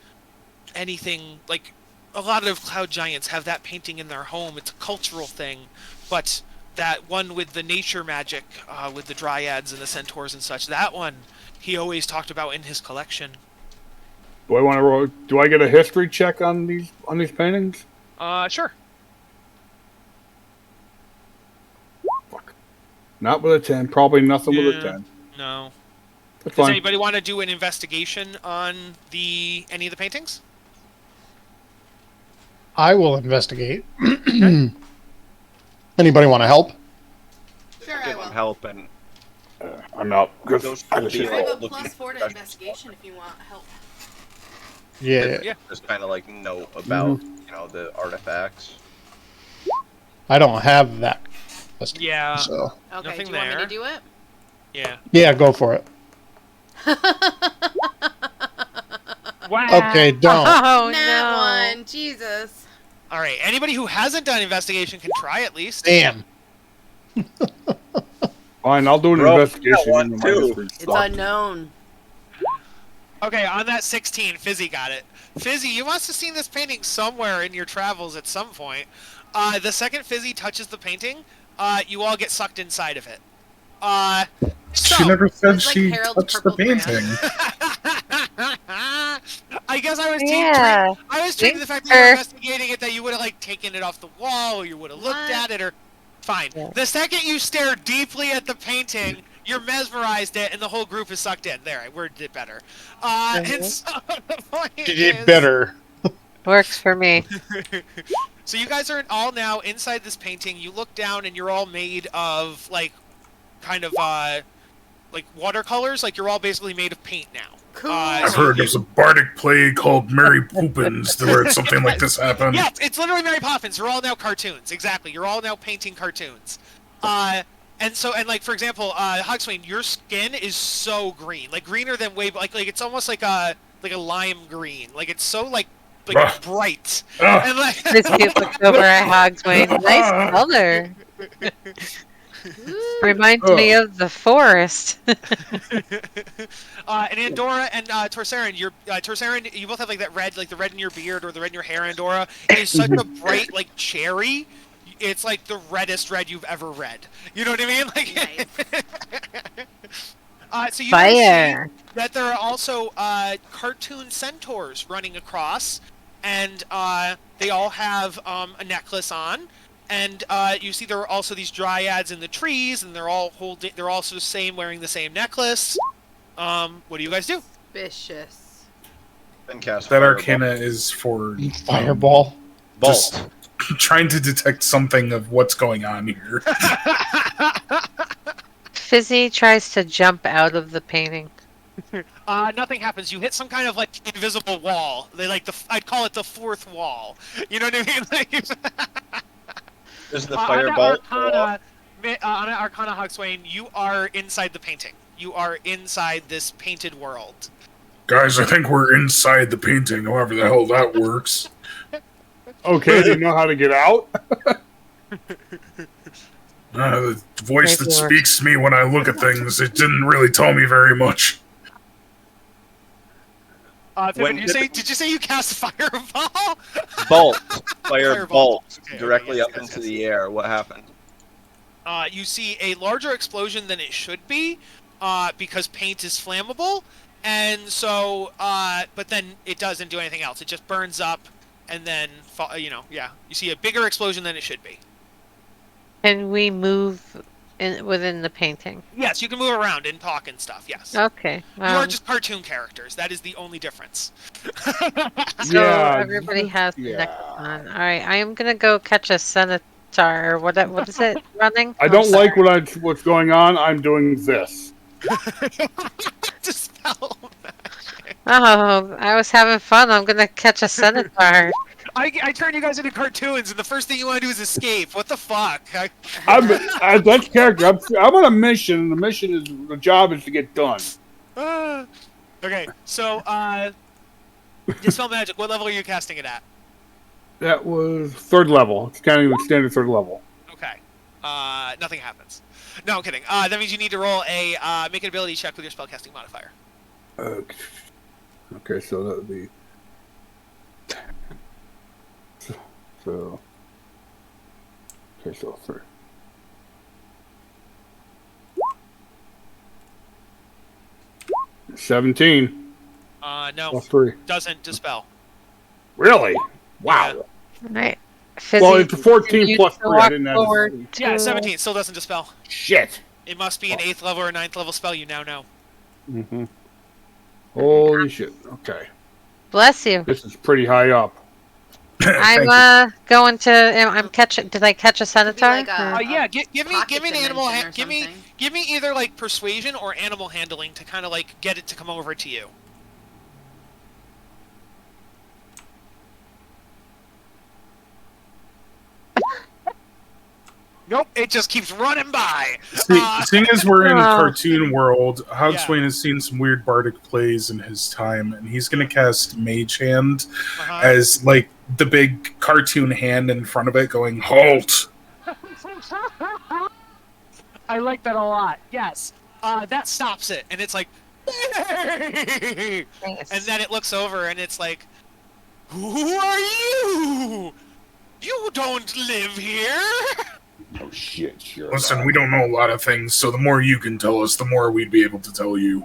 anything, like, a lot of cloud giants have that painting in their home, it's a cultural thing, but that one with the nature magic, with the dryads and the centaurs and such, that one he always talked about in his collection. Do I get a history check on these paintings? Sure. Fuck. Not with a 10. Probably nothing with a Yeah. 10. No. That's Does fine. anybody want to do an investigation on any of the paintings? I will investigate. Anybody want to help? Sure, I Give will. them help and I'm out. Those I have a Looking +4 to investigation if you want help. Yeah, just kind of like note about the artifacts. I don't have that. Yeah. So Okay, Nothing do you want me there. to do it? Yeah. yeah, go for it. Wow. Okay, don't. Oh Nat no. one, Jesus. All right. Anybody who hasn't done investigation can try at least. Damn. Fine, I'll do an Bro, investigation that one into my too. history. It's Sucks. unknown. Okay, on that 16, Fizzy got it. Fizzy, you must have seen this painting somewhere in your travels at some point. The second Fizzy touches the painting, you all get sucked inside of it. So, She never said It's like she Harold's touched the Purple Crayon. painting. I guess I was Yeah. I was treating the fact that you were investigating it that you would have like taken it off the wall or you would have looked What? at it or fine. Yeah. The second you stare deeply at the painting, you're mesmerized it and the whole group is sucked in. There, I worded it better. And so the point You did is- better. Works for me. So you guys are all now inside this painting. You look down and you're all made of like kind of like watercolors, like you're all basically made of paint now. Cool. I've So heard you- there's a bardic play called Mary Poppins where something like this happened. Yes, it's literally Mary Poppins. You're all now cartoons. Exactly. You're all now painting cartoons. And like for example, Hogswain, your skin is so green, like greener than like it's almost like a lime green. Like it's so like Bruh. bright. Ah, And like This dude looks over at Hogswain. Nice color. Reminds me of the forest. and Andorra and Torsarin, Torsarin, you both have like that red, like the red in your beard or the red in your hair. Andorra, it is such a bright like cherry. It's like the reddest red you've ever read. You know what I mean? Like, so you guys Fire. see that there are also cartoon centaurs running across, and they all have a necklace on. And you see there are also these dryads in the trees, and they're all also wearing the same necklace. What do you guys do? Suspicious. Then cast That Fireball. arcana is for Fireball. just trying to detect something of what's going on here. Fizzy tries to jump out of the painting. Nothing happens. You hit some kind of like invisible wall. They like I'd call it the fourth wall. You know what I mean? Like, Is the on fireball? an Arcana Hogswain, you are inside the painting. You are inside this painted world. guys, I think we're inside the painting, however the hell that works. Okay, do you know how to get out? The voice that Thank you. speaks to me when I look at things, it didn't really tell me very much. Pippin, did you say you cast fireball? Bolt. Fire Fireball. bolt Okay, directly yes, up yes, into yes. the air. What happened? You see a larger explosion than it should be, because paint is flammable, and so, but then it doesn't do anything else. It just burns up, and then, you see a bigger explosion than it should be. Can we move within the painting. Yes, you can move around and talk and stuff. Yes. Okay. You are just cartoon characters. That is the only difference. So Yeah, everybody has the yeah. necklace on. All right, I am gonna go catch a centaur. What is it running? I don't like what's going on. I'm doing this. Dispel. Oh, I was having fun. I'm gonna catch a centaur. I turn you guys into cartoons, and the first thing you want to do is escape. What the fuck? That's character. I'm on a mission, and the job is to get done. Okay, so Dispel Magic. What level are you casting it at? That was 3rd level. It's kind of standard 3rd level. Okay. Nothing happens. No, I'm kidding. That means you need to roll a make an ability check with your spellcasting modifier. Okay, so that would be so. Okay, so 3. $17 No, plus 3. doesn't dispel. Really? Wow. All right. Well, it's 14 plus 3. I walk didn't have forward. Yeah, 17 still doesn't dispel. Shit. It must be an 8th level or 9th level spell. You now know. Mm-hmm. Holy shit. Okay. Bless you. This is pretty high up. I'm going to. I'm catching. Did I catch a centaur? like a- Or- Yeah, give me pocket an animal. dimension or Give me something. either like persuasion or animal handling to kind of like get it to come over to you. Nope, it just keeps running by. Seeing as we're in Oh. cartoon world, Hogswain Yeah. has seen some weird bardic plays in his time, and he's going to cast Mage Hand Uh-huh. as like the big cartoon hand in front of it, going "Halt!" I like that a lot. Yes, that stops it, and it's like, "Hey!" Nice. And then it looks over, and it's like, "Who are you? You don't live here." Oh shit, sure. Listen, we don't know a lot of things, so the more you can tell us, the more we'd be able to tell you.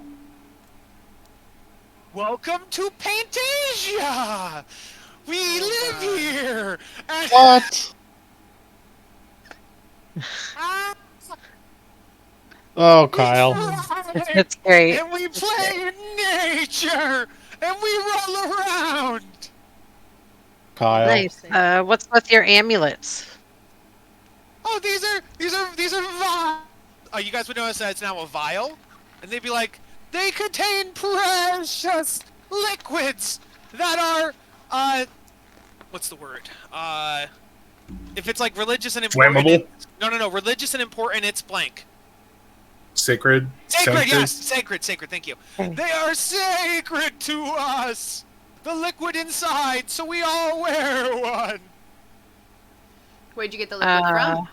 Welcome to Paintasia. We live here. And What? Ah, Oh, we Kyle. fly, It's great. and we play in nature, and we roll around. Kyle. Nice. What's with your amulets? Oh, these are vials. Oh, you guys would notice that it's now a vial, and they'd be like, they contain precious liquids that are what's the word? If it's like religious and important. Flammable? No. Religious and important. It's blank. Sacred? Sacred, Sacred? yes, sacred. Thank you. Okay. They are sacred to us. The liquid inside, so we all wear one. Where'd you get the liquid from?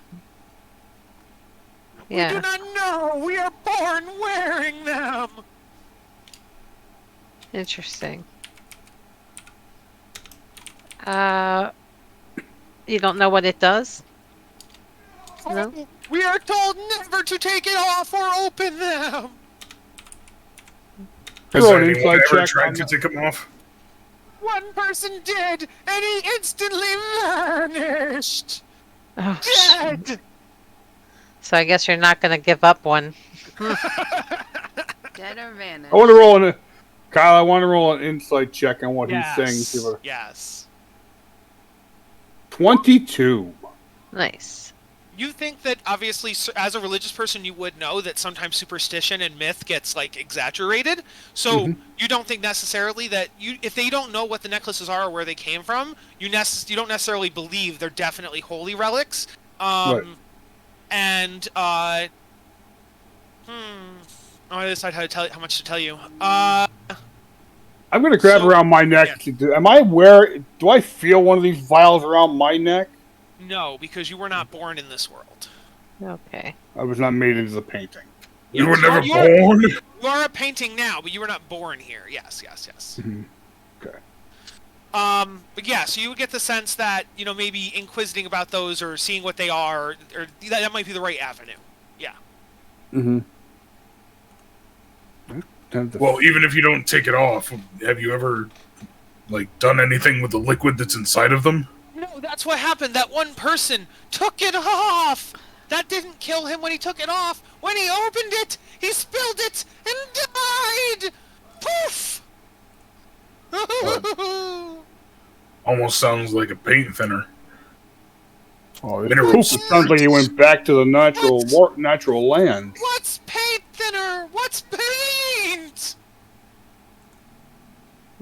We do Yeah. not know. We are born wearing them. Interesting. You don't know what it does? No? We are told never to take it off or open them. Has Throw an anyone inside ever check tried on to that. take them off? One person did, and he instantly vanished. Oh, shit. Dead. So I guess you're not going to give up one. Dead or vanished? I want to roll Kyle, I want to roll an insight check on what he's saying. See what- Yes. 22. Nice. You think that obviously, as a religious person, you would know that sometimes superstition and myth gets like exaggerated. So you don't think necessarily that if they don't know what the necklaces are or where they came from, you don't necessarily believe they're definitely holy relics. Right. And I decide how much to tell you. I'm going to grab So- around my neck. Am I do I feel one of these vials around my neck? No, because you were not born in this world. Okay. I was not made into the painting. You were never you are- born? You are a painting now, but you were not born here. Yes. Mhm. Okay. But yeah, so you would get the sense that, maybe inquisiting about those or seeing what they are, or that might be the right avenue. Yeah. Mm-hmm. Well, even if you don't take it off, have you ever done anything with the liquid that's inside of them? No, that's what happened. That one person took it off. That didn't kill him when he took it off. When he opened it, he spilled it and died. Poof. Almost sounds like a paint thinner. Oh, it Minerals. sounds like he went back to the natural land. What's paint thinner? What's paint?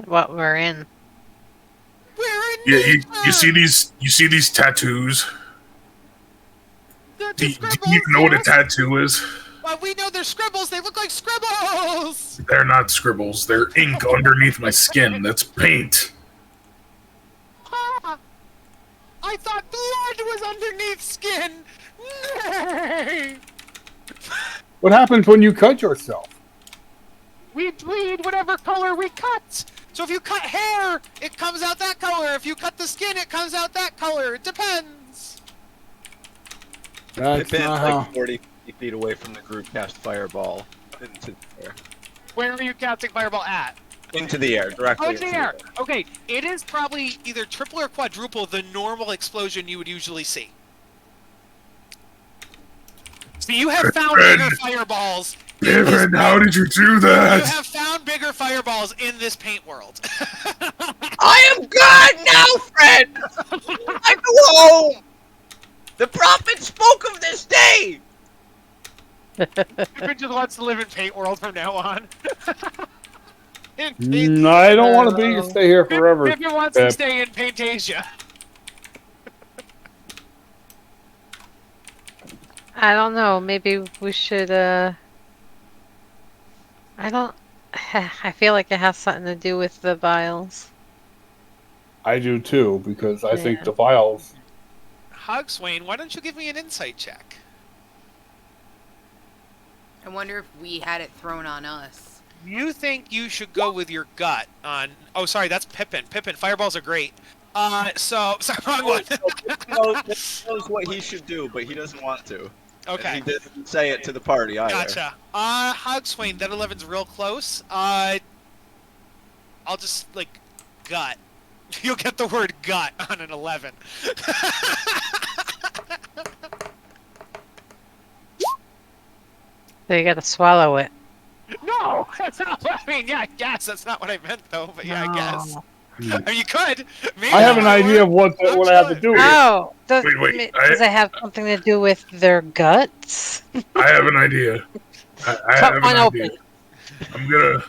What we're in. We're in Yeah, nature. you see these tattoos. They're Do just you scribbles, even know what a yes. tattoo is? Well, we know they're scribbles. They look like scribbles. They're not scribbles. They're ink underneath my skin. That's paint. Ah, I thought blood was underneath skin. Nay. What happens when you cut yourself? We bleed whatever color we cut. So if you cut hair, it comes out that color. If you cut the skin, it comes out that color. It depends. That's Pippin, not how. like 40 feet away from the group, cast fireball into the air. Where are you casting fireball at? Into the air, directly Oh, it's in the air. Okay, it is probably either triple or quadruple the normal explosion you would usually see. So you have found bigger fireballs. Pippin, how did you do You that? have found bigger fireballs in this paint world. I am God now, friend! I go home! The prophet spoke of this day! Pippin just wants to live in paint world from now on. In paint- No, I don't want to be stay here forever. Pippin wants to stay in Paintasia. I don't know. Maybe we should, I feel like it has something to do with the vials. I do too, because I think Yeah. the vials. Hogswain, why don't you give me an insight check? I wonder if we had it thrown on us. You think you should go with your gut on... Oh, sorry, that's Pippin. Pippin, fireballs are great. Sorry, wrong one. Knows what he should do, but he doesn't want to. Okay. And he didn't say it to the party either. Gotcha. Hogswain, that 11's real close. I'll just, like, gut. You'll get the word gut on an 11. So you gotta swallow it. No! That's not what I mean. Yeah, I guess. That's not what I meant, though. But yeah, I guess. No. I mean, you could. Maybe I have an that might idea work. of what I have to do with it. Oh, Wait, does it have something to do with their guts? I have an idea. I Cut have one an open. idea.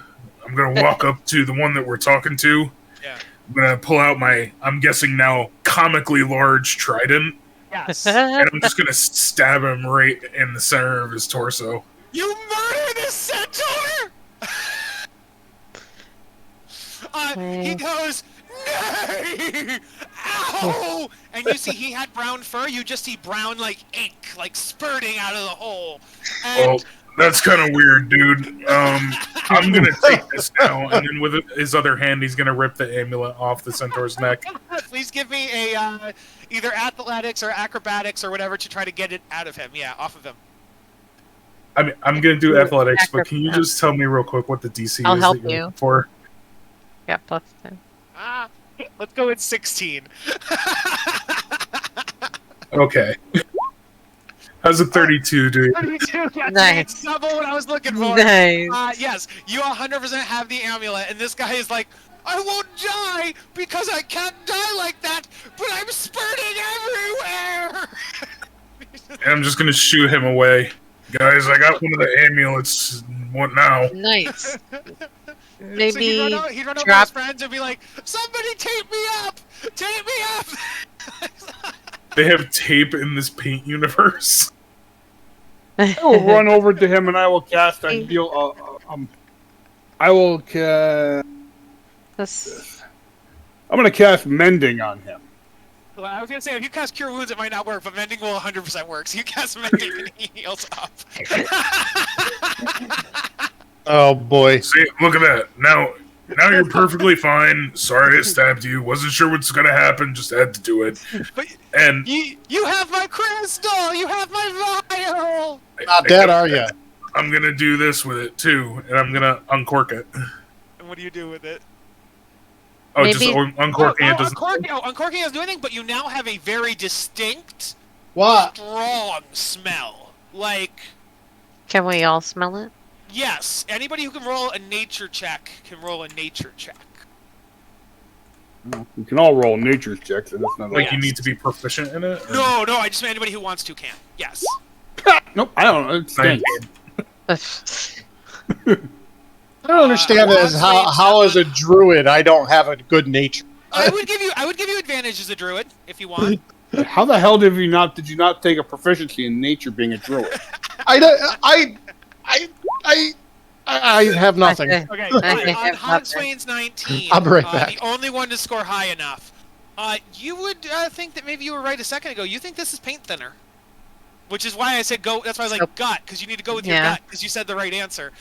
I'm gonna walk up to the one that we're talking to. Yeah. I'm gonna pull out my, I'm guessing now, comically large trident, Yes. and I'm just gonna stab him right in the center of his torso. You murder this centaur! He goes, nay! Ow! And you see he had brown fur, you just see brown, like, ink, like, spurting out of the hole. Well, And that's kind of weird, dude. I'm gonna take this now, and then with his other hand, he's gonna rip the amulet off the centaur's neck. please give me a, either athletics or acrobatics or whatever to try to get it out of him. Yeah, off of him. I mean, I'm gonna do athletics, but can you just tell me real quick what the DC I'll is help that you're you. looking for? Yeah, plus 10. Let's go with 16. Okay. How's a 32, dude? 32, yeah, Nice. it's double what I was looking for. Nice. Yes, you 100% have the amulet, and this guy is like, I won't die because I can't die like that, but I'm spurting everywhere! And I'm just gonna shoot him away. Guys, I got one of the amulets. What now? Nice. So Maybe he'd run over to drop. his friends and be like, somebody tape me up! Tape me up! They have tape in this paint universe. I will run over to him and I will cast a deal. I will. This, I'm going to cast mending on him. Well, I was gonna say, if you cast Cure Wounds, it might not work, but Mending will 100% work. So you cast Mending and he heals up. Oh boy. See, look at that. Now you're perfectly fine. Sorry I stabbed you. Wasn't sure what's gonna happen. Just had to do it. But And you have my crystal! You have my vial! Not dead, are you? I'm gonna do this with it too, and I'm gonna uncork it. And what do you do with it? Oh, just Maybe- uncorking it doesn't. Uncorking doesn't do anything, but you now have a very distinct What? strong smell. Like, Can we all smell it? yes, anybody who can roll a nature check can roll a nature check. You can all roll nature checks, and that's not Like you need to be proficient in it? Or? No, I just mean anybody who wants to can. Yes. Nope, I don't know. It stinks. I don't understand Uh, as how as a druid I don't have a good nature. I would give you advantage as a druid if you want. How the hell did you not take a proficiency in nature being a druid? I have nothing. Okay, on Hogswain's 19, I'll be right back. the only one to score high enough. You would think that maybe you were right a second ago. You think this is paint thinner. Which is why I said go. That's why I was like gut, because you need to go with your gut, because you said the right answer.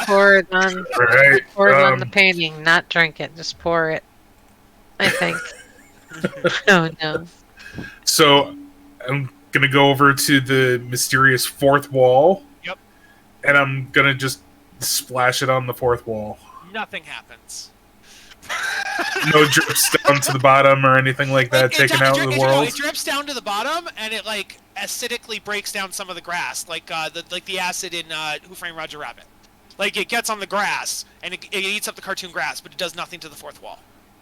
Pour it on. Right. Pour it on the painting, not drink it. Just pour it. I think. Oh no. So I'm gonna go over to the mysterious fourth wall. Yep. And I'm gonna just splash it on the fourth wall. Nothing happens. No drips down to the bottom or anything like that, taken out of the world. It drips down to the bottom, and it like acidically breaks down some of the grass, like the acid in Who Framed Roger Rabbit. Like it gets on the grass and it eats up the cartoon grass, but it does nothing to the fourth wall.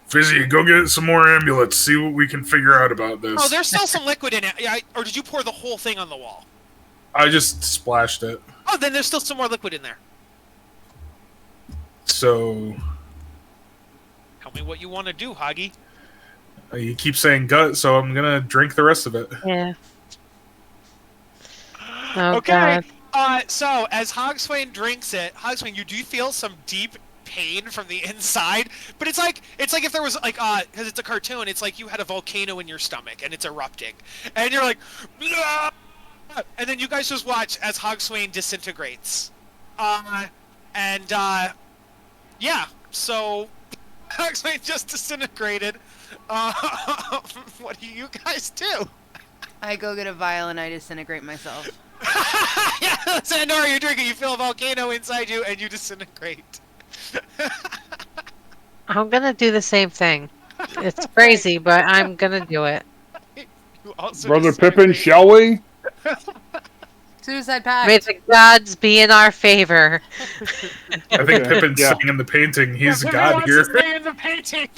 Fizzy, go get some more amulets. See what we can figure out about this. Oh, there's still some liquid in it. Or did you pour the whole thing on the wall? I just splashed it. Oh, then there's still some more liquid in there. So Tell me what you want to do, Hoggy. you keep saying gut, so I'm gonna drink the rest of it. Yeah. Oh, Okay. God. So as Hogswain drinks it, Hogswain, you do feel some deep pain from the inside, but it's like if there was like because it's a cartoon, it's like you had a volcano in your stomach and it's erupting, and you're like, "Blah!" And then you guys just watch as Hogswain disintegrates, yeah. So Hogswain just disintegrated. What do you guys do? I go get a vial and I disintegrate myself. Yeah, Sandora, you're drinking. You feel a volcano inside you, and you disintegrate. I'm gonna do the same thing. It's crazy, but I'm gonna do it. You also Brother disintegrate. Pippin, shall we? Suicide pact. May the gods be in our favor. I think Pippin's Yeah. sitting in the painting. He's Yes, a god everyone here. stay in the painting.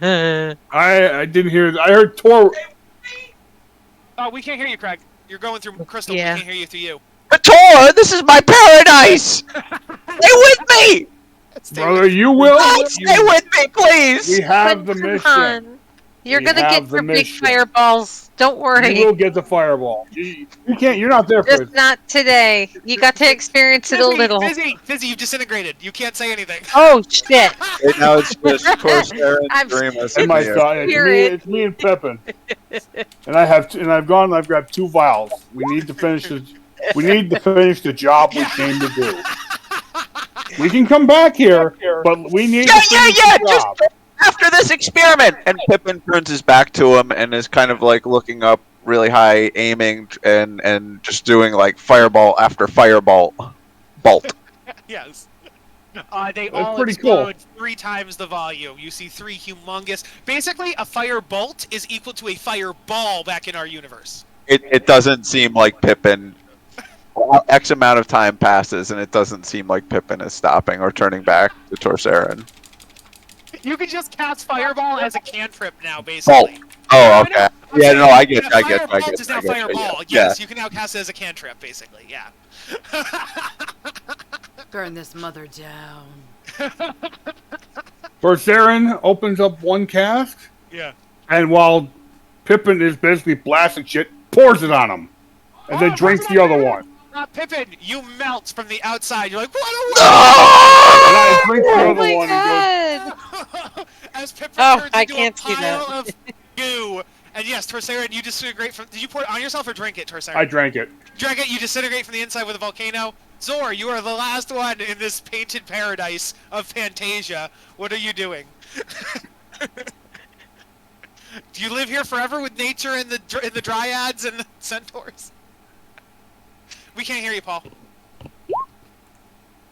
I didn't hear. I heard Tor. Oh, we can't hear you, Craig. You're going through Crystal. Yeah. We can't hear you through you. Tor, this is my paradise! Stay with me! Brother, you will. God, stay with me, please! We have the Come mission. on. You're We gonna have get the your big mission. fireballs. Don't You worry. will get the fireball. You can't. You're not there for Just it. not today. You got to experience it a little. Fizzy, you disintegrated. You can't say anything. Oh shit! Right now it's just Corsair I'm and Dreamus And in my here. son, it's me and Pippin. And I've grabbed 2 vials. We need to finish the job we came to do. We can come back here, but we need to finish the job. Just after this experiment! And Pippin turns his back to him and is kind of like looking up really high, aiming and just doing like fireball after fireball. Bolt. Yes. They That's all pretty cool. explode 3 times the volume. You see 3 humongous. Basically, a fire bolt is equal to a fireball back in our universe. It doesn't seem like Pippin. X amount of time passes and it doesn't seem like Pippin is stopping or turning back to Torsarin. You can just cast fireball as a cantrip now, basically. Oh, okay. Yeah, no, I get Fire you. bolt is now fireball. Yeah. Yes, you can now cast it as a cantrip, basically. Yeah. Burn this mother down. Berserin opens up one cask, Yeah. and while Pippin is basically blasting shit, pours it on him, and then drinks the other one. Pippin, you melt from the outside. You're like, what a And I drink the Oh other my one and god! As Pippin Oh, turns I into can't a see pile that. of goo. And yes, Torsarin, you disintegrate from. Did you pour it on yourself or drink it, Torsarin? I drank it. Drink it. You disintegrate from the inside with a volcano. Zor, you are the last one in this painted paradise of Fantasia. What are you doing? Do you live here forever with nature and the dryads and the centaurs? We can't hear you, Paul.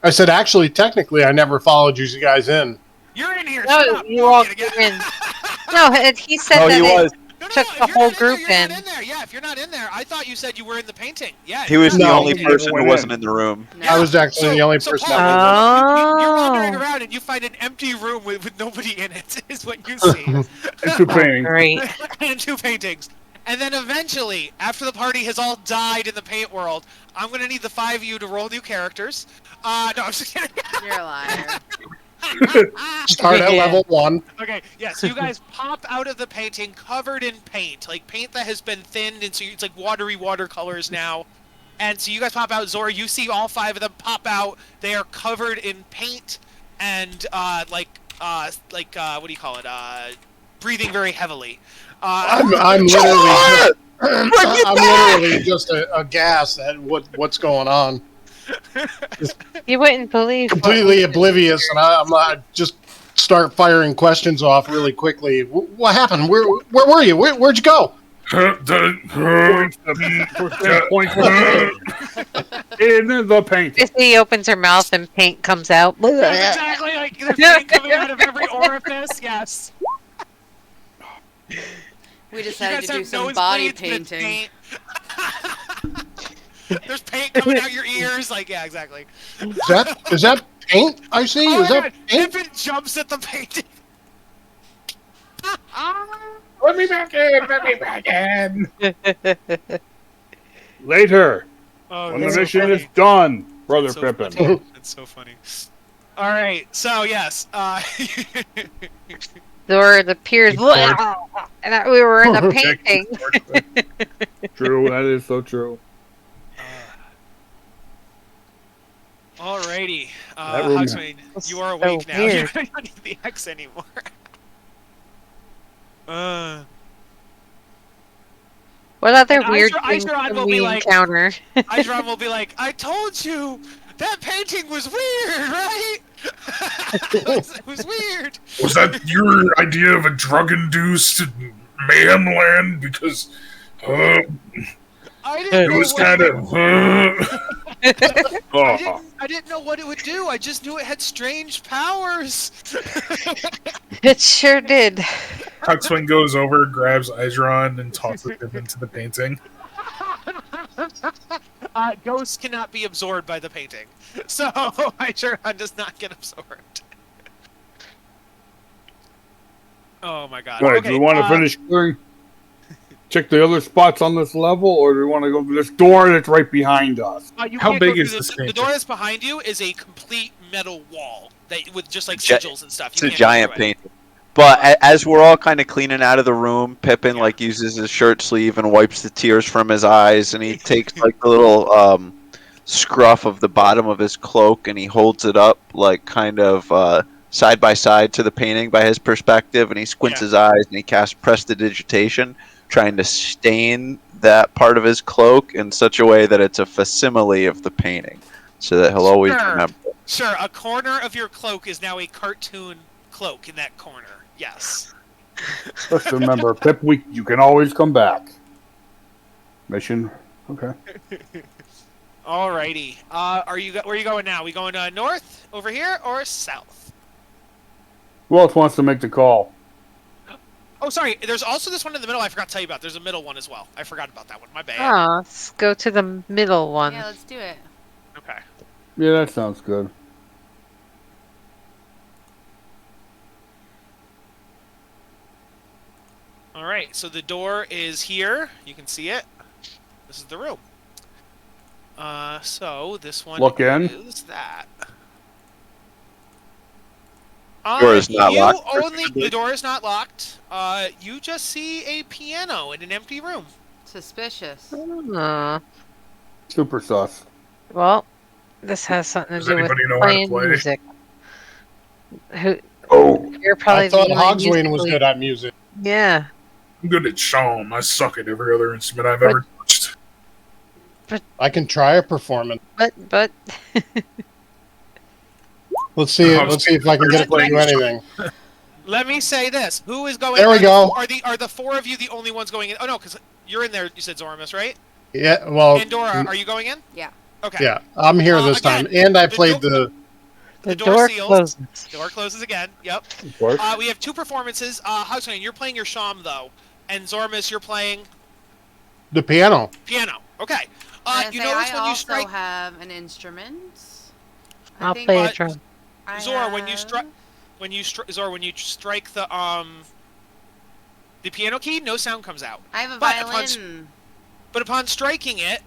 I said, actually, technically, I never followed you guys in. You're in here. No, Shut up. you all Get get again. in. No, he said No, that. he was. No, took if the you're whole not group in. There, you're in. not in there. Yeah, if you're not in there, I thought you said you were in the painting. Yeah, He was you're the not in only painting. person who went wasn't in. in the room. No. I was actually the only person Paul, that was. you're wandering Oh. around and you find an empty room with nobody in it. Is what you see. And two paintings. Great. And two paintings. And then eventually, after the party has all died in the paint world, I'm gonna need the 5 of you to roll new characters. No, I'm just kidding. You're a liar. Start at level 1. Okay, yeah, so you guys pop out of the painting covered in paint, like paint that has been thinned, and so it's like watery watercolors now. And so you guys pop out, Zora, you see all 5 of them pop out. They are covered in paint and, what do you call it? Breathing very heavily. I'm literally I'm literally just aghast at what's going on. You wouldn't believe. Completely oblivious, and I'm just start firing questions off really quickly. What happened? Where were you? Where'd you go? Point in the painting. He opens her mouth and paint comes out. That's exactly like there's paint coming out of every orifice, yes. We You decided guys to do have some body nosebleeds and painting. paint. There's paint coming out your ears, like, yeah, exactly. Is that paint I see? Oh Is my that God, paint? Pippin jumps at the painting. Let me back in. Let me back in. Later, Oh, when the that's so mission funny. is done, Brother So Pippin. funny. That's so funny. All right, so yes, Or the peers. And we were in a painting. True, that is so true. alrighty. That room- Hogsmeade, you are So awake now. You weird. don't need the X anymore. What other And weird Aisha- things Aisha can will we be like- encounter? Idron will be like, I told you that painting was weird, right? It was weird. Was that your idea of a drug-induced mayhem land? Because I didn't it know was what kind it of. Oh, I didn't know what it would do. I just knew it had strange powers. It sure did. Coxswain goes over, grabs Idron, and tosses him into the painting. Ghosts cannot be absorbed by the painting, so Idron does not get absorbed. Oh my God! right. Okay, Do we want to finish clearing? Check the other spots on this level, or do we want to go to this door that's right behind us? You How can't big go is through this The painting? door that's behind you is a complete metal wall that with just like Gi- sigils and stuff. It's You a can't go giant through it. painting. But as we're all kind of cleaning out of the room, Pippin like uses his shirt sleeve and wipes the tears from his eyes, and he takes like the little scruff of the bottom of his cloak and he holds it up like kind of side by side to the painting by his perspective, and he squints Yeah. his eyes and he casts prestidigitation, trying to stain that part of his cloak in such a way that it's a facsimile of the painting, so that he'll always Sure. remember. Sure, a corner of your cloak is now a cartoon cloak in that corner. Yes. Just remember, Pip, you can always come back. Mission. Okay. Alrighty. Where are you going now? We going north over here or south? Who else wants to make the call? Oh, sorry. There's also this one in the middle. I forgot to tell you about. There's a middle one as well. I forgot about that one. My bad. Oh, let's go to the middle one. Yeah, let's do it. Okay. Yeah, that sounds good. All right. So the door is here. You can see it. This is the room. So this one Look in. is that. Door is not you locked. The door is not locked. You just see a piano in an empty room. Suspicious. Oh. Super sus. Well, this has something to Does do with anybody know how to playing play? music. Who? Oh. You're probably I thought the only Hogswain was musically- good at music. Yeah. I'm good at Shawm. I suck at every other instrument I've ever touched. I can try a performance. But Let's see if I can get it to do anything. Let me say this: who is going? There we go. Are the 4 of you the only ones going in? Oh no, because you're in there. You said Zormus, right? Yeah, well, And Dora, are you going in? Yeah. Okay. yeah, I'm here this again, time, and I the played door- the door door seals. closes. Door closes again. Yep. Of course. We have 2 performances. Hogsmeade, you're playing your Sham though. And Zormus, you're playing The piano. piano. Okay. You I notice when you also strike have an instrument. I'll play a uh, drum. Zora, when you strike the piano key, no sound comes out. I have a But violin. But upon striking it,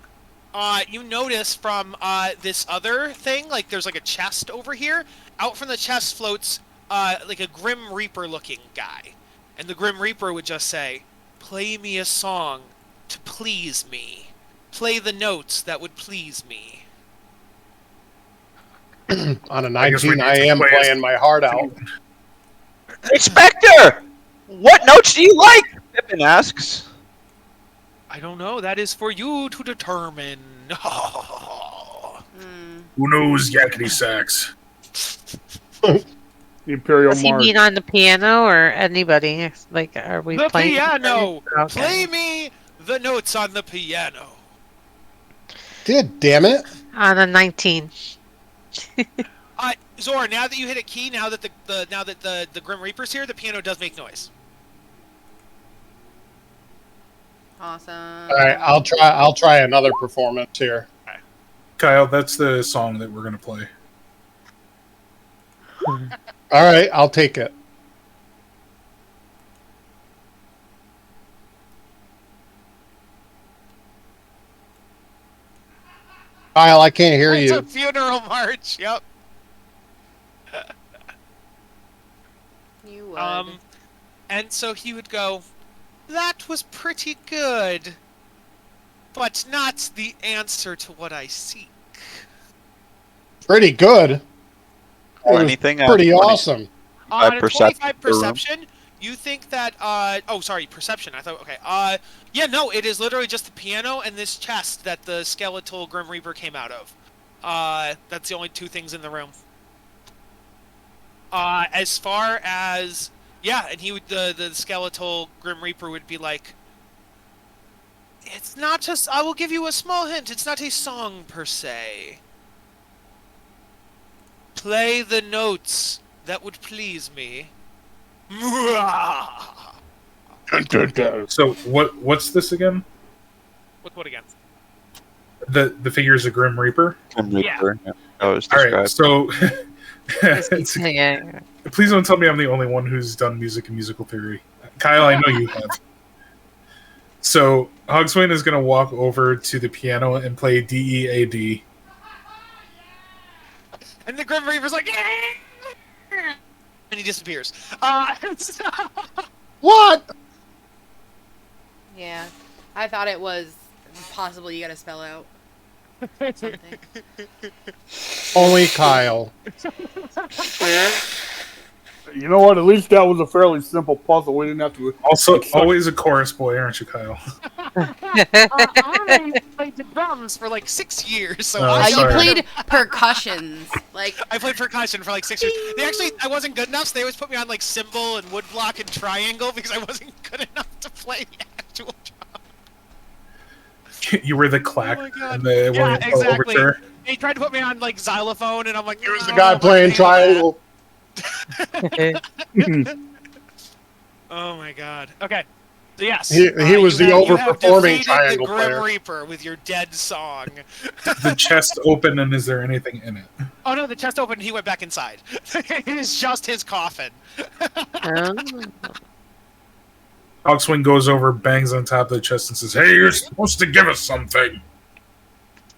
you notice from this other thing, like there's like a chest over here. Out from the chest floats like a Grim Reaper looking guy. And the Grim Reaper would just say, "Play me a song to please me. Play the notes that would please me." On a I guess we 19, need I to am play a- playing my heart out. Inspector! What notes do you like? Pippin asks. I don't know. That is for you to determine. Who knows yakety sax? The Imperial Does he March. mean on the piano or anybody? Like, are we The playing? piano! Okay. Play me the notes on the piano. Good damn it. On a 19. Zora, now that you hit a key, now that the Grim Reaper's here, the piano does make noise. Awesome. All right, I'll try another performance here. Kyle, that's the song that we're gonna play. All right, I'll take it. Kyle, I can't hear It's you. a funeral march. Yep. You would. And so he would go, "That was pretty good, but not the answer to what I seek." Pretty good. It was Anything pretty 20 awesome. On a perception 25 per room. perception, you think that, oh, sorry, perception. I thought, okay. Yeah, no, it is literally just the piano and this chest that the skeletal Grim Reaper came out of. That's the only two things in the room. As far as, yeah, and he would, the skeletal Grim Reaper would be like, "It's not just, I will give you a small hint, it's not a song per se. Play the notes that would please me." So what's this again? What again? The figures of Grim Reaper. Grim Yeah. Reaper. Yeah. That was All described. right, so it's- Yeah. please don't tell me I'm the only one who's done music and musical theory. Kyle, I know you have. So Hogswain is going to walk over to the piano and play DEAD. And the Grim Reaper's like, and he disappears. What? Yeah. I thought it was possible you gotta spell out something. Only Kyle. You know what? At least that was a fairly simple puzzle. We didn't have to. Also, always a chorus boy, aren't you, Kyle? I played the drums for like 6 years, so Oh, I You sorry. played percussions. Like, I played percussion for like 6 years. They actually, I wasn't good enough, so they always put me on like cymbal and woodblock and triangle because I wasn't good enough to play the actual drum. You were the clack Oh my God. and the Yeah, William Tell exactly. overture. They tried to put me on like xylophone, and I'm like, Here's the "No, guy I'm not playing doing triangle. that." Oh my God. Okay. So yes, He was the you have overperforming defeated triangle the Grim player. Reaper with your dead song. The chest open, and is there anything in it? Oh no, the chest opened and he went back inside. It is just his coffin. Hogswing goes over, bangs on top of the chest, and says, "Hey, you're supposed to give us something."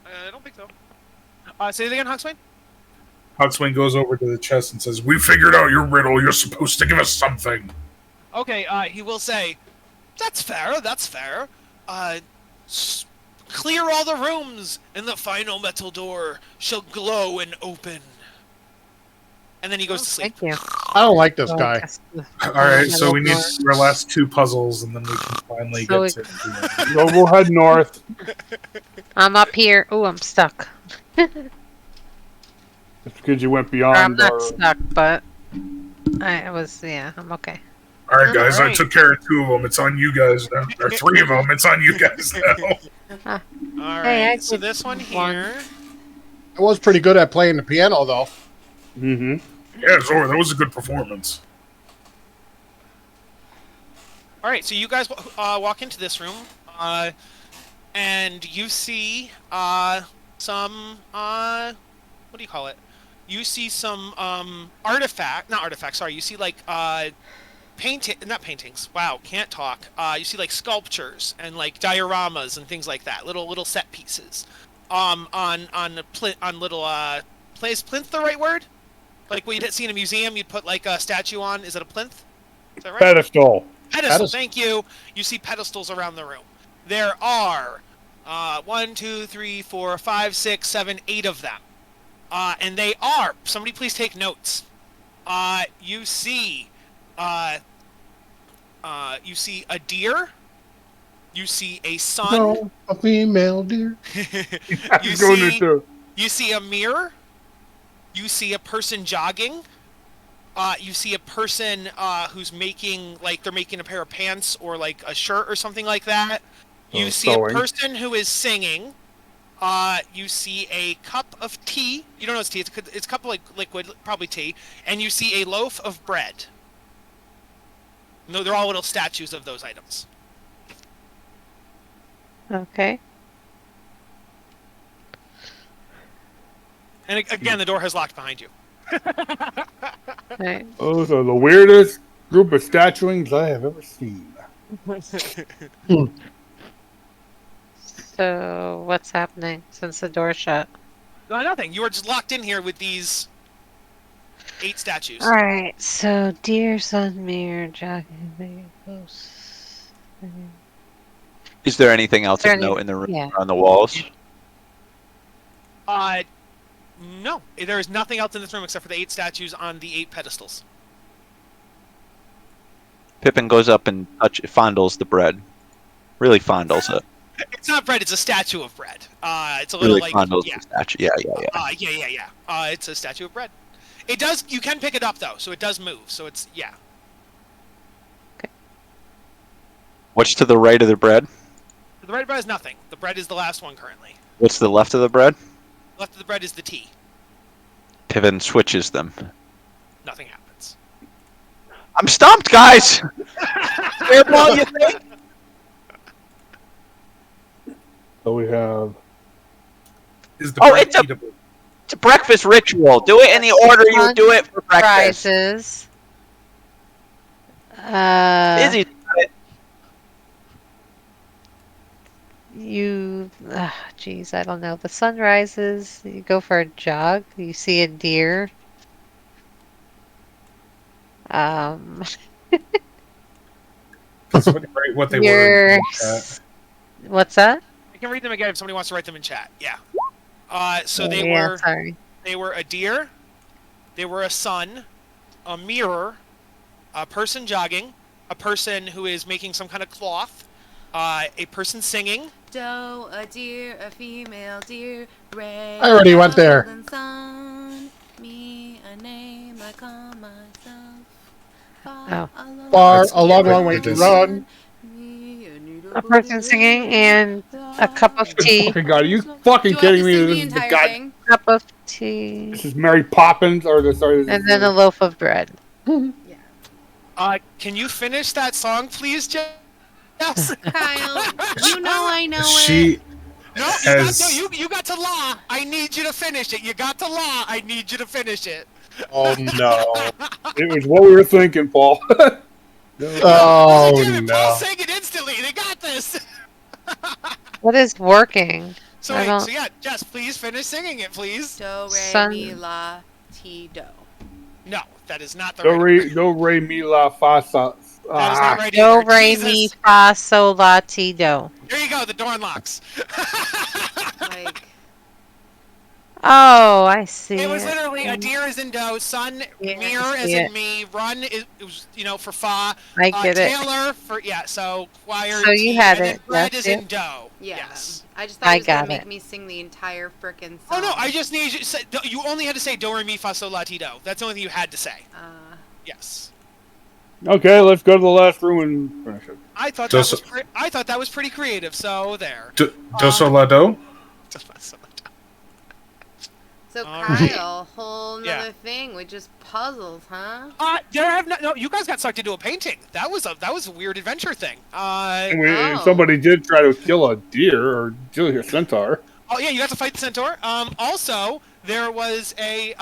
I don't think so. Say it again, Hogswain? Hogswing goes over to the chest and says, "We figured out your riddle. You're supposed to give us something." Okay, he will say, "That's fair, that's fair. Clear all the rooms, and the final metal door shall glow and open." And then he goes to sleep. Thank you. I don't like this guy. All right, so we need our last two puzzles, and then we can finally So get to. We'll head north. I'm up here. Oh, I'm stuck. It's because you went Or I'm beyond not our. stuck, but I was. Yeah, I'm okay. All right, guys, All I right. took care of 2 of them. It's on you guys now. Or 3 of them. It's on you guys now. All Hey, I right, so did this one one. here. I was pretty good at playing the piano, though. Mm-hmm. Yeah, Zora, that was a good performance. All right, so you guys walk into this room, and you see some what do you call it? You see some not artifact. Sorry, you see like not paintings. Wow, can't talk. You see like sculptures and like dioramas and things like that. Little set pieces. On little is plinth the right word? Like what you'd see in a museum, you'd put like a statue on. Is it a plinth? Is that right? Pedestal. Pedestal. Thank you. You see pedestals around the room. There are 1, 2, 3, 4, 5, 6, 7, 8 of them. And they are. Somebody please take notes. You see a deer. You see a sun. No, a female deer. You see a mirror. You see a person jogging. You see a person who's making they're making a pair of pants or like a shirt or something like that. You see a person who is singing. You see a cup of tea. You don't know it's tea. It's a cup of like liquid, probably tea. And you see a loaf of bread. No, they're all little statues of those items. Okay. And again, the door has locked behind you. Right. Those are the weirdest group of statuings I have ever seen. So, what's happening since the door's shut? No, nothing. You are just locked in here with these 8 statues. Alright, so deer, sun, mirror, jogging, big posts. Is there anything else of note in the room on the walls? No. There is nothing else in this room except for the 8 statues on the 8 pedestals. Pippin goes up and fondles the bread. Really fondles it. It's not bread, it's a statue of bread. It's a little Really fondles the statue. Yeah. It's a statue of bread. It does, you can pick it up though, so it does move. So it's, yeah. Okay. What's to the right of the bread? The right of bread is nothing. The bread is the last one currently. What's to the left of the bread? Left of the bread is the tea. Pippin switches them. Nothing happens. I'm stumped, guys! Airball, you think? So we have. Is the Oh, bread eatable? It's a breakfast ritual. Do it in the order you would do it for breakfast. Rises. Busy. Geez, I don't know. The sun rises. You go for a jog. You see a deer. That's what they were. What's that? I can read them again if somebody wants to write them in chat. Yeah. So Sorry. They were a deer, they were a sun, a mirror, a person jogging, a person who is making some kind of cloth, a person singing. Doe, a deer, a female deer, ray. I already went there. Sun, me, a name I call myself. Far, a long way to run. A person singing and a cup of tea. Fucking God, are you fucking kidding me? This is the guy. Cup of tea. This is Mary Poppins, or this? And then a loaf of bread. Yeah. Can you finish that song, please, Jess? Kyle, you know I know She it. No, you got to law. I need you to finish it. You got to law. I need you to finish it. Oh no. It was what we were thinking, Paul. Oh Damn it, no. Paul sang it instantly. They got this. What is working? So yeah, Jess, please finish singing it, please. Do, re, Sun. mi, la, ti, do. No, that is not the Do right. re mi la fa sa. That is not right Do, either. re, Jesus. mi, fa, sol, la, ti, do. There you go. The door unlocks. Like, Oh, I see. It was literally a deer is in do, sun, Yeah, mirror I as see in it. me, run is for fa. I get it. Taylor for so choir. So you tea, had and then it, bread that's is in it. do. yeah. Yes. I just thought I he was gonna got make it. me sing the entire frickin' song. Oh no, I just need you to say. You only had to say do re mi fa sol la ti do. That's the only thing you had to say. Yes. Okay, let's go to the last room and finish it. I thought that was pretty creative. So there. Do so la do? So All right. Kyle, whole nother Yeah. thing with just puzzles, huh? No, you guys got sucked into a painting. That was a weird adventure thing. And Oh. somebody did try to kill a deer or kill a centaur. Oh yeah, you got to fight the centaur. Also, there was a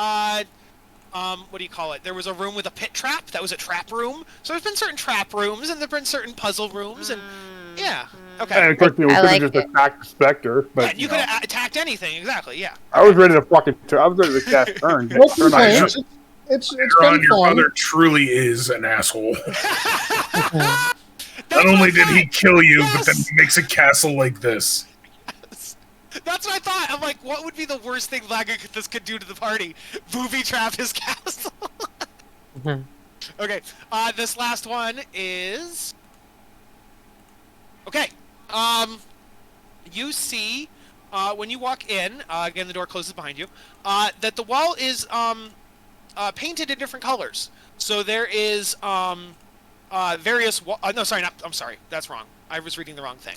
what do you call it? There was a room with a pit trap. That was a trap room. So there's been certain trap rooms, and there've been certain puzzle rooms, and yeah. Okay. And of course, we could have like just it. attacked the specter. But Yeah, you could have attacked anything. Exactly. Yeah. I was ready to fucking. I was ready to cast turn. No Turn on complaints. you. It's Ron, been your fun. brother truly is an asshole. That's Not what only I did he thought. kill you, but then Yes! he makes a castle like this. That's what I thought. I'm like, what would be the worst thing this could do to the party? Booby trap his castle. Okay. This last one is. Okay. You see, when you walk in, again the door closes behind you, that the wall is painted in different colors. So there is various. No, sorry, not. I'm sorry. That's wrong. I was reading the wrong thing.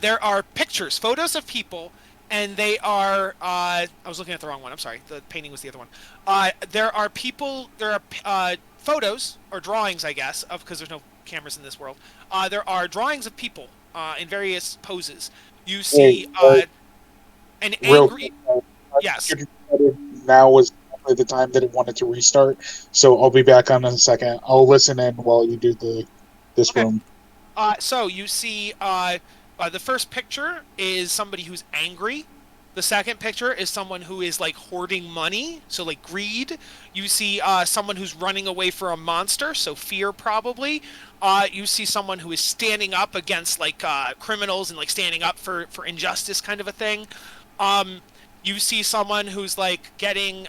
There are pictures, photos of people, and they are. I was looking at the wrong one. I'm sorry. The painting was the other one. There are people. There are photos or drawings, I guess, of because there's no cameras in this world. There are drawings of people in various poses. You see an Real angry. quick, Yes. now was definitely the time that it wanted to restart, so I'll be back on in a second. I'll listen in while you do this Okay. room. So you see, the first picture is somebody who's angry. The second picture is someone who is like hoarding money, so like greed. You see someone who's running away for a monster, so fear probably. You see someone who is standing up against like criminals and like standing up for injustice, kind of a thing. You see someone who's like getting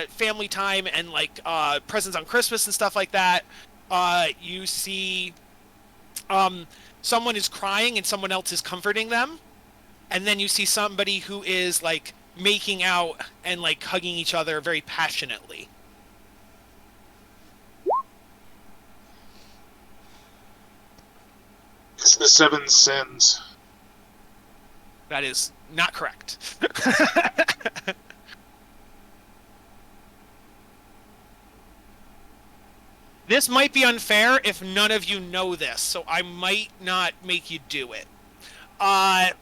family time and like presents on Christmas and stuff like that. You see someone is crying and someone else is comforting them. And then you see somebody who is like making out and like hugging each other very passionately. It's the Seven Sins. That is not correct. This might be unfair if none of you know this, so I might not make you do it. Can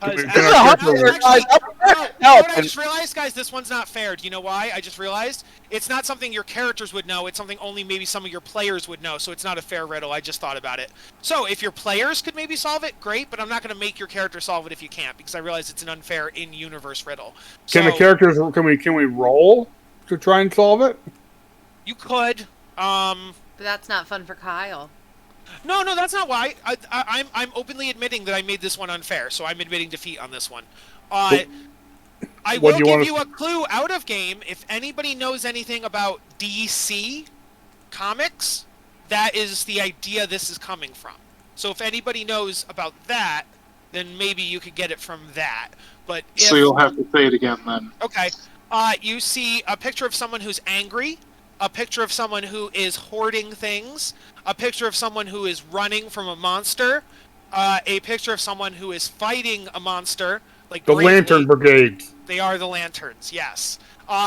As- I- This is a hard No, one, actually, guys. no, Help. I just realized, guys, this one's not fair. Do you know why? I just realized it's not something your characters would know. It's something only maybe some of your players would know. So it's not a fair riddle. I just thought about it. So if your players could maybe solve it, great. But I'm not going to make your character solve it if you can't, because I realize it's an unfair in-universe riddle. Can the So characters? Can we roll to try and solve it? you could. But that's not fun for Kyle. No, that's not why. I'm openly admitting that I made this one unfair, so I'm admitting defeat on this one. I What will do you give wanna- you a clue out of game. If anybody knows anything about DC comics, that is the idea this is coming from. So if anybody knows about that, then maybe you could get it from that. But if, So you'll have to say it again then. okay, you see a picture of someone who's angry, a picture of someone who is hoarding things, a picture of someone who is running from a monster, a picture of someone who is fighting a monster, like The bravely. Lantern Brigade. They are the lanterns, yes.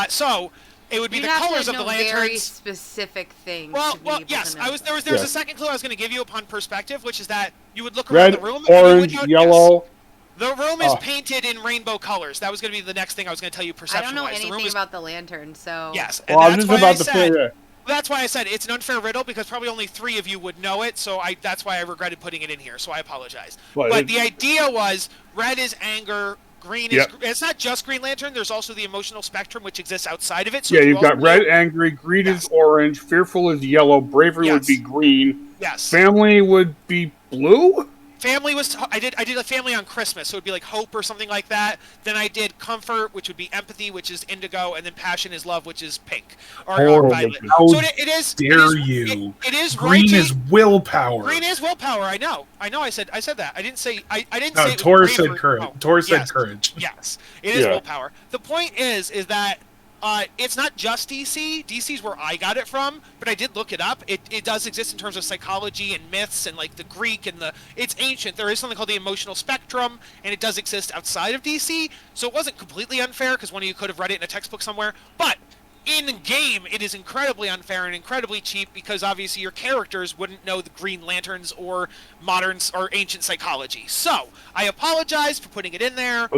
So it would be You'd the have to, colors like, of the know very lanterns. specific things. Well, to be able yes. to know There was a Yes. second clue I was going to give you upon perspective, which is that you would look around Red, the room. and you would orange, note- yellow. yes. The room is Oh. painted in rainbow colors. That was going to be the next thing I was going to tell you I perception-wise. don't know The room anything is about the lantern, so yes, and Well, I'm that's just why about I to said. say that. That's why I said it's an unfair riddle because probably only 3 of you would know it. So that's why I regretted putting it in here. So I apologize. Well, But it- the idea was red is anger, green is. Yep. It's not just Green Lantern. There's also the emotional spectrum which exists outside of it. So Yeah, you you've got also- red, angry, greed Yes. is orange, fearful is yellow, bravery would Yes. be green, Yes. family would be blue. Family was I did a family on Christmas, so it'd be like hope or something like that. Then I did comfort, which would be empathy, which is indigo, and then passion is love, which is pink or Oh, violet. How So it is. dare it is, you. It is Green right to- is willpower. Green is willpower. I know. I said that. I didn't say. I didn't No, say. It was Tor said bravery. courage. Oh, Tor said yes. courage. Yes, it is Yeah. willpower. The point is that It's not just DC. DC's where I got it from, but I did look it up. It does exist in terms of psychology and myths and like the Greek and it's ancient. There is something called the emotional spectrum, and it does exist outside of DC. So it wasn't completely unfair because one of you could have read it in a textbook somewhere. But in game, it is incredibly unfair and incredibly cheap because obviously your characters wouldn't know the Green Lanterns or modern or ancient psychology. So I apologize for putting it in there.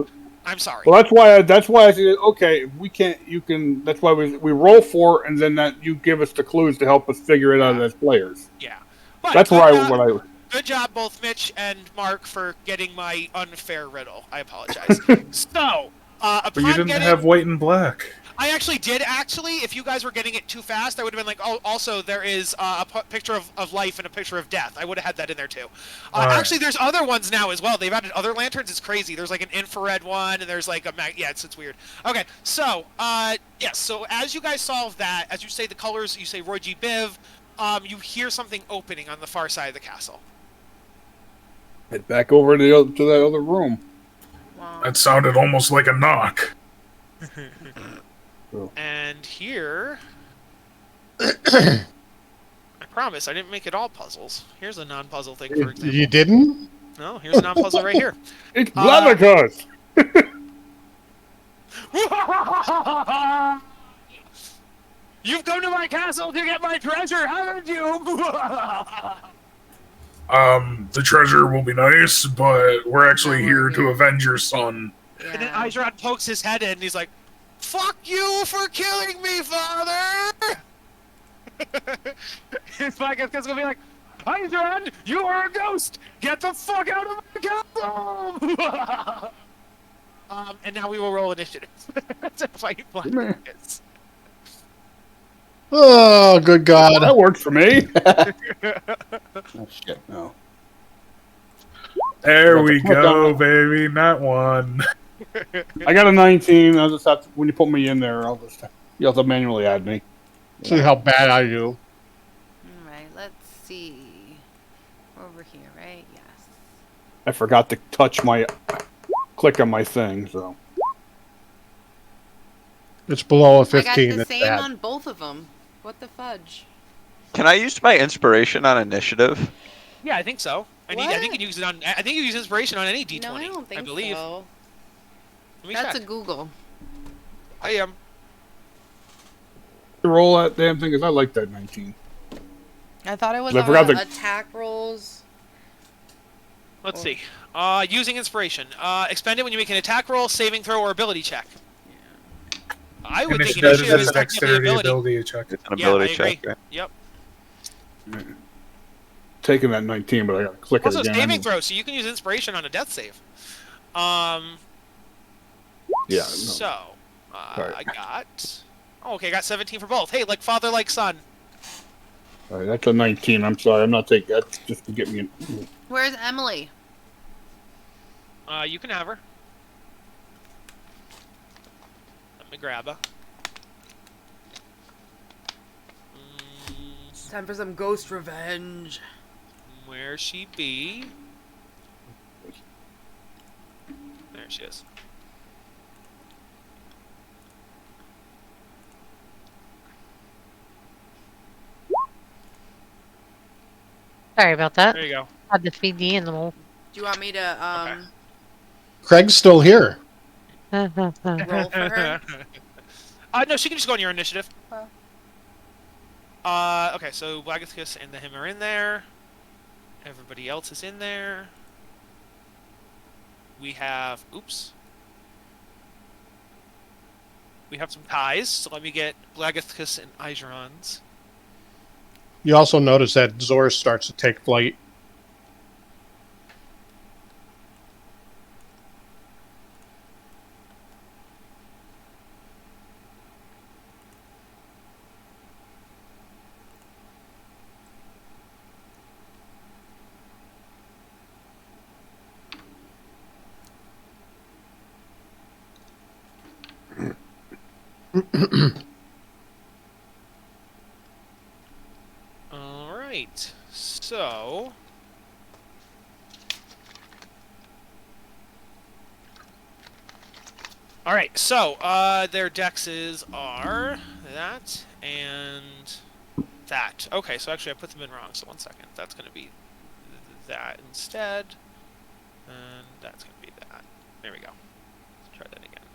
I'm sorry. Well, that's why I said, okay, we can't. You can. That's why we roll for it, and then that you give us the clues to help us figure it out as players. Yeah, but that's Good job, both Mitch and Mark, for getting my unfair riddle. I apologize. So, but you didn't have white and black. I actually did. If you guys were getting it too fast, I would have been like, oh, also there is a picture of life and a picture of death. I would have had that in there too. Actually, there's other ones now as well. They've added other lanterns. It's crazy. There's like an infrared one, and there's like it's weird. Okay, so yes. So as you guys solve that, as you say the colors, you say Roy G. Biv. You hear something opening on the far side of the castle. Head back over to that other room. Wow. That sounded almost like a knock. And here, I promise I didn't make it all puzzles. Here's a non-puzzle thing, for example. You didn't? No, here's a non-puzzle right here. It's Blavicus! You've come to my castle to get my treasure, haven't you? The treasure will be nice, but we're actually here to avenge your son. Yeah. And then Izran pokes his head in, and he's like, "Fuck you for killing me, father!" His podcast is gonna be like, "Izran, you are a ghost! Get the fuck out of my castle!" And now we will roll initiative to fight blankets. Oh, good God. That works for me. Oh, shit, no. There we go, baby. Not one. I got a 19. I'll just have to, when you put me in there, you'll have to manually add me. See how bad I do. Alright, let's see. Over here, right? Yes. I forgot to click on my thing, so. It's below a I 15. got the It's same bad. on both of them. What the fudge? Can I use my inspiration on initiative? Yeah, I think so. I think you can use it on. I think you use inspiration on any D20. No, I don't think believe. so. Let me That's check. a Google. I am. Roll that damn thing, because I like that 19. I thought it was I forgot on the- attack rolls. Let's see. Using inspiration. Expend it when you make an attack roll, saving throw, or ability check. I would think Initiative initiative is is technically dexterity ability. ability check. It's an Yeah, ability I agree. check. Right? Yep. Taking that 19, but I gotta click Also, it again. saving throw, so you can use inspiration on a death save. Yeah. No. So, Sorry. I got. Oh, okay, I got 17 for both. Hey, like father, like son. All right, that's a 19. I'm sorry, I'm not taking that just to get me in. Where's Emily? You can have her. Let me grab her. Time for some ghost revenge. Where she be? There she is. Sorry about that. There you go. Had to feed the animal. Do you want me to Craig's still here. roll for her? No, she can just go on your initiative. Oh. Okay, so Blagathus and him are in there. Everybody else is in there. We have... Oops. We have some ties, so let me get Blagathus and Igeron's. You also notice that Zor starts to take flight. Alright, so... All right, so their dexes are that and that. Okay, so actually I put them in wrong. So 1 second. That's going to be that instead, and that's going to be that. There we go. Let's try that again.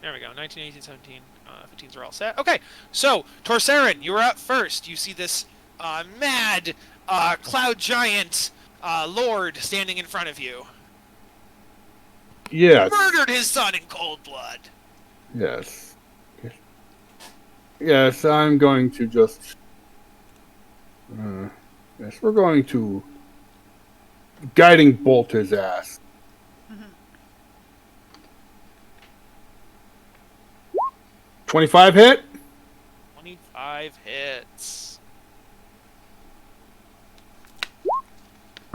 There we go. 19, 18, 17, 15s are all set. Okay, so Torsarin, you are up first. You see this mad cloud giant lord standing in front of you. Yes. Murdered his son in cold blood. Yes. Yes, I'm going to just... yes, we're going to... Guiding bolt his ass. 25 hit? 25 hits.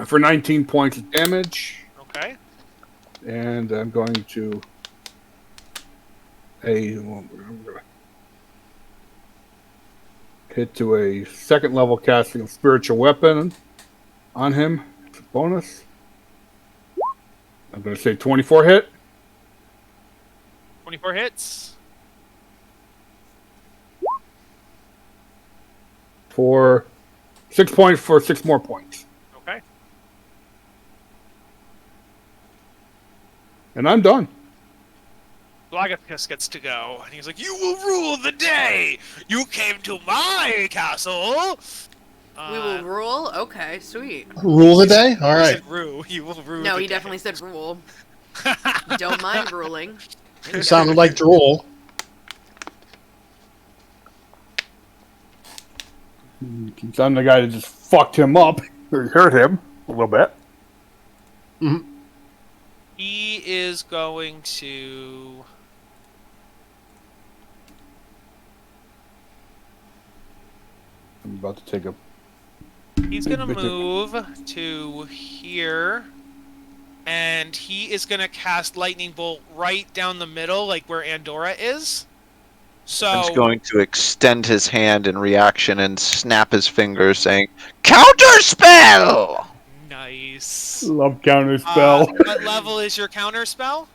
For 19 points of damage. Okay. And I'm going to... hit to a second level casting of spiritual weapon on him. It's a bonus. I'm going to say 24 hit. 24 hits. For 6 points for 6 more points. Okay. And I'm done. Blagathus gets to go, and he's like, "You will rule the day! You came to my castle!" We will rule? Okay, sweet. Rule the day? All He right. said rule. You will rule No, the he day. definitely said rule. Don't mind ruling. It sounded like drool. Since I'm the guy that just fucked him up, or hurt him a little bit. He is going to... I'm about to take a... He's going to move to here, and he is going to cast Lightning Bolt right down the middle, like where Andorra is. So He's going to extend his hand in reaction and snap his fingers, saying, "Counterspell!" Nice. Love counter spell. What level is your counter spell?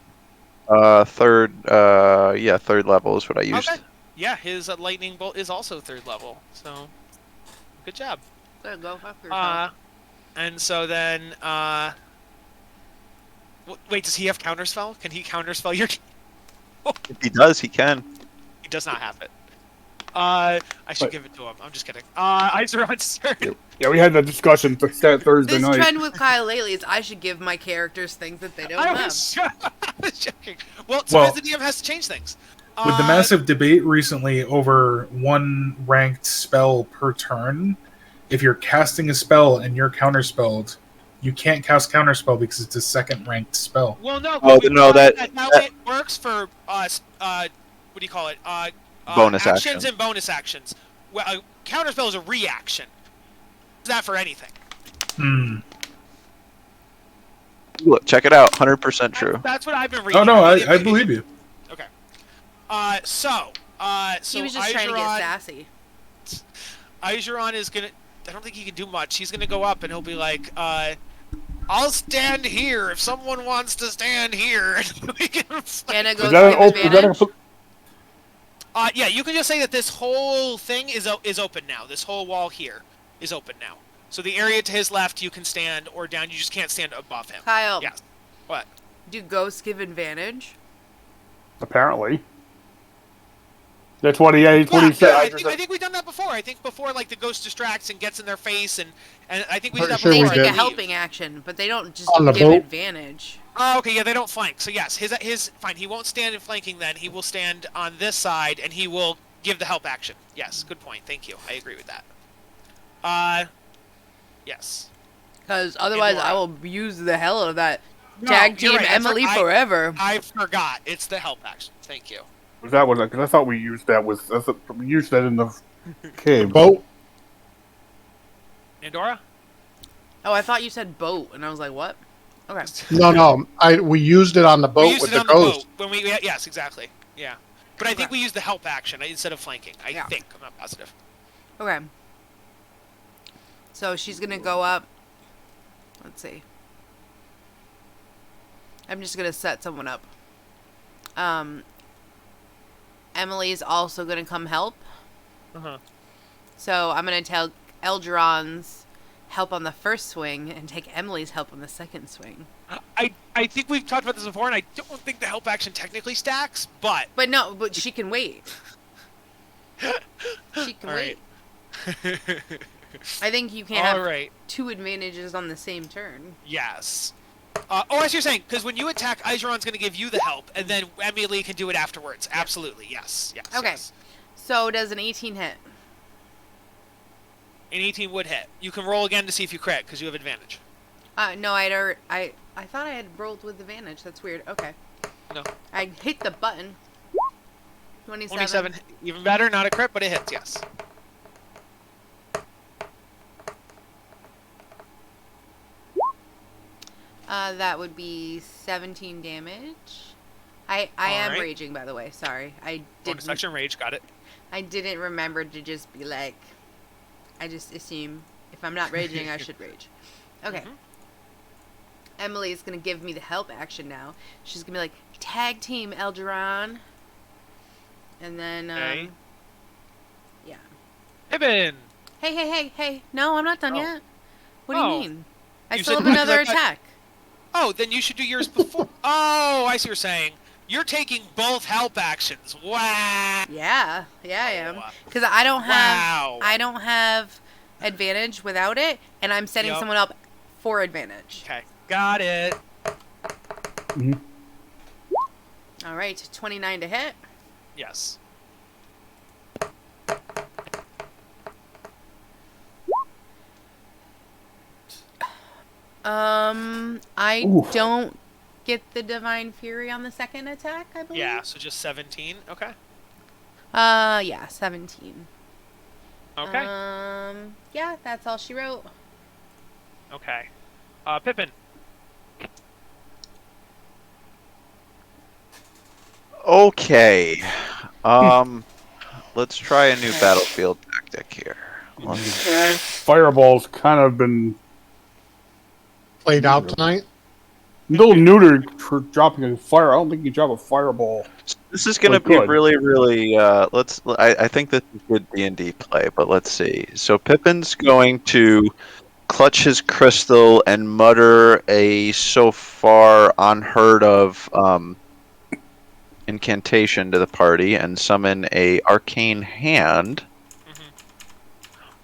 Third level is what I used. Okay. Yeah, his Lightning Bolt is also 3rd level, so good job. Good, go fuck yourself. And so then, wait, does he have counterspell? Can he counterspell your... If he does, he can. He does not have it. I should give it to him. I'm just kidding. Iseron's turn. Yeah, we had that discussion Thursday This night. trend with Kyle lately is I should give my characters things that they don't I have. was joking. Well, sometimes the DM has to change things. With the massive debate recently over one ranked spell per turn, if you're casting a spell and you're counterspelled, you can't cast counterspell because it's a second ranked spell. Well, no. That's how it works for what do you call it? Bonus actions action. and bonus actions. Well, a counterspell is a reaction. Is that for anything? Look, check it out. 100% true. That's what I've been reading. Oh no, I believe you. Okay. So He was just trying to get sassy. Iseron is gonna. I don't think he can do much. He's gonna go up and he'll be like, "I'll stand here if someone wants to stand here." We can Can I go Is that with advantage? yeah, you can just say that this whole thing is open now. This whole wall here is open now. So the area to his left you can stand, or down. You just can't stand above him. Kyle. Yes. What? Do ghosts give advantage? Apparently. That's what he said. I think we've done that before. I think before, like, the ghost distracts and gets in their face, and I think we did that Sure before. we They did. take a helping action, but they don't just On the give boat? advantage. Oh, okay, yeah, they don't flank. So yes, his fine. He won't stand in flanking. Then he will stand on this side, and he will give the help action. Yes, good point. Thank you. I agree with that. Yes. Because otherwise, Andorra. I will use the hell out of that No, tag you're team right. Emily forever. I forgot. It's the help action. Thank you. Was that one? Because I thought we used that. We used that in the cave. Boat. Andorra? Oh, I thought you said boat, and I was like, what? Okay. No. We used it on the We boat used with it the on the ghost. boat when yes, exactly. Yeah. But I think we used the help action instead of flanking. I think. I'm not positive. Okay. So she's gonna go up. Let's see. I'm just gonna set someone up. Emily's also gonna come help. So I'm gonna tell Elgeron's help on the first swing and take Emily's help on the second swing. I think we've talked about this before, and I don't think the help action technically stacks, but... But she can wait. She can wait. I think you can't have 2 advantages on the same turn. Yes. As you're saying, because when you attack, Igeron's going to give you the help, and then Emily can do it afterwards. Yeah. Absolutely, yes. Okay. Yes. So does an 18 hit? An 18 would hit. You can roll again to see if you crit, because you have advantage. No, I thought I had rolled with advantage. That's weird. Okay. No. I hit the button. 27. 27, even better. Not a crit, but it hits, yes. That would be 17 damage. I am raging, by the way. Sorry. Bonus action rage, got it. I didn't remember to just be like... I just assume if I'm not raging, I should rage. Okay. Emily is going to give me the help action now. She's going to be like, tag team, Elgeron. And then, yeah. Pippin! Hey. No, I'm not done yet. What do you mean? I You still said have another attack. Oh, then you should do yours before. Oh, I see what you're saying. You're taking both help actions. Wow. Yeah, I am. Because I don't have advantage without it, and I'm setting someone up for advantage. Okay, got it. All right, 29 to hit. Yes. I don't get the Divine Fury on the second attack, I believe. Yeah, so just 17. Okay. Yeah, 17. Okay. Yeah, that's all she wrote. Okay. Pippin. Okay. Let's try a new battlefield tactic here. Fireball's kind of been played out tonight. A little neutered for dropping a fire. I don't think you drop a fireball. This is going to be really, really. I think this is good D&D play, but let's see. So Pippin's going to clutch his crystal and mutter a so far unheard of incantation to the party and summon a arcane hand.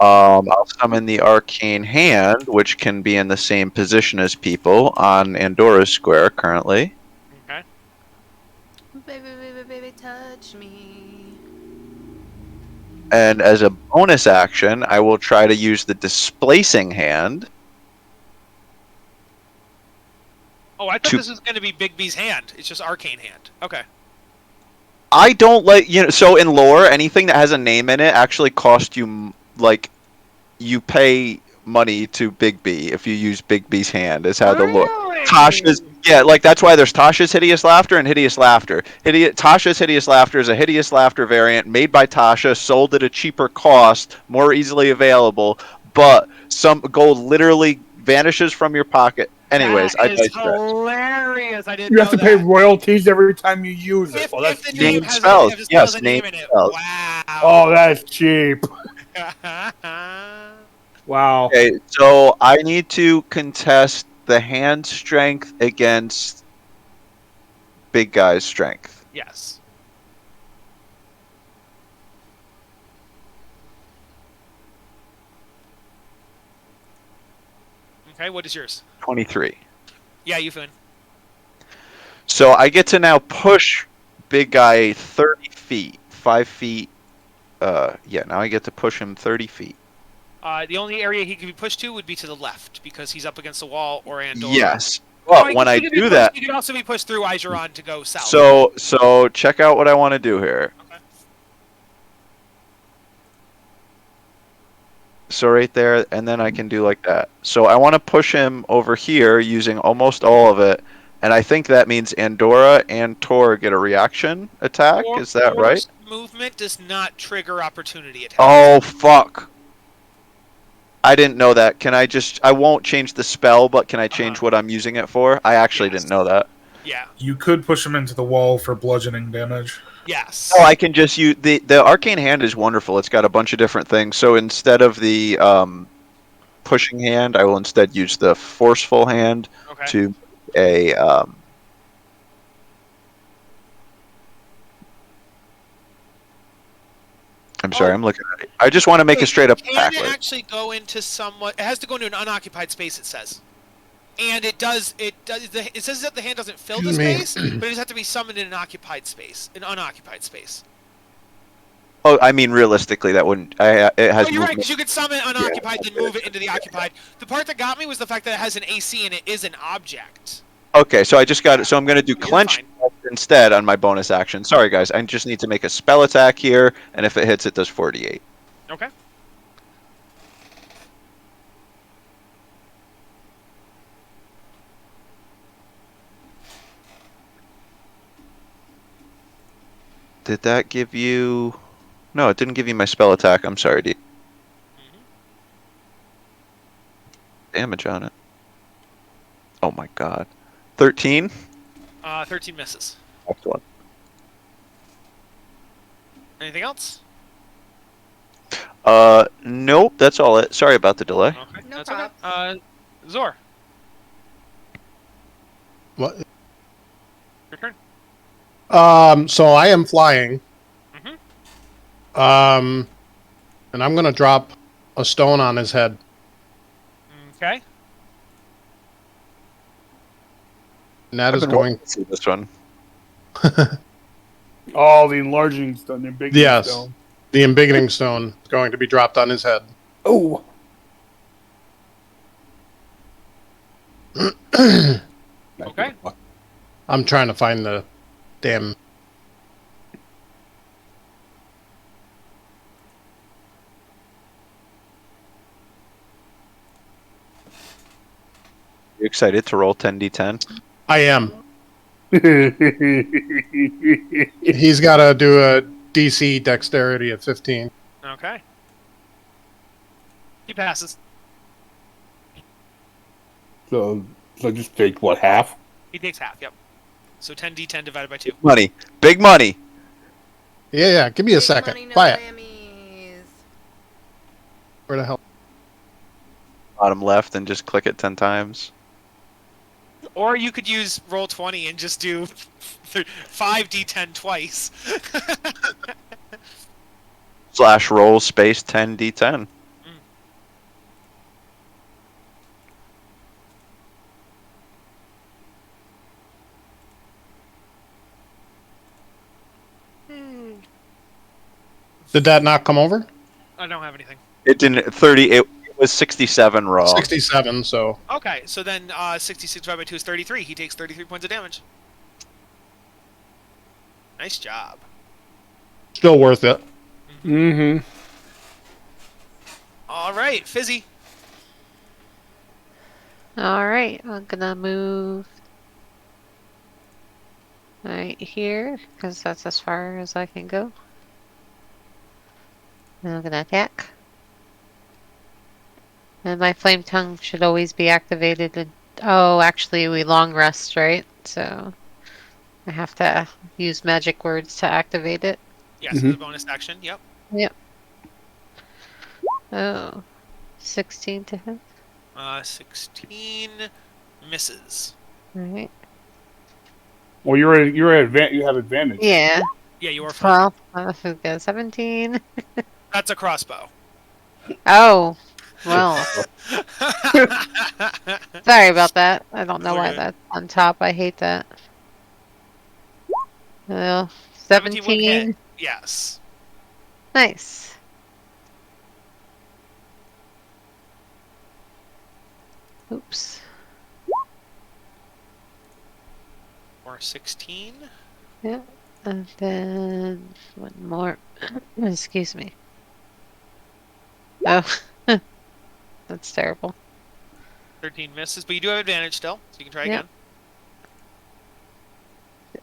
I'll summon the arcane hand, which can be in the same position as people on Andorra's square currently. Okay. Baby, touch me. And as a bonus action, I will try to use the displacing hand. Oh, I thought this was going to be Big B's hand. It's just arcane hand. Okay. I don't so in lore, anything that has a name in it actually costs you, you pay money to Big B if you use Big B's hand, is how the lore. Tasha's, that's why there's Tasha's Hideous Laughter and Hideous Laughter. Tasha's Hideous Laughter is a Hideous Laughter variant made by Tasha, sold at a cheaper cost, more easily available, but some gold literally vanishes from your pocket. Anyways, that is hilarious. I didn't know you have to pay royalties every time you use it. If the name spells. Yes, name spells. Wow. Oh, that's cheap. Wow. Okay, so I need to contest the hand strength against big guy's strength. Yes. Okay, what is yours? 23. Yeah, you win. So I get to now push big guy 30 feet. 5 feet. Now I get to push him 30 feet. The only area he could be pushed to would be to the left, because he's up against the wall or Andorra. Yes. Well, when I do that... He could also be pushed through Igeron to go south. So check out what I want to do here. Okay. So right there, and then I can do like that. So I want to push him over here using almost all of it, and I think that means Andorra and Tor get a reaction attack. Is that right? Movement does not trigger opportunity attacks. Oh, fuck. I didn't know that. Can I won't change the spell, but can I change what I'm using it for? I actually didn't know that. Yeah. You could push him into the wall for bludgeoning damage. Yes. Oh, I can just use the arcane hand is wonderful. It's got a bunch of different things. So instead of the pushing hand, I will instead use the forceful hand Okay. to a I'm sorry, I'm looking at it. I just want to make a straight up attack. Can it actually go into somewhat? It has to go into an unoccupied space. It says, and it does. It does. It says that the hand doesn't fill the space, but it just has to be summoned in an occupied space, an unoccupied space. Oh, I mean, realistically, that wouldn't. It has. Oh, you're right, movement. because you could summon unoccupied, then move it into the occupied. The part that got me was the fact that it has an AC and it is an object. Okay, so I just got it. So I'm going to do You're clench fine. instead on my bonus action. Sorry, guys. I just need to make a spell attack here, and if it hits, it does 48. Okay. Did that give you? No, it didn't give you my spell attack. I'm sorry, D. Damage on it. Oh my god. 13? 13 misses. Excellent. Anything else? Nope, that's all it. Sorry about the delay. Okay, No that's prob. okay. Zor, What? your turn. So I am flying. Mhm. And I'm gonna drop a stone on his head. Okay. And that is I've been going. wanting to see this one. Oh, the enlarging stone, the big Yes. stone. The embiggening stone is going to be dropped on his head. Oh. Okay. I'm trying to find the damn. You excited to roll 10d10? I am. He's got to do a DC dexterity of 15. Okay. He passes. so just take what, half? He takes half. Yep. So 10d10 divided by 2. Money. Big money. Yeah. Give me a Big second. money, no Quiet. whammies. Where the hell? Bottom left and just click it 10 times. Or you could use roll 20 and just do 5d10 twice. / roll space 10d10. Did that not come over? I don't have anything. It didn't. 30. It was 67 raw. 67, so. Okay, so then 66 divided by 2 is 33. He takes 33 points of damage. Nice job. Still worth it. Mm-hmm. All right, Fizzy. Alright, I'm gonna move right here, because that's as far as I can go. And I'm gonna attack. And my flame tongue should always be activated. Oh, actually, we long rest, right? So I have to use magic words to activate it. Yes, it's a bonus action. Yep. Yep. Oh, 16 to hit. 16 misses. Alright. Well, you have advantage. Yeah. Yeah, you are fine. 12. We've got 17. That's a crossbow. Oh, well. Sorry about that. I don't know why Okay. that's on top. I hate that. Well, 17 would hit. 17. Yes. Nice. Oops. Or 16. Yeah. And then one more. Excuse me. Oh. That's terrible. 13 misses, but you do have advantage still, so you can try Yep. again.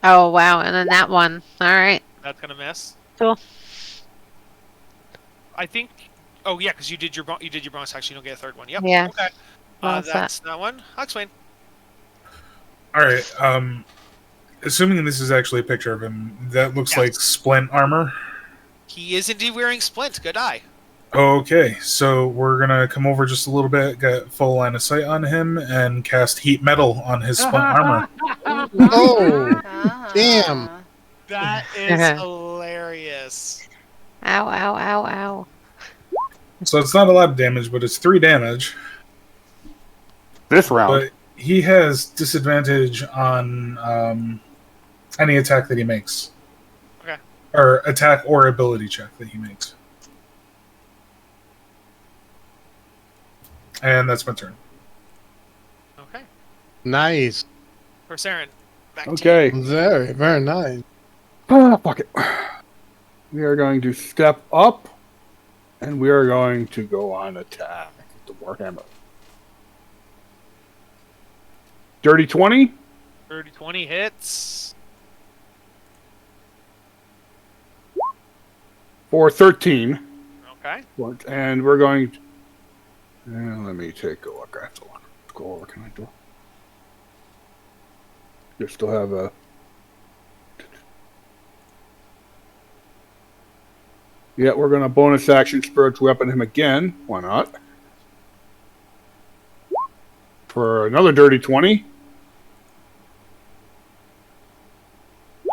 Oh, wow. And then that one. Alright. That's gonna miss. Cool. I think. Oh yeah, because you did your bonus action. You'll get a third one. Yep. Yeah. Okay. Well, that's That's that one. Huxwayne. All right. assuming this is actually a picture of him, that looks Yes. like splint armor. He is indeed wearing splint. Good eye. Okay, so we're gonna come over just a little bit, get full line of sight on him, and cast heat metal on his splint armor. Oh, Ah. damn. That is hilarious. Ow, ow, ow, ow. So it's not a lot of damage, but it's 3 damage. This round. But he has disadvantage on any attack that he makes. Okay. Or attack or ability check that he makes. And that's my turn. Okay. Nice. Corsarin, back to Okay. Very, very nice. Fuck it. We are going to step up, and we are going to go on attack with the Warhammer. Dirty 20 you. 30-20 hits. for 13. Okay. And we're going to... let me take a look. I have to go over. Can I do? You still have a... Yeah, we're going to bonus action spiritual weapon him again. Why not? For another dirty 20.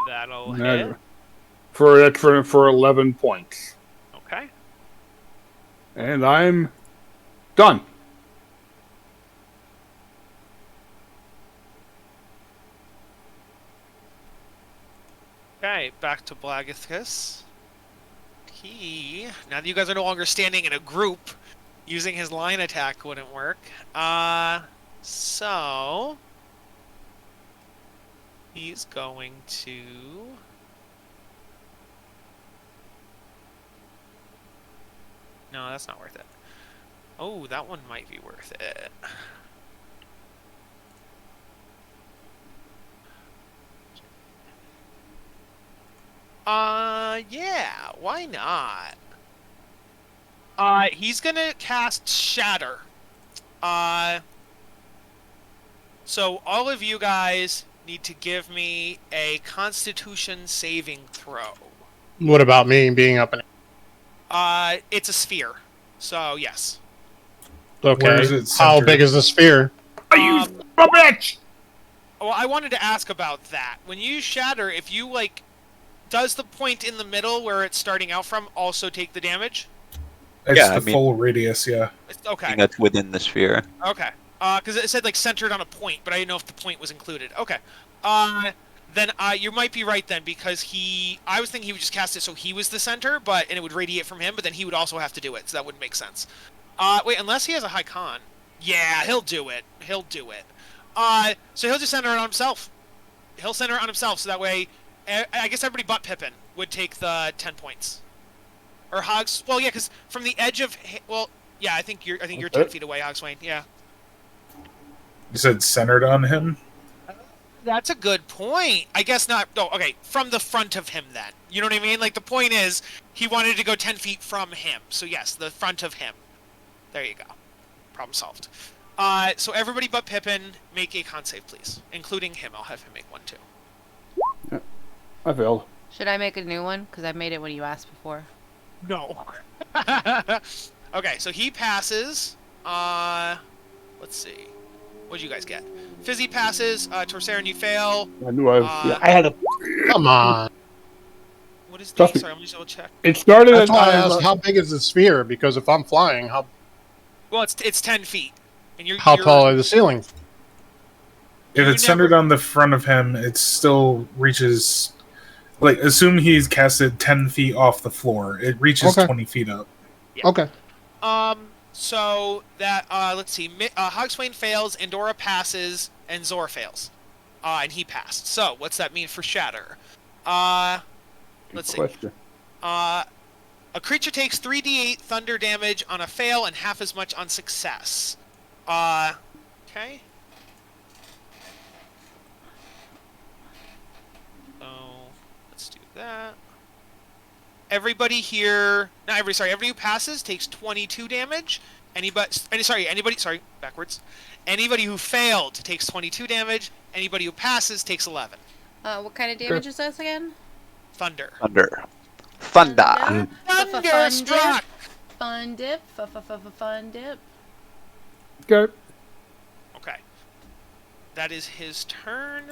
That'll That- hit. for 11 points. Okay. And I'm done. Okay, back to Blagithus. Now that you guys are no longer standing in a group, using his line attack wouldn't work. So he's going to... No, that's not worth it. Oh, that one might be worth it. Yeah, why not? He's gonna cast Shatter. So all of you guys need to give me a Constitution saving throw. What about me being up in? It's a sphere, so yes. Okay. Where is it How centered? big is the sphere? A bitch! Well, I wanted to ask about that. When you shatter, if you does the point in the middle where it's starting out from also take the damage? It's Yeah, the full radius, yeah. Okay. I think that's within the sphere. Okay. Because it said centered on a point, but I didn't know if the point was included. Okay. Then you might be right then, because I was thinking he would just cast it so he was the center, and it would radiate from him, but then he would also have to do it, so that wouldn't make sense. Wait, unless he has a high con. Yeah, he'll do it. He'll do it. So he'll just center it on himself. He'll center it on himself, so that way, I guess everybody but Pippin would take the 10 points. Or Hogs. Well, yeah, because from the edge of... Well, yeah, I think you're 10 feet away, Hogswain. Yeah. You said centered on him? That's a good point. I guess not. Oh, okay. From the front of him, then. You know what I mean? The point is, he wanted to go 10 feet from him. So, yes, the front of him. There you go. Problem solved. So everybody but Pippin, make a con save, please. Including him. I'll have him make one, too. Yeah, I failed. Should I make a new one? Because I made it when you asked before. No. Okay, so he passes. Let's see. What did you guys get? Fizzy passes. Torsarin, you fail. I knew I had a... Come on. What is the... Trust me. Sorry, let me just double check. It started That's at... why I asked how big is the sphere, because if I'm flying, how Well, it's 10 feet. And you're tall are the ceilings? If You it's centered on the front of him, it still reaches... assume he's casted 10 feet off the floor. It reaches Okay. 20 feet up. Yeah. Okay. So that, let's see. Hogswain fails, Andorra passes, and Zor fails. And he passed. So, what's that mean for Shatter? Let's see. Question. A creature takes 3d8 thunder damage on a fail and half as much on success. Okay. So, let's do that. Everybody here, not everybody, sorry, everybody who passes takes 22 damage. Anybody who failed takes 22 damage. Anybody who passes takes 11. What kind of damage is this again? Thunder. Thunder. Thunderstruck! Fun dip. Fun dip. Okay. Okay. That is his turn.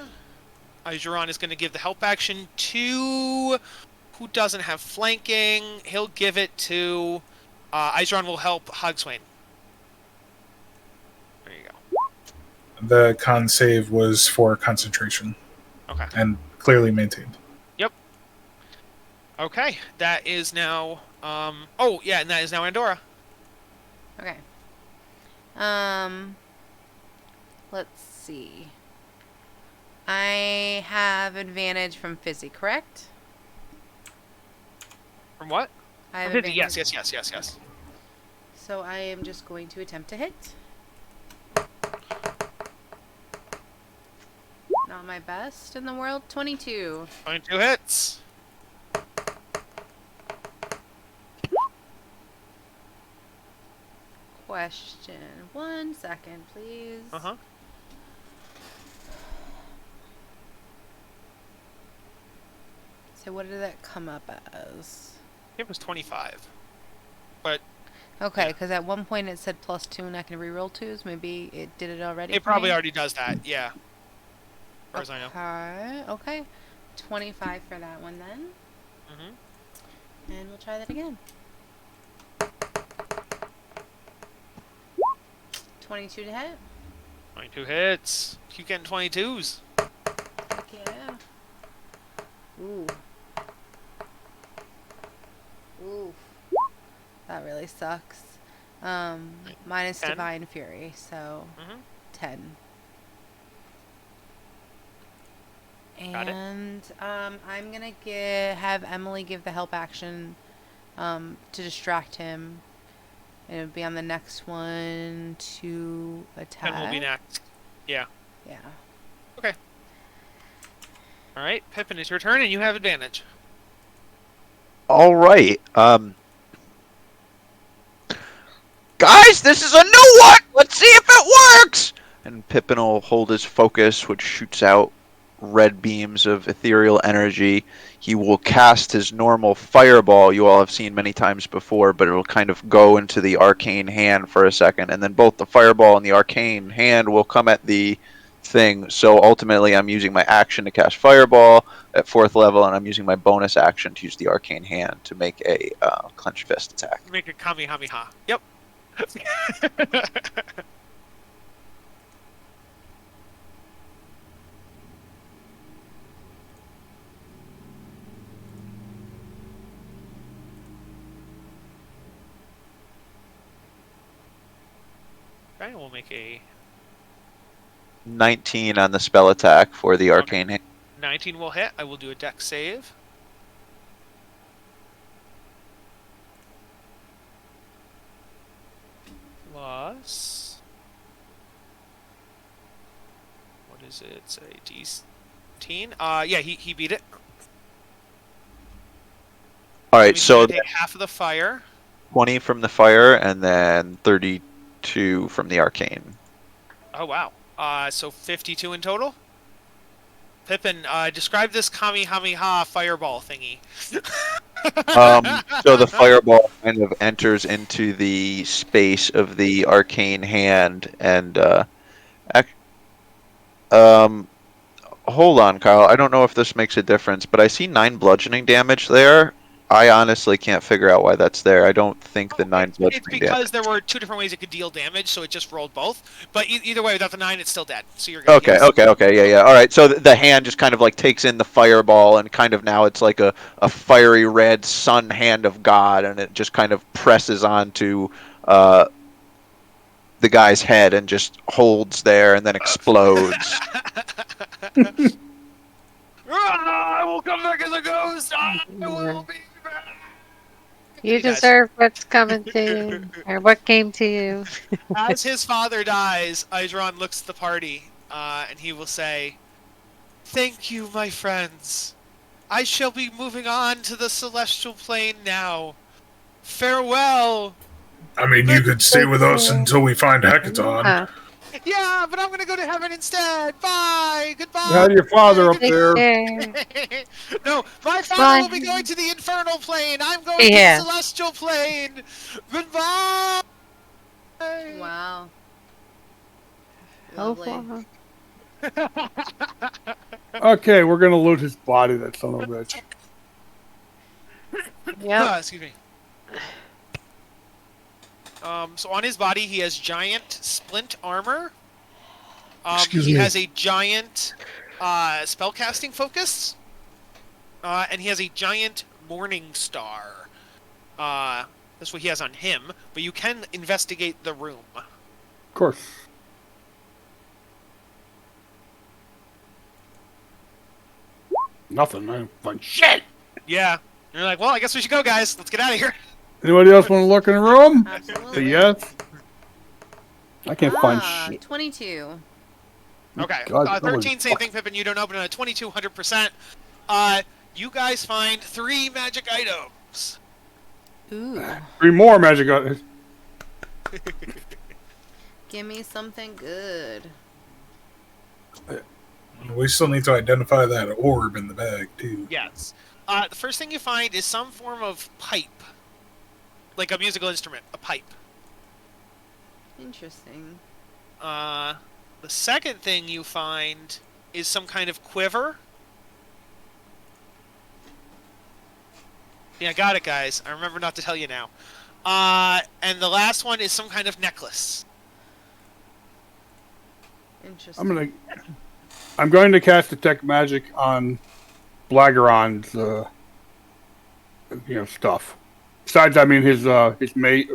Ijuron is going to give the help action to... Who doesn't have flanking? He'll give it to... Ijuron will help Hogswain. There you go. The con save was for concentration. Okay. And clearly maintained. Yep. Okay. That is now... oh, yeah, and that is now Andorra. Okay. Let's see. I have advantage from Fizzy, correct? From what? I have Yes, advantage. yes. So I am just going to attempt to hit. Not my best in the world. 22. 22 hits. Question. 1 second, please. Uh-huh. So what did that come up as? It was 25. But Okay, because at one point it said +2 and I can reroll 2s. Maybe it did it already. it for probably me? already does that, yeah. As far as I know. Okay. 25 for that one then. Mm-hmm. And we'll try that again. 22 to hit. 22 hits. Keep getting 22s. Heck yeah. Ooh. Ooh. That really sucks. Minus 10? Divine Fury, so Mm-hmm. 10. Got it. And I'm gonna have Emily give the help action to distract him. It'll be on the next one to attack. And we'll be next. Yeah. Yeah. Alright, Pippin, it's your turn, and you have advantage. All right. Guys, this is a new one. Let's see if it works. And Pippin will hold his focus, which shoots out red beams of ethereal energy. He will cast his normal fireball you all have seen many times before, but it'll kind of go into the arcane hand for a second, and then both the fireball and the arcane hand will come at the thing. So ultimately I'm using my action to cast fireball at 4th level, and I'm using my bonus action to use the arcane hand to make a clenched fist attack. Make a Kamehameha. Yep. Okay, we'll make a 19 on the spell attack for the arcane hand. 19 will hit. I will do a dex save. Plus... What is it? It's a D10. Yeah, he beat it. All right, He's so gonna take half of the fire. 20 from the fire and then 32 from the arcane. Oh, wow. So 52 in total? Pippin, describe this Kamehameha fireball thingy. So the fireball kind of enters into the space of the arcane hand, and hold on, Kyle. I don't know if this makes a difference, but I see 9 bludgeoning damage there. I honestly can't figure out why that's there. I don't think the 9 bludgeoning It's because damage. there were 2 different ways it could deal damage, so it just rolled both. But either way, without the 9, it's still dead. So you're good. Okay, Yes. okay, yeah. All right, so the hand just kind of like takes in the fireball, and kind of now it's like a fiery red sun hand of God, and it just kind of presses onto the guy's head and just holds there and then explodes. I will come back as a ghost! I will be back! You Hey, guys. deserve what's coming to you, or what came to you. As his father dies, Ijuron looks at the party, and he will say, "Thank you, my friends. I shall be moving on to the celestial plane now. Farewell!" I mean, you could stay with us until we find Hecaton. Yeah, but I'm gonna go to heaven instead. Bye. Goodbye. Had your father up Take there. care. No, my father Bye. will be going to the infernal plane. I'm going to Yeah. the celestial plane. Goodbye. Wow. Oh, Lovely. Okay, we're gonna loot his body. That son of a bitch. Yep. Excuse me. So on his body, he has giant splint armor. Excuse he me. has a giant spellcasting focus. And he has a giant morning star. That's what he has on him. But you can investigate the room. Of course. Nothing. I didn't find shit. Yeah. You're like, well, I guess we should go, guys. Let's get out of here. Anybody else want to look in the room? Say Absolutely. yes. I can't find shit. 22. Okay. God, that was 13, same thing, Pippin. You don't open it. 22, 100%. You guys find 3 magic items. Ooh. 3 more magic items. Give me something good. We still need to identify that orb in the bag, too. Yes. The first thing you find is some form of pipe. Like a musical instrument. A pipe. Interesting. The second thing you find is some kind of quiver. Yeah, got it, guys. I remember not to tell you now. And the last one is some kind of necklace. Interesting. I'm going to cast detect magic on Blaggeron's stuff. Besides, I mean his mate,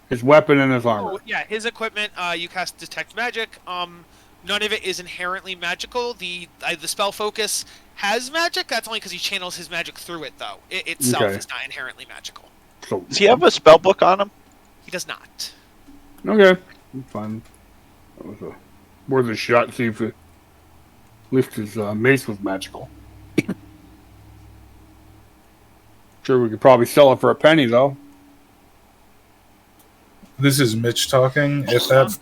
his weapon and his armor. Oh, yeah, his equipment. You cast detect magic. None of it is inherently magical. The spell focus has magic. That's only because he channels his magic through it, though. It itself Okay. is not inherently magical. So, Does he have a spell book on him? He does not. okay, fine. That was worth a shot. See if at least his mace was magical. Sure, we could probably sell it for a penny, though. This is Mitch talking. If that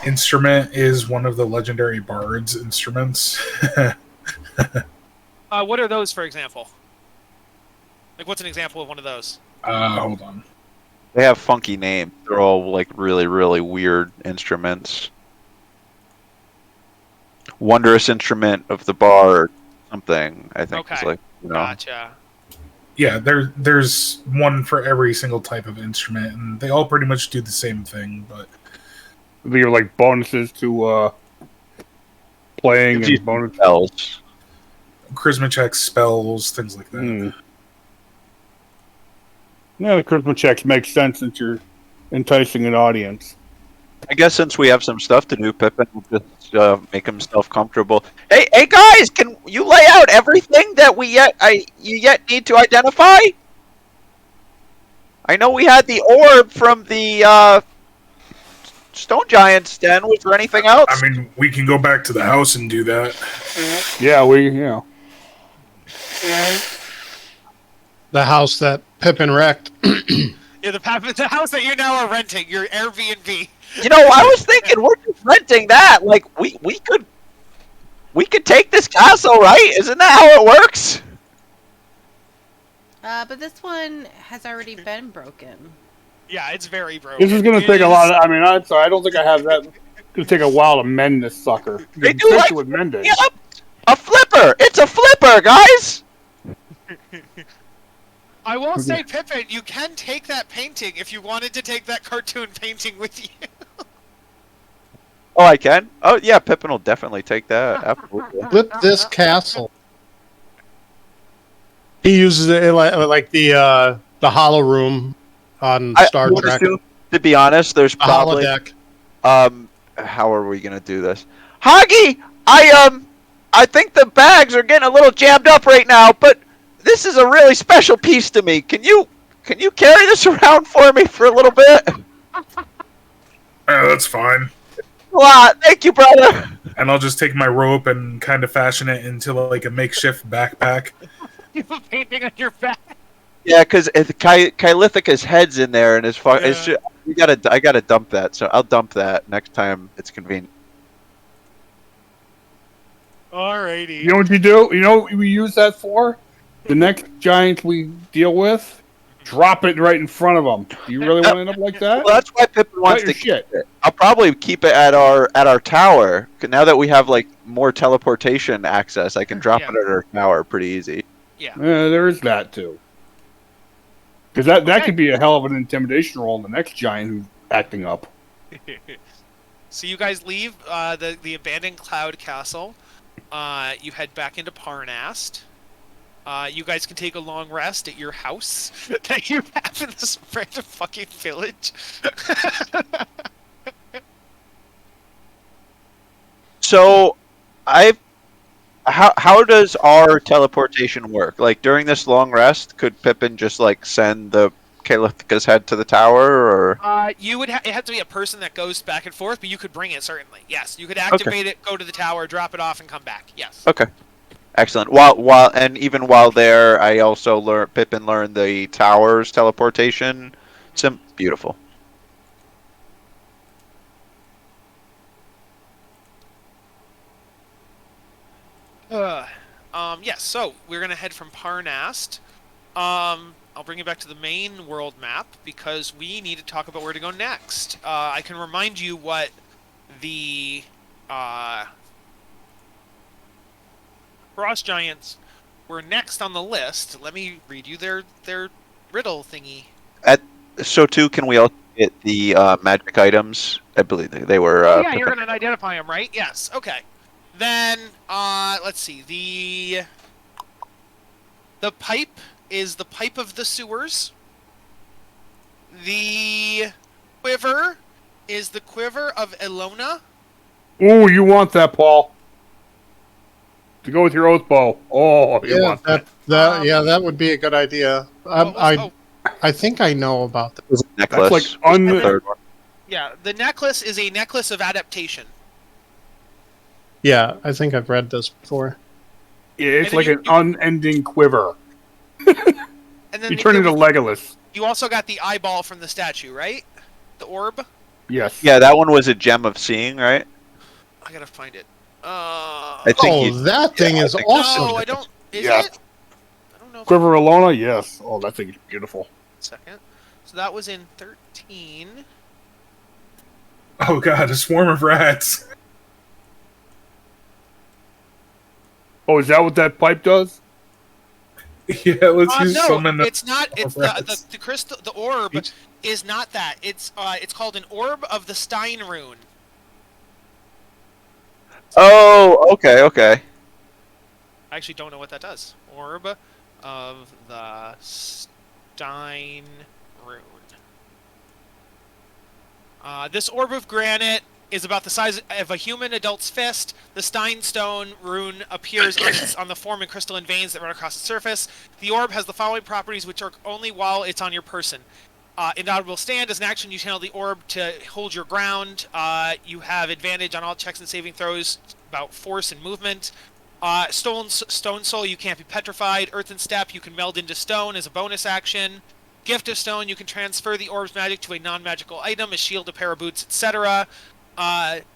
instrument is one of the legendary bard's instruments, What are those, for example? Like, what's an example of one of those? hold on. They have funky names. They're all like really, really weird instruments. Wondrous instrument of the bard, something. I think it's Okay. like Gotcha. Yeah, there's one for every single type of instrument, and they all pretty much do the same thing. But These are like bonuses to playing and bonus spells. charisma checks, spells, things like that. Hmm. Yeah, the charisma checks make sense since you're enticing an audience. I guess since we have some stuff to do, Pippin will just make himself comfortable. Hey, guys, can you lay out everything that you yet need to identify? I know we had the orb from the Stone Giant's den. Was there anything else? I mean, we can go back to the house and do that. Yeah, The house that Pippin wrecked. Yeah, the house that you now are renting, your Airbnb. You know, I was thinking we're just renting that. Like we could take this castle, right? Isn't that how it works? But this one has already been broken. Yeah, it's very broken. This is going to take a lot of... I mean, I'm sorry, I don't think I have that... It's going to take a while to mend this sucker. They do like with mending. Yep, a flipper. It's a flipper, guys. I will say, Pippin, you can take that painting if you wanted to take that cartoon painting with you. Oh, I can. Oh, yeah, Pippin will definitely take that. Absolutely. Flip this castle. He uses it like the hollow room on Star would Trek. assume, to be honest, there's A probably holodeck. How are we gonna do this? Hoggy, I think the bags are getting a little jammed up right now, but this is a really special piece to me. Can you carry this around for me for a little bit? Yeah, that's fine. Wow, thank you, brother. And I'll just take my rope and kind of fashion it into like a makeshift backpack. You have a painting on your back. Yeah, because Kylithica's head's in there, and it's I gotta dump that, so I'll dump that next time it's convenient. Alrighty. You know what you do? You know what we use that for? The next giant we deal with, drop it right in front of them. Do you really want to end up like that? Well, that's why Pippin wants Cut to your shit. keep it. I'll probably keep it at our tower. 'Cause now that we have like more teleportation access, I can drop Yeah. it at our tower pretty easy. Yeah. There is that too. Because that Okay. could be a hell of an intimidation roll in the next giant who's acting up. So you guys leave the abandoned Cloud Castle. You head back into Parnast. You guys can take a long rest at your house that you have in this random fucking village. So, how does our teleportation work? Like during this long rest, could Pippin just like send the Kalithika's head to the tower, or? You would it had to be a person that goes back and forth, but you could bring it certainly. Yes, you could activate it, go to the tower, drop it off, and come back. Yes. Okay, excellent. Even while there, I also Pippin learned the tower's teleportation. Beautiful. Yes. So we're gonna head from Parnast. I'll bring you back to the main world map because we need to talk about where to go next. I can remind you what the Frost Giants were next on the list. Let me read you their riddle thingy. So too, can we also get the magic items? I believe they were. Yeah, you're gonna identify them, right? Yes. Okay. Then let's see. The pipe is the pipe of the sewers. The quiver is the quiver of Ilona. Ooh, you want that, Paul? To go with your oath bow. Oh, you want that? That would be a good idea. I think I know about that. Necklace. That's like the third one. Yeah, the necklace is a necklace of adaptation. Yeah, I think I've read this before. Yeah, it's like an unending quiver. And then You turn into Legolas. You also got the eyeball from the statue, right? The orb. Yes. Yeah, that one was a gem of seeing, right? I gotta find it. I think that thing is awesome. No, I don't. Is Yeah. it? I don't know. Quiver Alona, yes. Oh, that thing is beautiful. Second. So that was in 13. Oh god, a swarm of rats. Oh, is that what that pipe does? Yeah, let's use No, summon. it's not. It's rats. the crystal. The orb is not that. It's called an orb of the Stein rune. Oh, okay. I actually don't know what that does. Orb of the Stein rune. This orb of granite is about the size of a human adult's fist. The Steinstone rune appears on the form in crystalline veins that run across the surface. The orb has the following properties, which are only while it's on your person. Inaudible stand. As an action, you channel the orb to hold your ground. You have advantage on all checks and saving throws about force and movement. Stone Soul, you can't be petrified. Earthen Step, you can meld into stone as a bonus action. Gift of Stone, you can transfer the orb's magic to a non-magical item, a shield, a pair of boots, etc.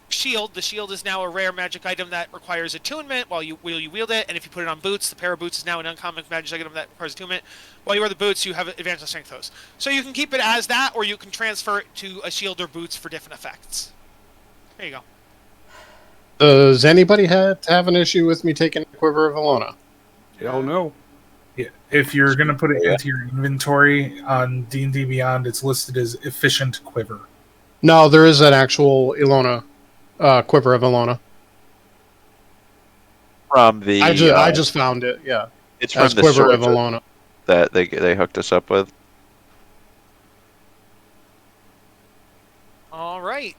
Shield. The shield is now a rare magic item that requires attunement while you wield it, and if you put it on boots, the pair of boots is now an uncommon magic item that requires attunement. While you wear the boots, you have advantage on strength throws. So you can keep it as that, or you can transfer it to a shield or boots for different effects. There you go. Does anybody have an issue with me taking the Quiver of Ilona? Hell no. Yeah, if you're gonna put it into your inventory on D&D Beyond, it's listed as efficient quiver. No, there is an actual Ilona, Quiver of Ilona. From the I just found it. Yeah, it's from the Quiver of sword Ilona. that they hooked us up with. All right.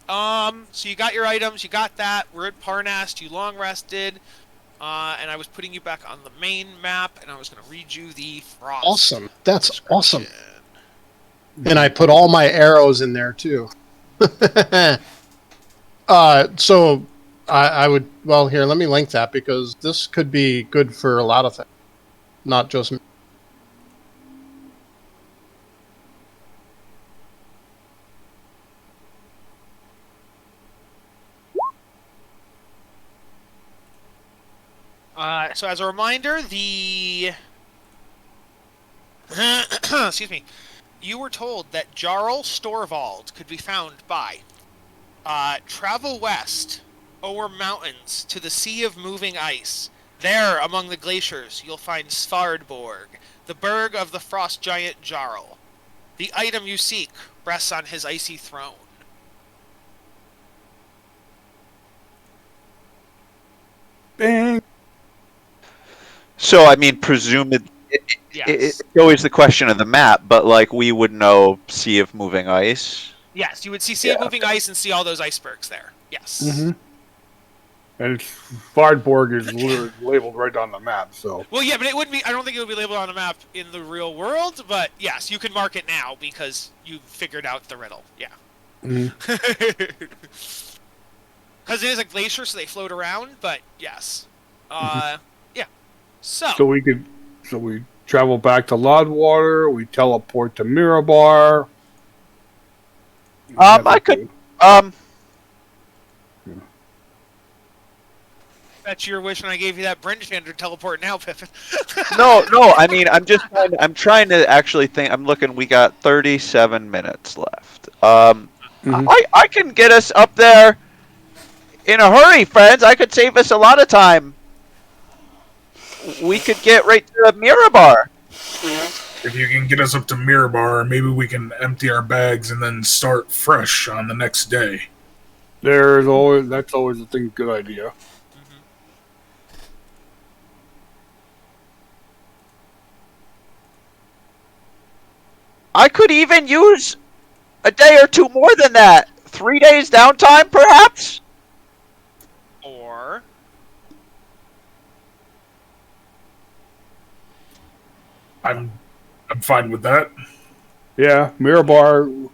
So you got your items. You got that. We're at Parnast. You long rested. And I was putting you back on the main map, and I was going to read you the frost. Awesome. That's awesome. And I put all my arrows in there too. So I would, well, here, let me link that because this could be good for a lot of things, not just me. So as a reminder, the excuse me, you were told that Jarl Storvald could be found by travel west over mountains to the Sea of Moving Ice. There, among the glaciers, you'll find Svardborg, the burg of the frost giant Jarl. The item you seek rests on his icy throne. Bang. So, I mean, presumably, Yes. it's always the question of the map, but, like, we would know Sea of Moving Ice. Yes, you would see Sea of Moving Ice and see all those icebergs there. Yes. Mm-hmm. And Svardborg is labeled right on the map, so. Well, yeah, but it wouldn't be. I don't think it would be labeled on the map in the real world. But yes, you can mark it now because you figured out the riddle. Yeah. Because it is a glacier, so they float around. But yes, yeah. So we travel back to Lodwater. We teleport to Mirabar. I could. That's your wish, and I gave you that Brinjander teleport now, Pippin. No. I mean, I'm trying to actually think. I'm looking. We got 37 minutes left. I can get us up there in a hurry, friends. I could save us a lot of time. We could get right to Mirabar. If you can get us up to Mirabar, maybe we can empty our bags and then start fresh on the next day. That's always a thing. Good idea. I could even use a day or two more than that. 3 days downtime, perhaps? Or I'm fine with that. Yeah, Mirabar.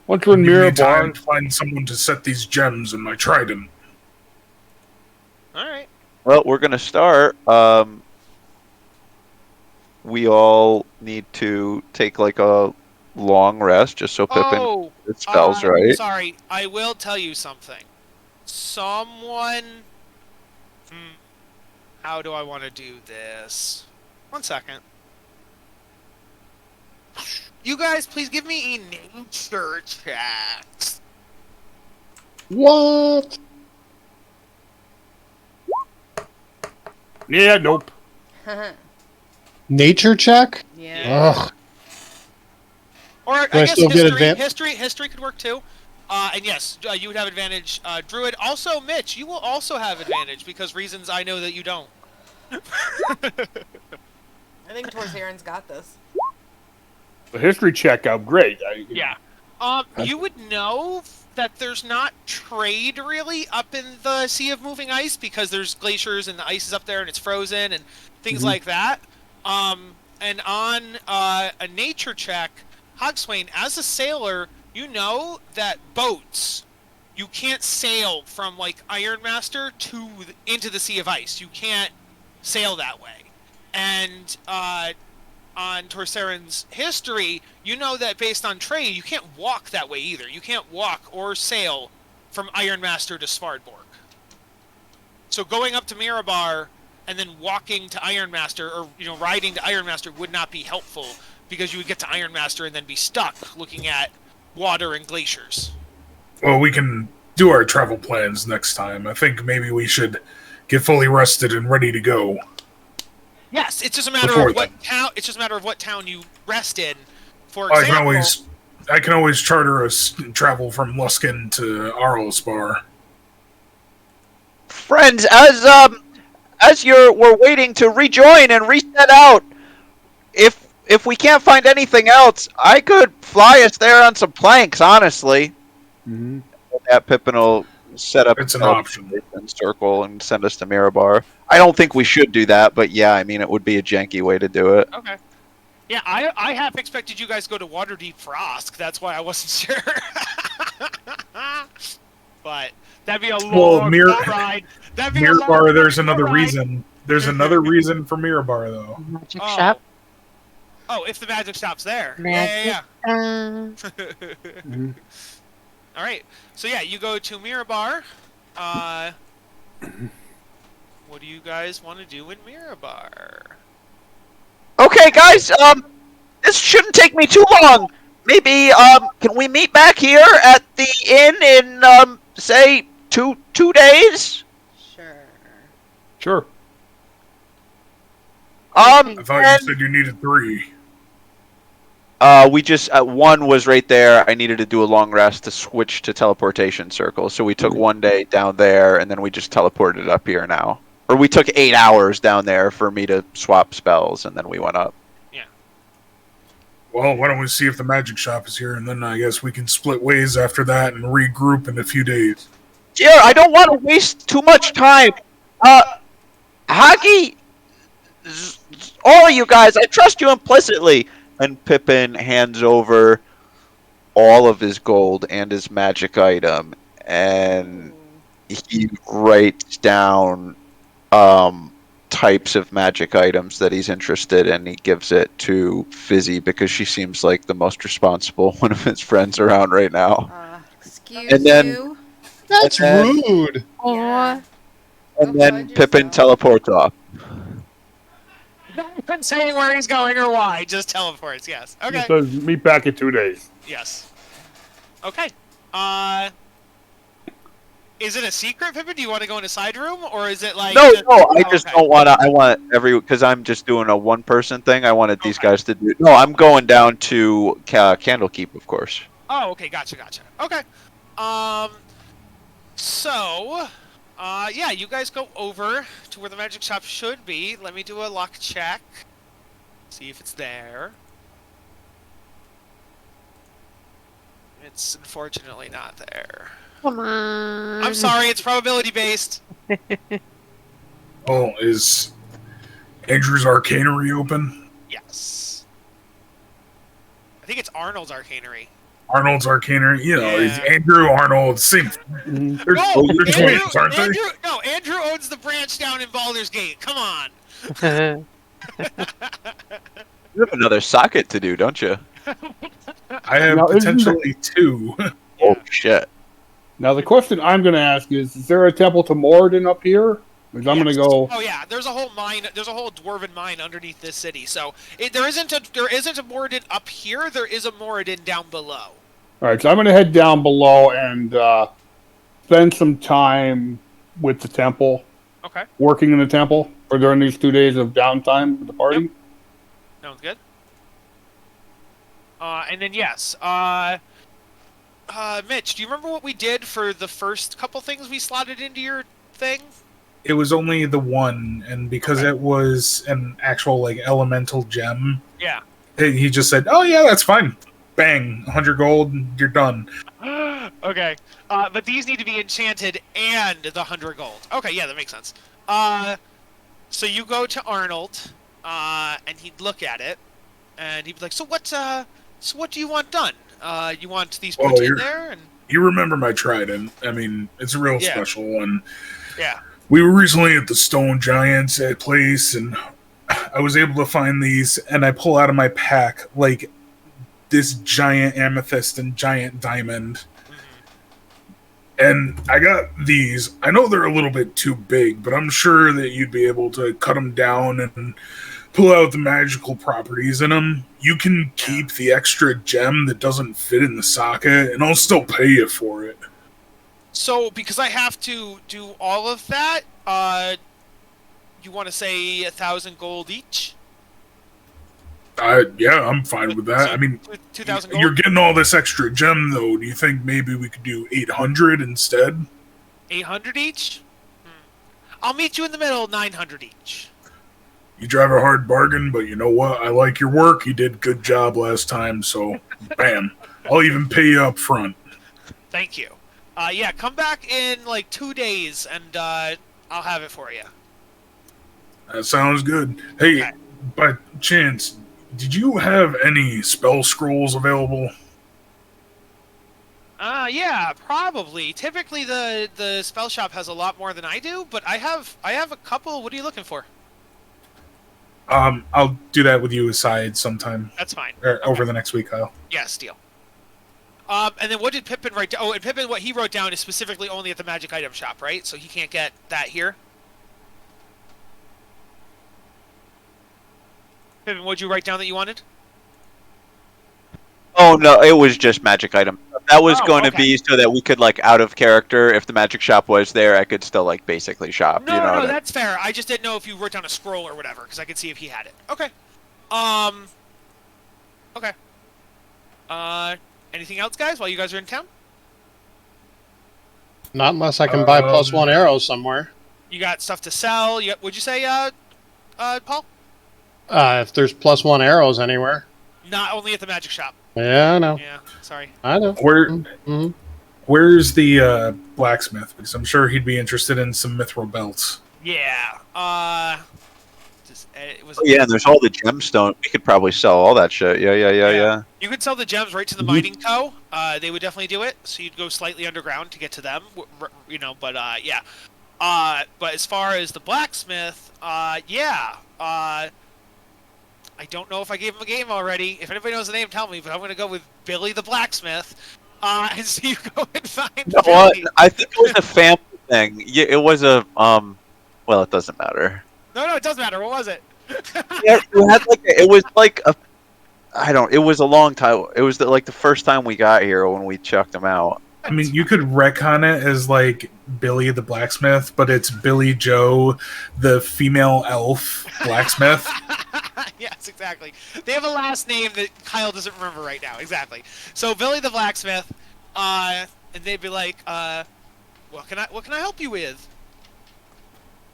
Once we're in Give me time Mirabar, to find someone to set these gems in my trident. all right. Well, we're going to start. We all need to take like a long rest just so Pippin gets spells right. Sorry, I will tell you something. Someone. How do I want to do this? 1 second. You guys, please give me a nature check. What? yeah, nope. Nature check? Yeah. Ugh. Or I I guess still get history could work too. And yes, you would have advantage. Druid, also Mitch, you will also have advantage because reasons I know that you don't. I think Torsaren's got this. The history check out great. Yeah. You would know that there's not trade really up in the Sea of Moving Ice because there's glaciers and the ice is up there and it's frozen and things like that. And on a nature check, Hogswain, as a sailor, you know that boats, you can't sail from like Ironmaster into the Sea of Ice. You can't sail that way. And on Torsaren's history, you know that based on trade, you can't walk that way either. You can't walk or sail from Ironmaster to Svardborg. So going up to Mirabar and then walking to Ironmaster, or riding to Ironmaster, would not be helpful because you would get to Ironmaster and then be stuck looking at water and glaciers. Well, we can do our travel plans next time. I think maybe we should get fully rested and ready to go. Yes, it's just a matter of what town. It's just a matter of what town you rest in. For example, I can always charter us travel from Luskin to Arlspar. Friends, as we're waiting to rejoin and reset out, if we can't find anything else, I could fly us there on some planks, honestly. Mm-hmm. That Pippin will set up It's an option. Circle and send us to Mirabar. I don't think we should do that, but yeah, I mean, it would be a janky way to do it. Okay. Yeah, I half expected you guys to go to Waterdeep Frost. That's why I wasn't sure. But that'd be a long ride. That'd be Mirabar, there's another reason. There's another reason for Mirabar, though. Magic shop. Oh, if the magic shop's there. Magic. Mm-hmm. All right. So yeah, you go to Mirabar. What do you guys want to do in Mirabar? Okay, guys. This shouldn't take me too long. Maybe can we meet back here at the inn in say two days? Sure. Sure. I thought you said you needed 3. We just one was right there. I needed to do a long rest to switch to teleportation circle, so we took one day down there, and then we just teleported up here now. Or we took 8 hours down there for me to swap spells, and then we went up. Yeah. Well, why don't we see if the magic shop is here, and then I guess we can split ways after that and regroup in a few days. Yeah, I don't want to waste too much time. Hagi, all of you guys, I trust you implicitly. And Pippin hands over all of his gold and his magic item, and he writes down types of magic items that he's interested in. He gives it to Fizzy because she seems like the most responsible one of his friends around right now. Excuse And then- you. That's rude. Yeah. And then Pippin teleports off. Not even saying where he's going or why, just teleports, yes. Okay. It says meet back in 2 days. Yes. Okay. Is it a secret, Pippin? Do you want to go in a side room, or is it like... No, I Oh, just okay. don't want to. I want because I'm just doing a one-person thing. I wanted these guys to do. No, I'm going down to Candlekeep, of course. Oh, okay, gotcha. Okay. So, yeah, you guys go over to where the magic shop should be. Let me do a luck check. See if it's there. It's unfortunately not there. Come on. I'm sorry, it's probability based. Oh, is Andrew's Arcanery open? Yes. I think it's Arnold's Arcanery. Arnold's Arcanery? You know, it's Yeah. Andrew Arnold, same. Mhm. There's twins, aren't they? Andrew owns the branch down in Baldur's Gate. Come on. You have another socket to do, don't you? I have Now, isn't potentially 2. Oh shit! Now the question I'm going to ask is there a temple to Moradin up here? Because I'm going to Yes. go. Oh yeah, there's a whole mine. There's a whole dwarven mine underneath this city. So there isn't a Moradin up here. There is a Moradin down below. All right, so I'm going to head down below and spend some time with the temple, Okay, working in the temple, or during these 2 days of downtime with the party. Yep. sounds good. And then yes, Mitch, do you remember what we did for the first couple things we slotted into your thing? It was only the one, and because it was an actual like elemental gem, Yeah. he just said, "Oh yeah, that's fine." Bang, 100 gold, you're done. Okay. But these need to be enchanted and the 100 gold. Okay, yeah, that makes sense. So you go to Arnold, and he'd look at it, and he'd be like, so what do you want done? You want these put in there? And You remember my trident. I mean, it's a real Yeah. special one. yeah. We were recently at the Stone Giants place, and I was able to find these, and I pull out of my pack, like, this giant amethyst and giant diamond. And I got these. I know they're a little bit too big, but I'm sure that you'd be able to cut them down and pull out the magical properties in them. You can keep the extra gem that doesn't fit in the socket, and I'll still pay you for it. So, because I have to do all of that, you want to say 1,000 gold each? Yeah, I'm fine with that. So, I mean, 2,000 gold? you're getting all this extra gem, though. Do you think maybe we could do 800 instead? 800 each? I'll meet you in the middle, 900 each. You drive a hard bargain, but you know what? I like your work. You did a good job last time, so bam. I'll even pay you up front. Thank you. Yeah, come back in like 2 days, and I'll have it for you. That sounds good. Hey, Okay. by chance, did you have any spell scrolls available? Yeah, probably. Typically, the spell shop has a lot more than I do, but I have a couple. What are you looking for? I'll do that with you aside sometime That's fine. over the next week, Kyle. Yes, deal. And then what did Pippin write down? Oh, and Pippin, what he wrote down is specifically only at the magic item shop, right? So he can't get that here? Pippin, what'd you write down that you wanted? Oh no, it was just magic item. That was Oh, going to okay. be so that we could like out of character. If the magic shop was there, I could still like basically shop. No, you know no, what I- that's fair. I just didn't know if you wrote down a scroll or whatever, because I could see if he had it. Okay. Okay. Anything else, guys, while you guys are in town? Not unless I can buy +1 arrows somewhere. You got stuff to sell. Would you say, Paul? If there's +1 arrows anywhere. Not only at the magic shop. Yeah, I know. Yeah, sorry. I know. Where's the blacksmith? Because I'm sure he'd be interested in some mithril belts. Yeah. It was. Oh, yeah, and there's all the gemstone. We could probably sell all that shit. Yeah. You could sell the gems right to the mining co. They would definitely do it. So you'd go slightly underground to get to them. You know, but yeah. But as far as the blacksmith, yeah. I don't know if I gave him a game already. If anybody knows the name, tell me. But I'm going to go with Billy the blacksmith. And so you go and find. No, Billy. I think it was a family thing. Yeah, it was a Well, it doesn't matter. No, it doesn't matter. What was it? Yeah, you had like it was like a. I don't. It was a long time. It was like the first time we got here when we checked them out. I mean, you could retcon it as like Billy the blacksmith, but it's Billy Joe, the female elf blacksmith. Yes, exactly. They have a last name that Kyle doesn't remember right now. Exactly. So Billy the blacksmith, and they'd be like, what can I help you with?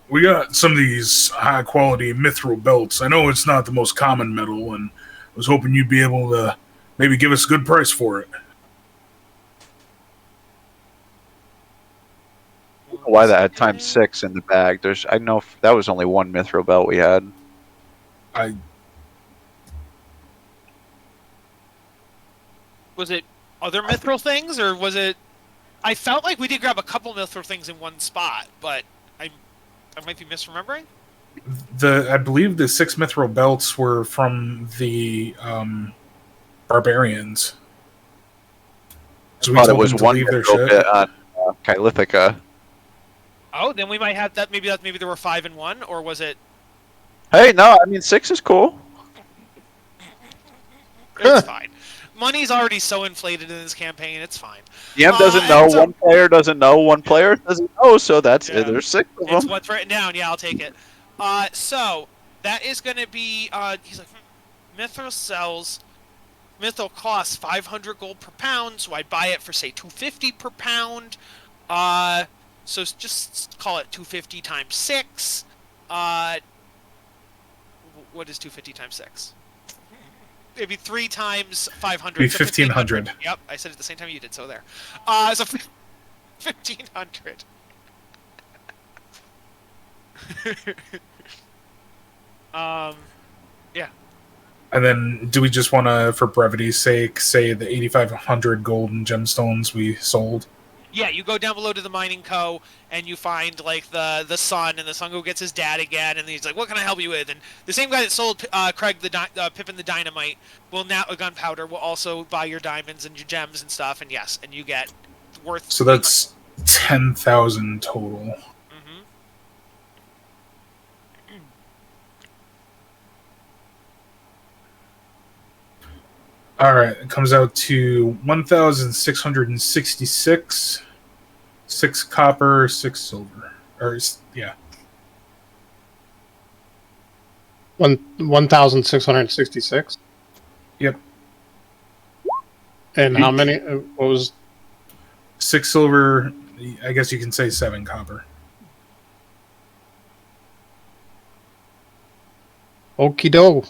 We got some of these high quality mithril belts. I know it's not the most common metal, and I was hoping you'd be able to maybe give us a good price for it. Why that had ×6 in the bag? I know that was only one mithril belt we had. Was it other mithril things, or was it? I felt like we did grab a couple mithril things in one spot, but I might be misremembering. I believe the 6 mithril belts were from the barbarians. So I thought it was one mithril bit on Kylithica. Oh, then we might have that. Maybe there were 5 in one, or was it? Hey, no, I mean 6 is cool. It's fine. Money's already so inflated in this campaign. It's fine. DM doesn't know. One player doesn't know. One player doesn't know. So that's it. There's 6 of them. It's what's written down. Yeah, I'll take it. So that is going to be. He's like, Mithril sells. Mithril costs 500 gold per pound, so I'd buy it for say 250 per pound. So just call it 250 times 6. What is 250 times 6? It'd be 3 times 500. Be 1,500. Yep, I said it at the same time you did. So there. So 1,500. Yeah. And then, do we just want to, for brevity's sake, say the 8,500 gold and gemstones we sold? Yeah, you go down below to the mining co, and you find like the son, and the son go gets his dad again, and he's like, "What can I help you with?" And the same guy that sold Craig Pippin the dynamite will now gunpowder will also buy your diamonds and your gems and stuff, and yes, and you get worth. So that's 10,000 total. All right, it comes out to 1,666, 6 copper, 6 silver, or yeah, 1,666. Yep. And how many? What was 6 silver? I guess you can say 7 copper. Okie doke.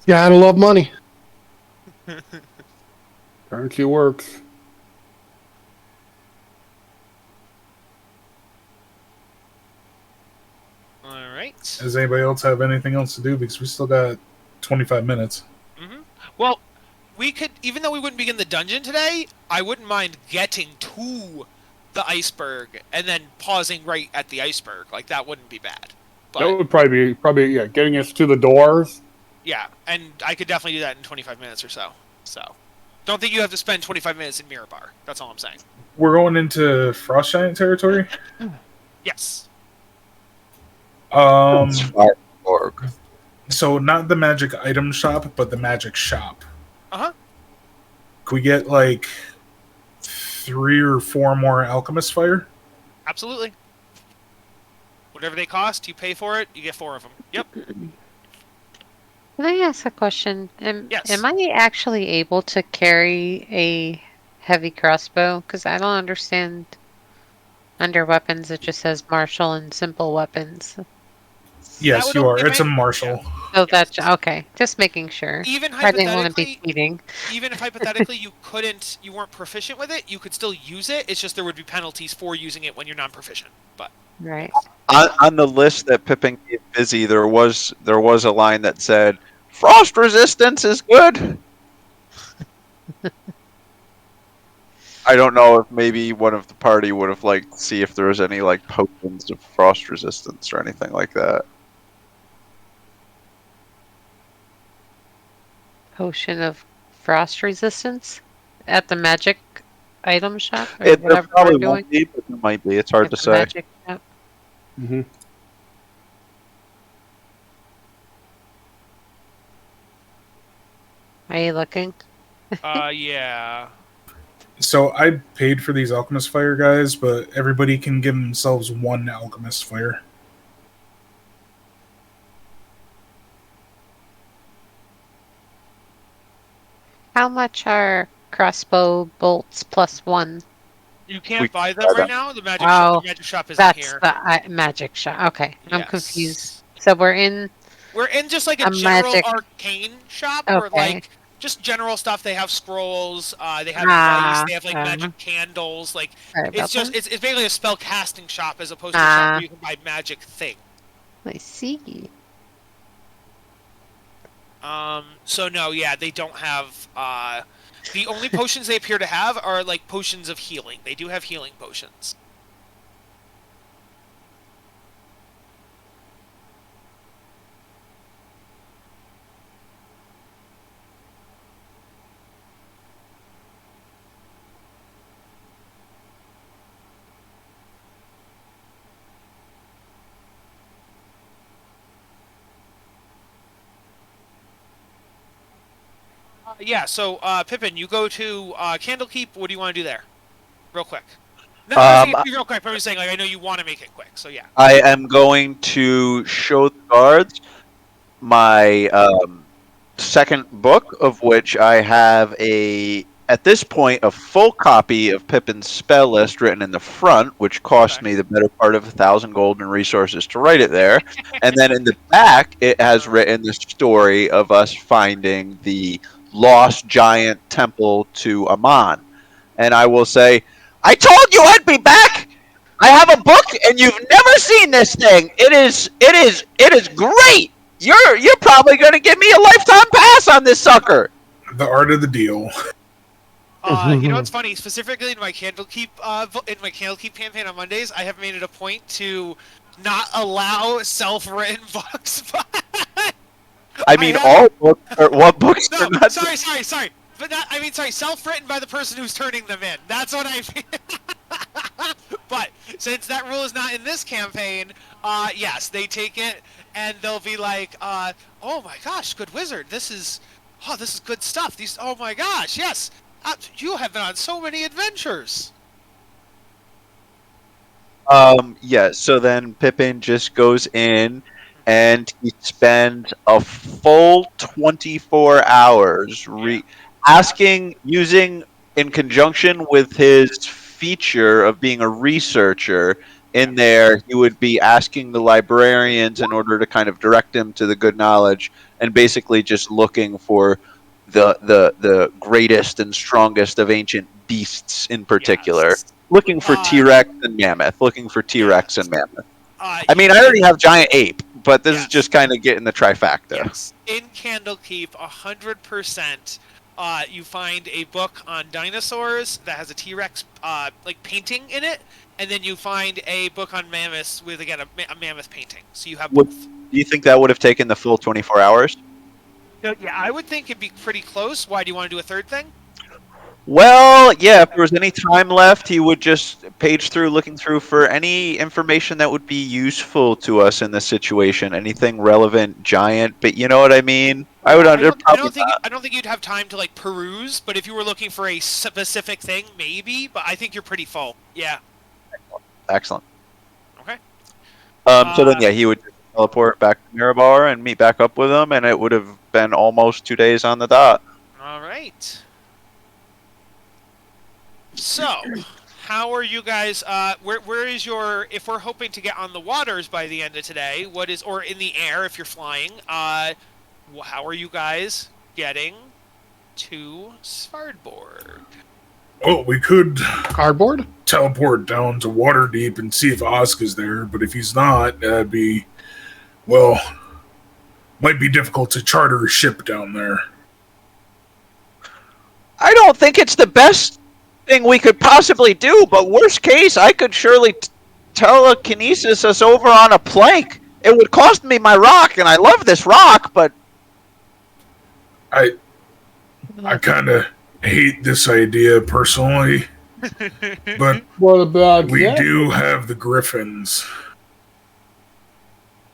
Yeah, I love money. Currency works. All right. Does anybody else have anything else to do? Because we still got 25 minutes. Well, we could, even though we wouldn't begin the dungeon today, I wouldn't mind getting to the iceberg and then pausing right at the iceberg. Like, that wouldn't be bad. But, That would probably be getting us to the doors. yeah, and I could definitely do that in 25 minutes or so. So, don't think you have to spend 25 minutes in Mirabar. That's all I'm saying. We're going into Frost Giant territory? Yes. It's Um, fire org. so not the magic item shop, but the magic shop. Uh-huh. Can we get like 3 or 4 more alchemist fire? Absolutely. Whatever they cost, you pay for it, you get 4 of them. Yep. Can I ask a question? Yes. Am I actually able to carry a heavy crossbow? Because I don't understand. Under weapons, it just says martial and simple weapons. Yes, would you are. only It's a make- martial. Oh, that's okay. Just making sure. Even I didn't want to be hypothetically, cheating. even if hypothetically you weren't proficient with it, you could still use it. It's just there would be penalties for using it when you're non-proficient. But Right. On the list that Pippin gave Busy, there was a line that said, "Frost resistance is good." I don't know if maybe one of the party would have liked to see if there was any like potions of frost resistance or anything like that. Potion of frost resistance at the magic item shop or There whatever probably we're doing. won't be, but there might be. It's hard At to the say. magic shop. Mm-hmm. Are you looking? yeah. So I paid for these alchemist fire guys, but everybody can give themselves 1 alchemist fire. How much are crossbow bolts plus 1? You can't We buy can them buy right them. now. The Oh, magic shop isn't That's here. the magic shop. Okay, I'm Yes. confused. So we're in. We're in just like a A general magic- arcane shop where Okay. like just general stuff. They have scrolls. They have Ah, dice. They have like magic candles. Like Sorry about it's just that. it's basically a spell casting shop as opposed to a shop where you can buy magic things. I see. So no, yeah, they don't have. The only potions they appear to have are like potions of healing. They do have healing potions. Yeah, so Pippin, you go to Candlekeep. What do you want to do there? Real quick. No, I'm not saying real quick, but I'm just saying, like, I know you want to make it quick, so yeah. I am going to show the guards my second book, of which I have at this point, a full copy of Pippin's spell list written in the front, which cost me the better part of 1,000 gold and resources to write it there. And then in the back, it has written the story of us finding the lost giant temple to Aman. And I will say, I told you I'd be back! I have a book, and you've never seen this thing. It is great. You're probably going to give me a lifetime pass on this sucker. The art of the deal. You know what's funny? Specifically in my Candlekeep campaign on Mondays, I have made it a point to not allow self-written books. I mean, all books or what books No, are not. sorry. But not, I mean, sorry, self-written by the person who's turning them in. That's what I mean. But since that rule is not in this campaign, yes, they take it and they'll be like, oh my gosh, good wizard, this is good stuff. Oh my gosh, yes, you have been on so many adventures. Yeah, so then Pippin just goes in and he spends a full 24 hours using in conjunction with his feature of being a researcher in there, he would be asking the librarians in order to kind of direct him to the good knowledge and basically just looking for the greatest and strongest of ancient beasts in particular. Yes. Looking for T-Rex and Mammoth. I mean, I You- already have Giant Ape, but this is Yes. just kind of getting the trifecta. Yes. In Candlekeep, 100%, you find a book on dinosaurs that has a T-Rex like painting in it, and then you find a book on mammoths with again a mammoth painting. So you have both. Do you think that would have taken the full 24 hours? Yeah, I would think it'd be pretty close. Why do you want to do a third thing? Well, yeah, if there was any time left, he would just page through, looking through for any information that would be useful to us in this situation. Anything relevant, giant, but you know what I mean? I would under I probably don't think you'd have time to like peruse, but if you were looking for a specific thing, maybe. But I think you're pretty full. Yeah. excellent. Okay. So then, yeah, he would teleport back to Mirabar and meet back up with him, and it would have been almost 2 days on the dot. All right. So, how are you guys? Where is your? If we're hoping to get on the waters by the end of today, what is, or in the air if you're flying? How are you guys getting to Svardborg? Well, we could Cardboard? teleport down to Waterdeep and see if Oscar's there, but if he's not, that'd be, well, might be difficult to charter a ship down there. I don't think it's the best thing we could possibly do, but worst case, I could surely telekinesis us over on a plank. It would cost me my rock, and I love this rock, but I kind of hate this idea personally, but What about we that? do have the Griffins.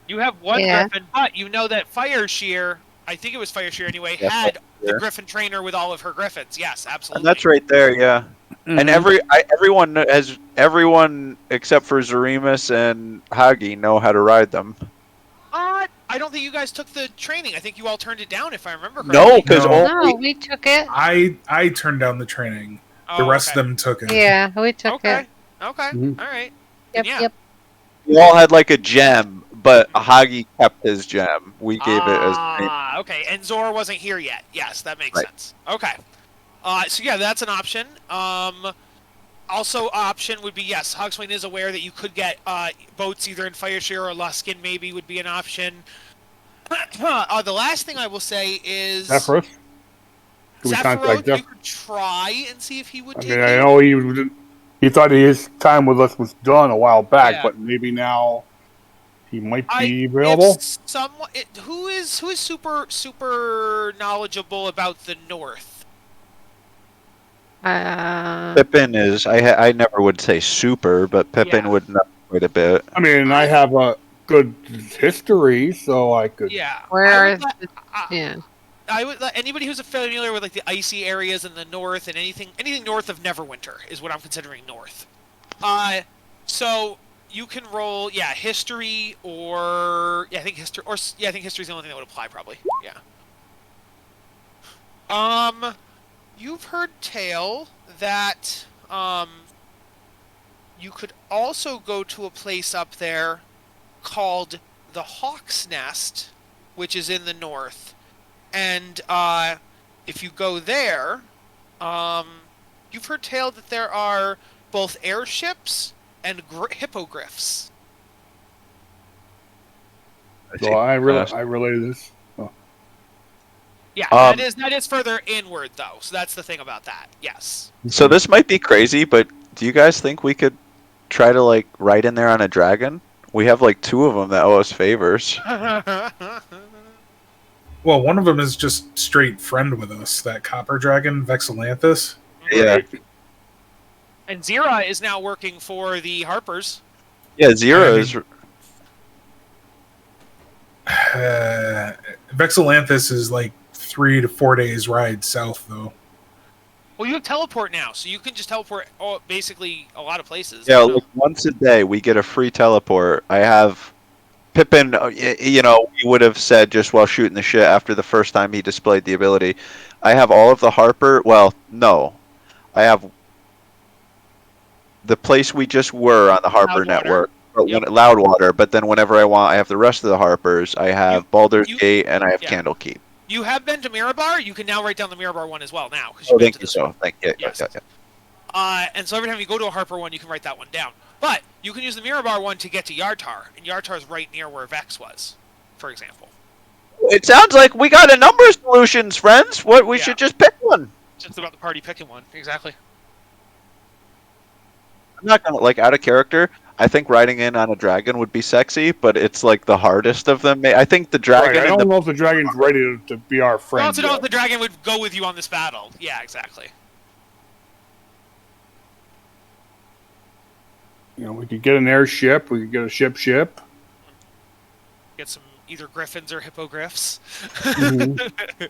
You have one Yeah. Griffin, but you know that Fireshear, I think it was Fireshear anyway, Yeah, had the Fireshear. Griffin trainer with all of her Griffins. Yes, absolutely. and that's right there, yeah. Mhm. And everyone except for Zarimus and Hagi know how to ride them. I don't think you guys took the training. I think you all turned it down, if I remember correctly. No, because No. No, we took it. I turned down the training. The Oh, rest okay. of them took it. Yeah, we took Okay. it. Okay. Mhm. All right. Yep, Yeah. yep. we all had like a gem, but Hagi kept his gem. We gave it as Okay. And Zor wasn't here yet. Yes, that makes Right. sense. Okay. So yeah, that's an option. Also, option would be, yes, Hogswain is aware that you could get boats either in Fireshear or Luskin. Maybe would be an option. The last thing I will say is Sephiroth? Can we contact Sephiroth. You Jeff? could try and see if he would I take mean, you. I know he thought his time with us was done a while back, Yeah. but maybe now he might be If available. who is super knowledgeable about the North? Pippin is. I never would say super, but Pippin Yeah. would know quite a bit. I mean, I have a good history, so I could. Yeah. Where I are would let- yeah. I would let anybody who's familiar with like the icy areas in the north and anything north of Neverwinter is what I'm considering north. So you can roll history or I think history is the only thing that would apply probably. Yeah. You've heard tale that you could also go to a place up there called the Hawk's Nest, which is in the north. And if you go there, you've heard tale that there are both airships and hippogriffs. So I related this. Yeah, Um, that is further inward though. So that's the thing about that. Yes. So this might be crazy, but do you guys think we could try to like ride in there on a dragon? We have like 2 of them that owe us favors. Well, one of them is just straight friend with us. That copper dragon, Vexalanthus. Yeah, And Zira is now working for the Harpers. yeah. Zero is. Vexalanthus is like 3 to 4 days ride south, though. Well, you have teleport now, so you can just teleport basically a lot of places. Yeah, You know? like once a day we get a free teleport. I have Pippin. You know, we would have said just while shooting the shit after the first time he displayed the ability. I have all of the Harper. Well, no, I have the place we just were on the Harper Loudwater. network. But Yep. Loudwater, but then whenever I want, I have the rest of the Harpers. I have Baldur's you- Gate and I have yeah. Candlekeep. You have been to Mirabar. You can now write down the Mirabar one as well now. 'Cause Oh, you've been thank to you this so. one. Thank you. Yes. Yeah. And so every time you go to a Harper one, you can write that one down. But you can use the Mirabar one to get to Yartar, and Yartar's right near where Vex was, for example. It sounds like we got a number of solutions, friends. What we Yeah. should just pick one. Just about the party picking one, exactly. I'm not gonna like out of character. I think riding in on a dragon would be sexy, but it's like the hardest of them. I think the dragon. Right, I and don't know if the dragon's ready to be our I friend. also know yet. if the dragon would go with you on this battle. Yeah, exactly. We could get an airship. We could get a ship. Get some either griffins or hippogriffs. Mhm.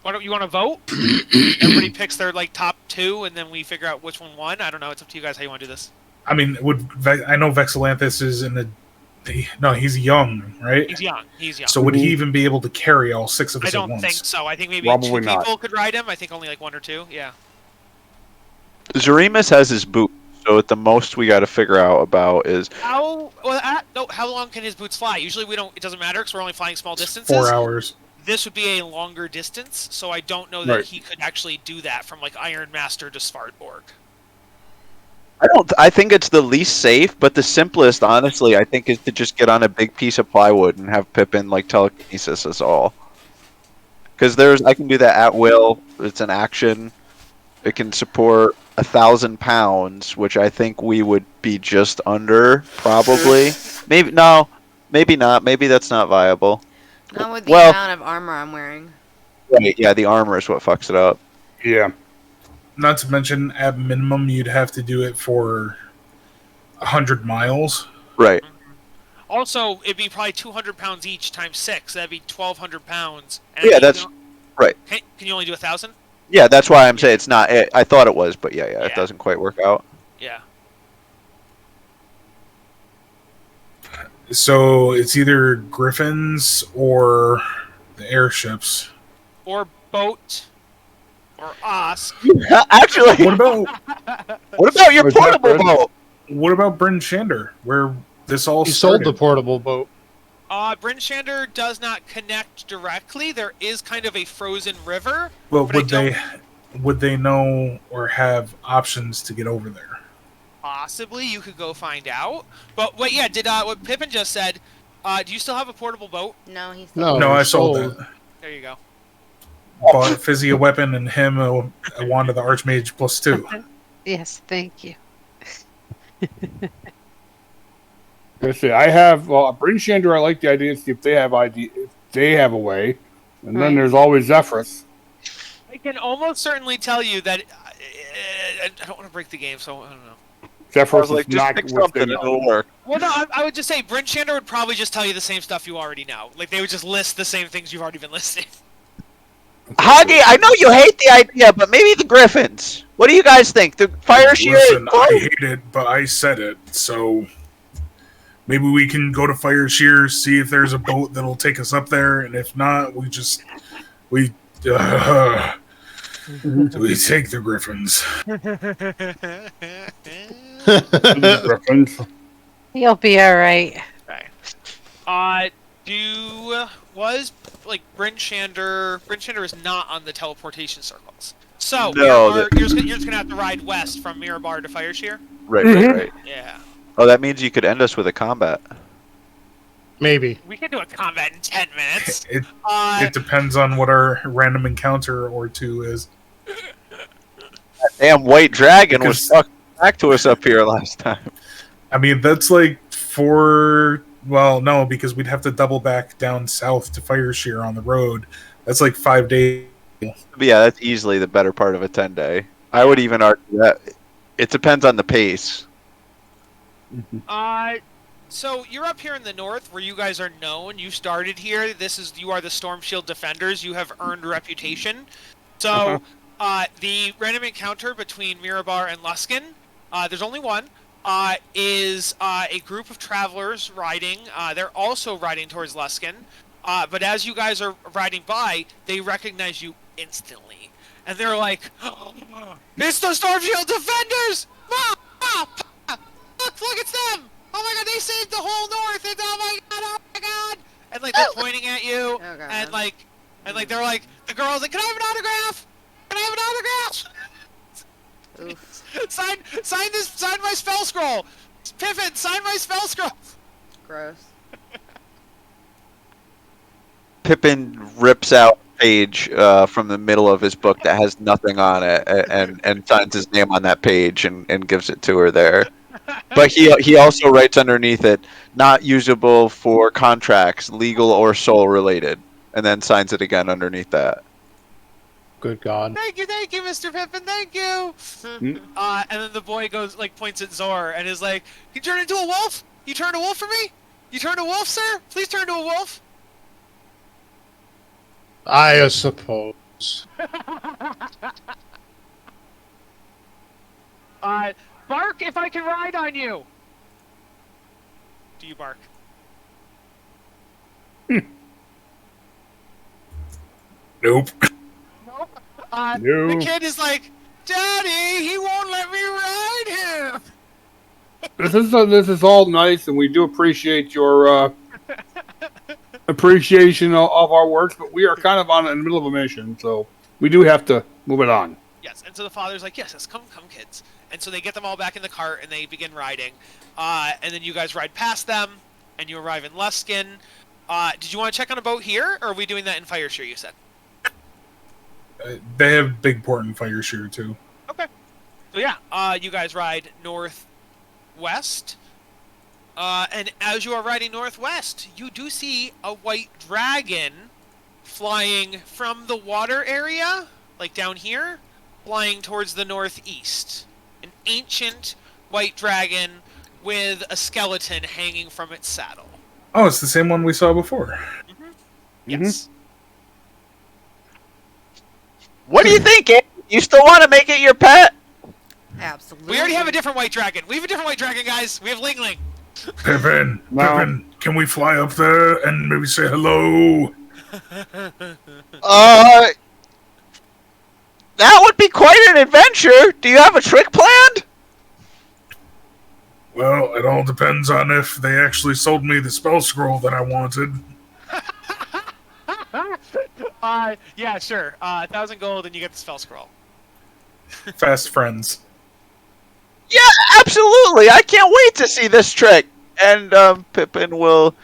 Why don't you want to vote? Everybody picks their top 2, and then we figure out which one won. I don't know. It's up to you guys how you want to do this. I mean, I know Vexalanthus is in the. No, he's young, right? He's young. So would he even be able to carry all 6 of us I at once? don't think so. I think maybe Probably 2 not. people could ride him. I think only 1 or 2. Yeah. Zarimus has his boot, so at the most we got to figure out about is How long can his boots fly? Usually we don't. It doesn't matter because we're only flying small distances. 4 hours. This would be a longer distance, so I don't know that Right. he could actually do that from Iron Master to Svartborg. I think it's the least safe, but the simplest, honestly, I think, is to just get on a big piece of plywood and have Pippin telekinesis us all. Because I can do that at will. It's an action. It can support 1,000 pounds, which I think we would be just under, probably. Maybe not. Maybe that's not viable. Not with the amount of armor I'm wearing. Right. Yeah, the armor is what fucks it up. Yeah. Not to mention, at minimum, you'd have to do it for 100 miles. Right. Also, it'd be probably 200 pounds each times 6. That'd be 1,200 pounds. And Yeah, that's right. Can you only do 1,000? Yeah, that's why I'm saying it's not. I thought it was, but yeah, it doesn't quite work out. Yeah. So it's either griffins or the airships. Or boat. Or us. Actually, What about your What's that, portable Fred? boat? what about Bryn Shander, where this all He started? sold the portable boat. Bryn Shander does not connect directly. There is kind of a frozen river. Well, but would they know or have options to get over there? Possibly, you could go find out. But what? Yeah, did what Pippin just said? Do you still have a portable boat? No, he's No, No, I he sold that. There you go. Bought Fizzy a weapon and him a wand of the Archmage +2. Yes, thank you. I have Bryn Shander. I like the idea. See if they have a way, and then Right. there's always Zephyrus. I can almost certainly tell you that I don't want to break the game, so I don't know. I Zephyrus was like, is just not pick within something, it'll work. Well, no, I would just say Bryn Shander would probably just tell you the same stuff you already know. They would just list the same things you've already been listing. Huggy, I know you hate the idea, but maybe the Griffins. What do you guys think? The fire shear? Listen, I hate it, but I said it, so maybe we can go to Fire Shear, see if there's a boat that'll take us up there, and if not, we take the Griffins. Griffins. You'll be alright. Was Bryn Shander is not on the teleportation circles. So No, you're just gonna have to ride west from Mirabar to Fire Shear. Right. Yeah. Oh, that means you could end us with a combat. Maybe. We can do a combat in 10 minutes. It depends on what our random encounter or 2 is. Damn, White Dragon was Because- fucking back to us up here last time. I mean, that's like 4. Well, no, because we'd have to double back down south to Fire Shear on the road. That's like 5 days. But yeah, that's easily the better part of a 10-day. I would even argue that it depends on the pace. So you're up here in the north where you guys are known. You started here. You are the Storm Shield Defenders. You have earned a reputation. So the random encounter between Mirabar and Luskin, there's only one, is a group of travelers riding. They're also riding towards Luskin. But as you guys are riding by, they recognize you instantly. And they're like, oh, it's the Storm Shield Defenders! Look, it's them! Oh my god, they saved the whole north! And oh my god! And they're pointing at you, Oh, God. and they're like, the girl's like, can I have an autograph? Can I have an autograph? Oof. Sign my spell scroll! Pivot, sign my spell scroll! Gross. Pippin rips out a page from the middle of his book that has nothing on it and signs his name on that page and gives it to her there. But he also writes underneath it, not usable for contracts, legal or soul related, and then signs it again underneath that. good God. Thank you, Mr. Pippin, thank you. And then the boy goes, like, points at Zor and is like, "You turn into a wolf? You turn a wolf for me? You turn a wolf, sir? Please turn to a wolf." I suppose. Bark if I can ride on you. Do you bark? Nope. Nope. The kid is like, "Daddy, he won't let me ride him." This is all nice, and we do appreciate your appreciation of our works, but we are kind of in the middle of a mission, so we do have to move it on. Yes, and so the father's like, yes, come, kids. And so they get them all back in the cart, and they begin riding. And then you guys ride past them, and you arrive in Luskin. Did you want to check on a boat here, or are we doing that in Fireshire, you said? They have big port in Fireshire, too. Okay. So yeah, you guys ride northwest. And as you are riding northwest, you do see a white dragon flying from the water area, like down here, flying towards the northeast. An ancient white dragon with a skeleton hanging from its saddle. Oh, it's the same one we saw before. Yes. What do you think, Andy? You still want to make it your pet? Absolutely. We already have a different white dragon. We have a different white dragon, guys. We have Ling Ling. Pippin, Wow. Pippin, can we fly up there and maybe say hello? That would be quite an adventure. Do you have a trick planned? Well, it all depends on if they actually sold me the spell scroll that I wanted. Yeah, sure. 1,000 gold and you get the spell scroll. Fast friends. Yeah, absolutely. I can't wait to see this trick. And Pippin will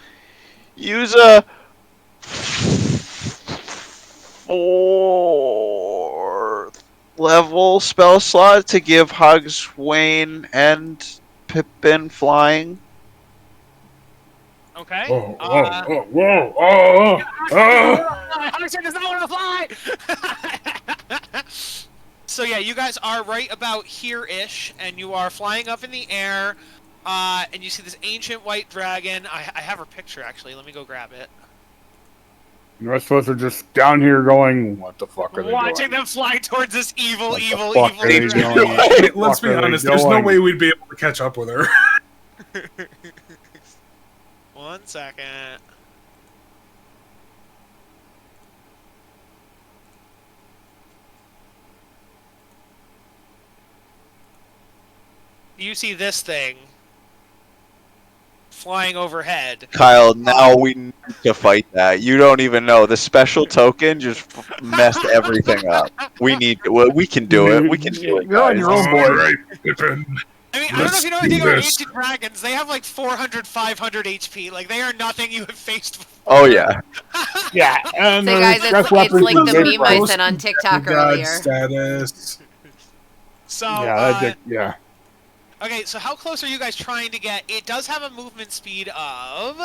use a 4th level spell slot to give Hogswain and Pippin flying. Okay. Whoa. Hunter does not want to fly! So yeah, you guys are right about here-ish, and you are flying up in the air, and you see this ancient white dragon. I have her picture, actually. Let me go grab it. The rest of us are just down here going, what the fuck are they Watching doing? them fly towards this evil fuck are they dragon. doing? Hey, let's Fuck be are they honest, there's no doing? way we'd be able to catch up with her. 1 second. You see this thing flying overhead. Kyle, now we need to fight that. You don't even know. The special token just messed everything up. We can do it. We can do it, You're on guys. your own, boy. Alright, Pippin. I mean, I don't know if you know Let's anything do about this. ancient dragons. They have like 400, 500 HP. Like, they are nothing you have faced before. Oh yeah. Yeah, and So their guys, stress it's weapons like are the big meme I pros. sent on TikTok God earlier. status. So, Yeah. okay, so how close are you guys trying to get? It does have a movement speed of...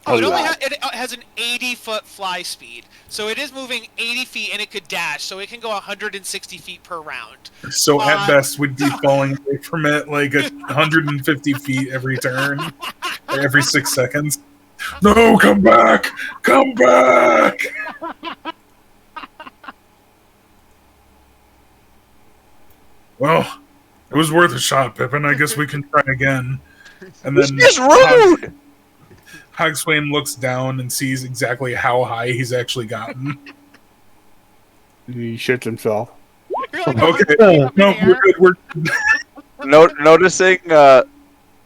Oh, it only it has an 80-foot fly speed. So it is moving 80 feet, and it could dash, so it can go 160 feet per round. So at best, we'd be falling away from it like 150 feet every turn, or every 6 seconds. No, come back! Come back! Well, it was worth a shot, Pippin. I guess we can try again. And It's then just rude. Hogswain looks down and sees exactly how high he's actually gotten. He shits himself. You're like, Okay, "Oh, no, here." we're good. Noticing.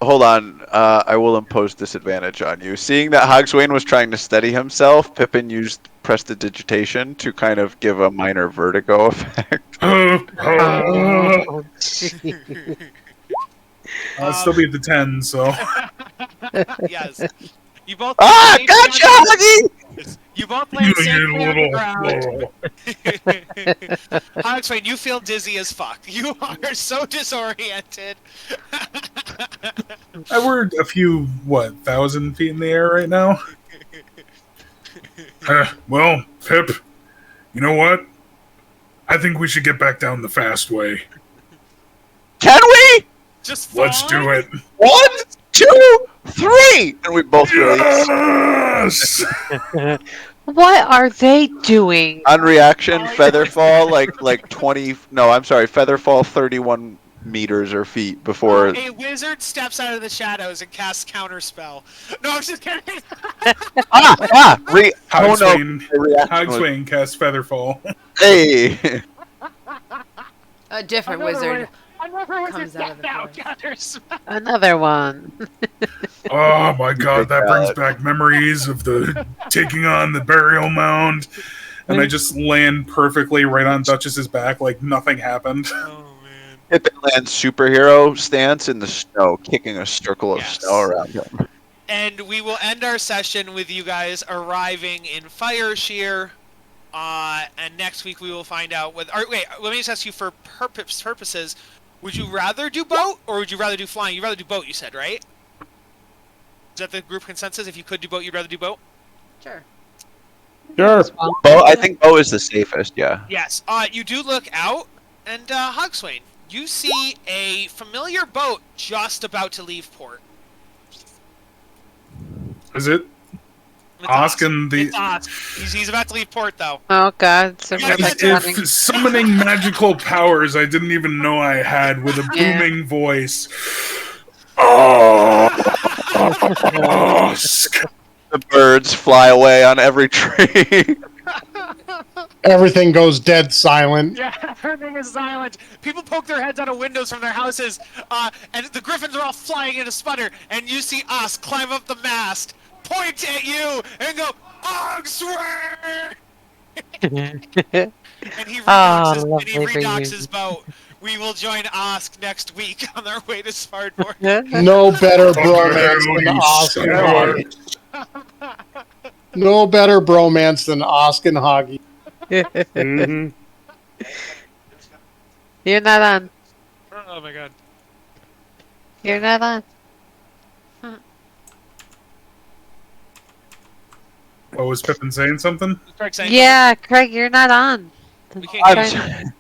Hold on. I will impose disadvantage on you. Seeing that Hogswain was trying to steady himself, Pippin used prestidigitation to kind of give a minor vertigo effect. I'll still be at the 10, so. Yes. You both... Ah, gotcha, Huggy! You both land You safely on the little- ground. Hogswain, you feel dizzy as fuck. You are so disoriented. We're a few, 1,000 feet in the air right now? Well, Pip, you know what? I think we should get back down the fast way. Can we? Just Let's fine? do it. 1, 2, 3, and we both release. Yes! What are they doing? On reaction, Featherfall like 20. No, I'm sorry, Featherfall 31 meters or feet before. A wizard steps out of the shadows and casts counterspell. No, I'm just kidding. Hogswain casts Featherfall. Hey. A different wizard comes out of the forest. Another one. Oh my god, that brings back memories of the taking on the burial mound. And I just land perfectly right on Duchess's back like nothing happened. Pippin lands superhero stance in the snow, kicking a circle of snow around him. And we will end our session with you guys arriving in Fireshear. And next week we will find out whether... wait, let me just ask you for purposes. Would you rather do boat or would you rather do flying? You'd rather do boat, you said, right? Is that the group consensus? If you could do boat, you'd rather do boat? Sure. Sure. Bo, I think Bo is the safest, yeah. Yes. You do look out, and Hogswain, you see a familiar boat just about to leave port. Is it? It's Osk and the... It's Osk. He's about to leave port, though. Oh god, so If summoning magical powers I didn't even know I had with a booming voice. Oh, Osk. The birds fly away on every tree. Everything goes dead silent. Yeah, everything is silent. People poke their heads out of windows from their houses, and the griffins are all flying in a sputter, and you see Osk climb up the mast, point at you, and go, Ogsway! And he redocks his boat. We will join Osk next week on their way to Svardborg. No better bromance than Osk and Hoggy. No better bromance than Osk and Hoggy. Mm-hmm. You're not on. Oh my god. You're not on. Oh, was Pippin saying something? Craig saying Yeah, Craig, you're not on. we can't hear you.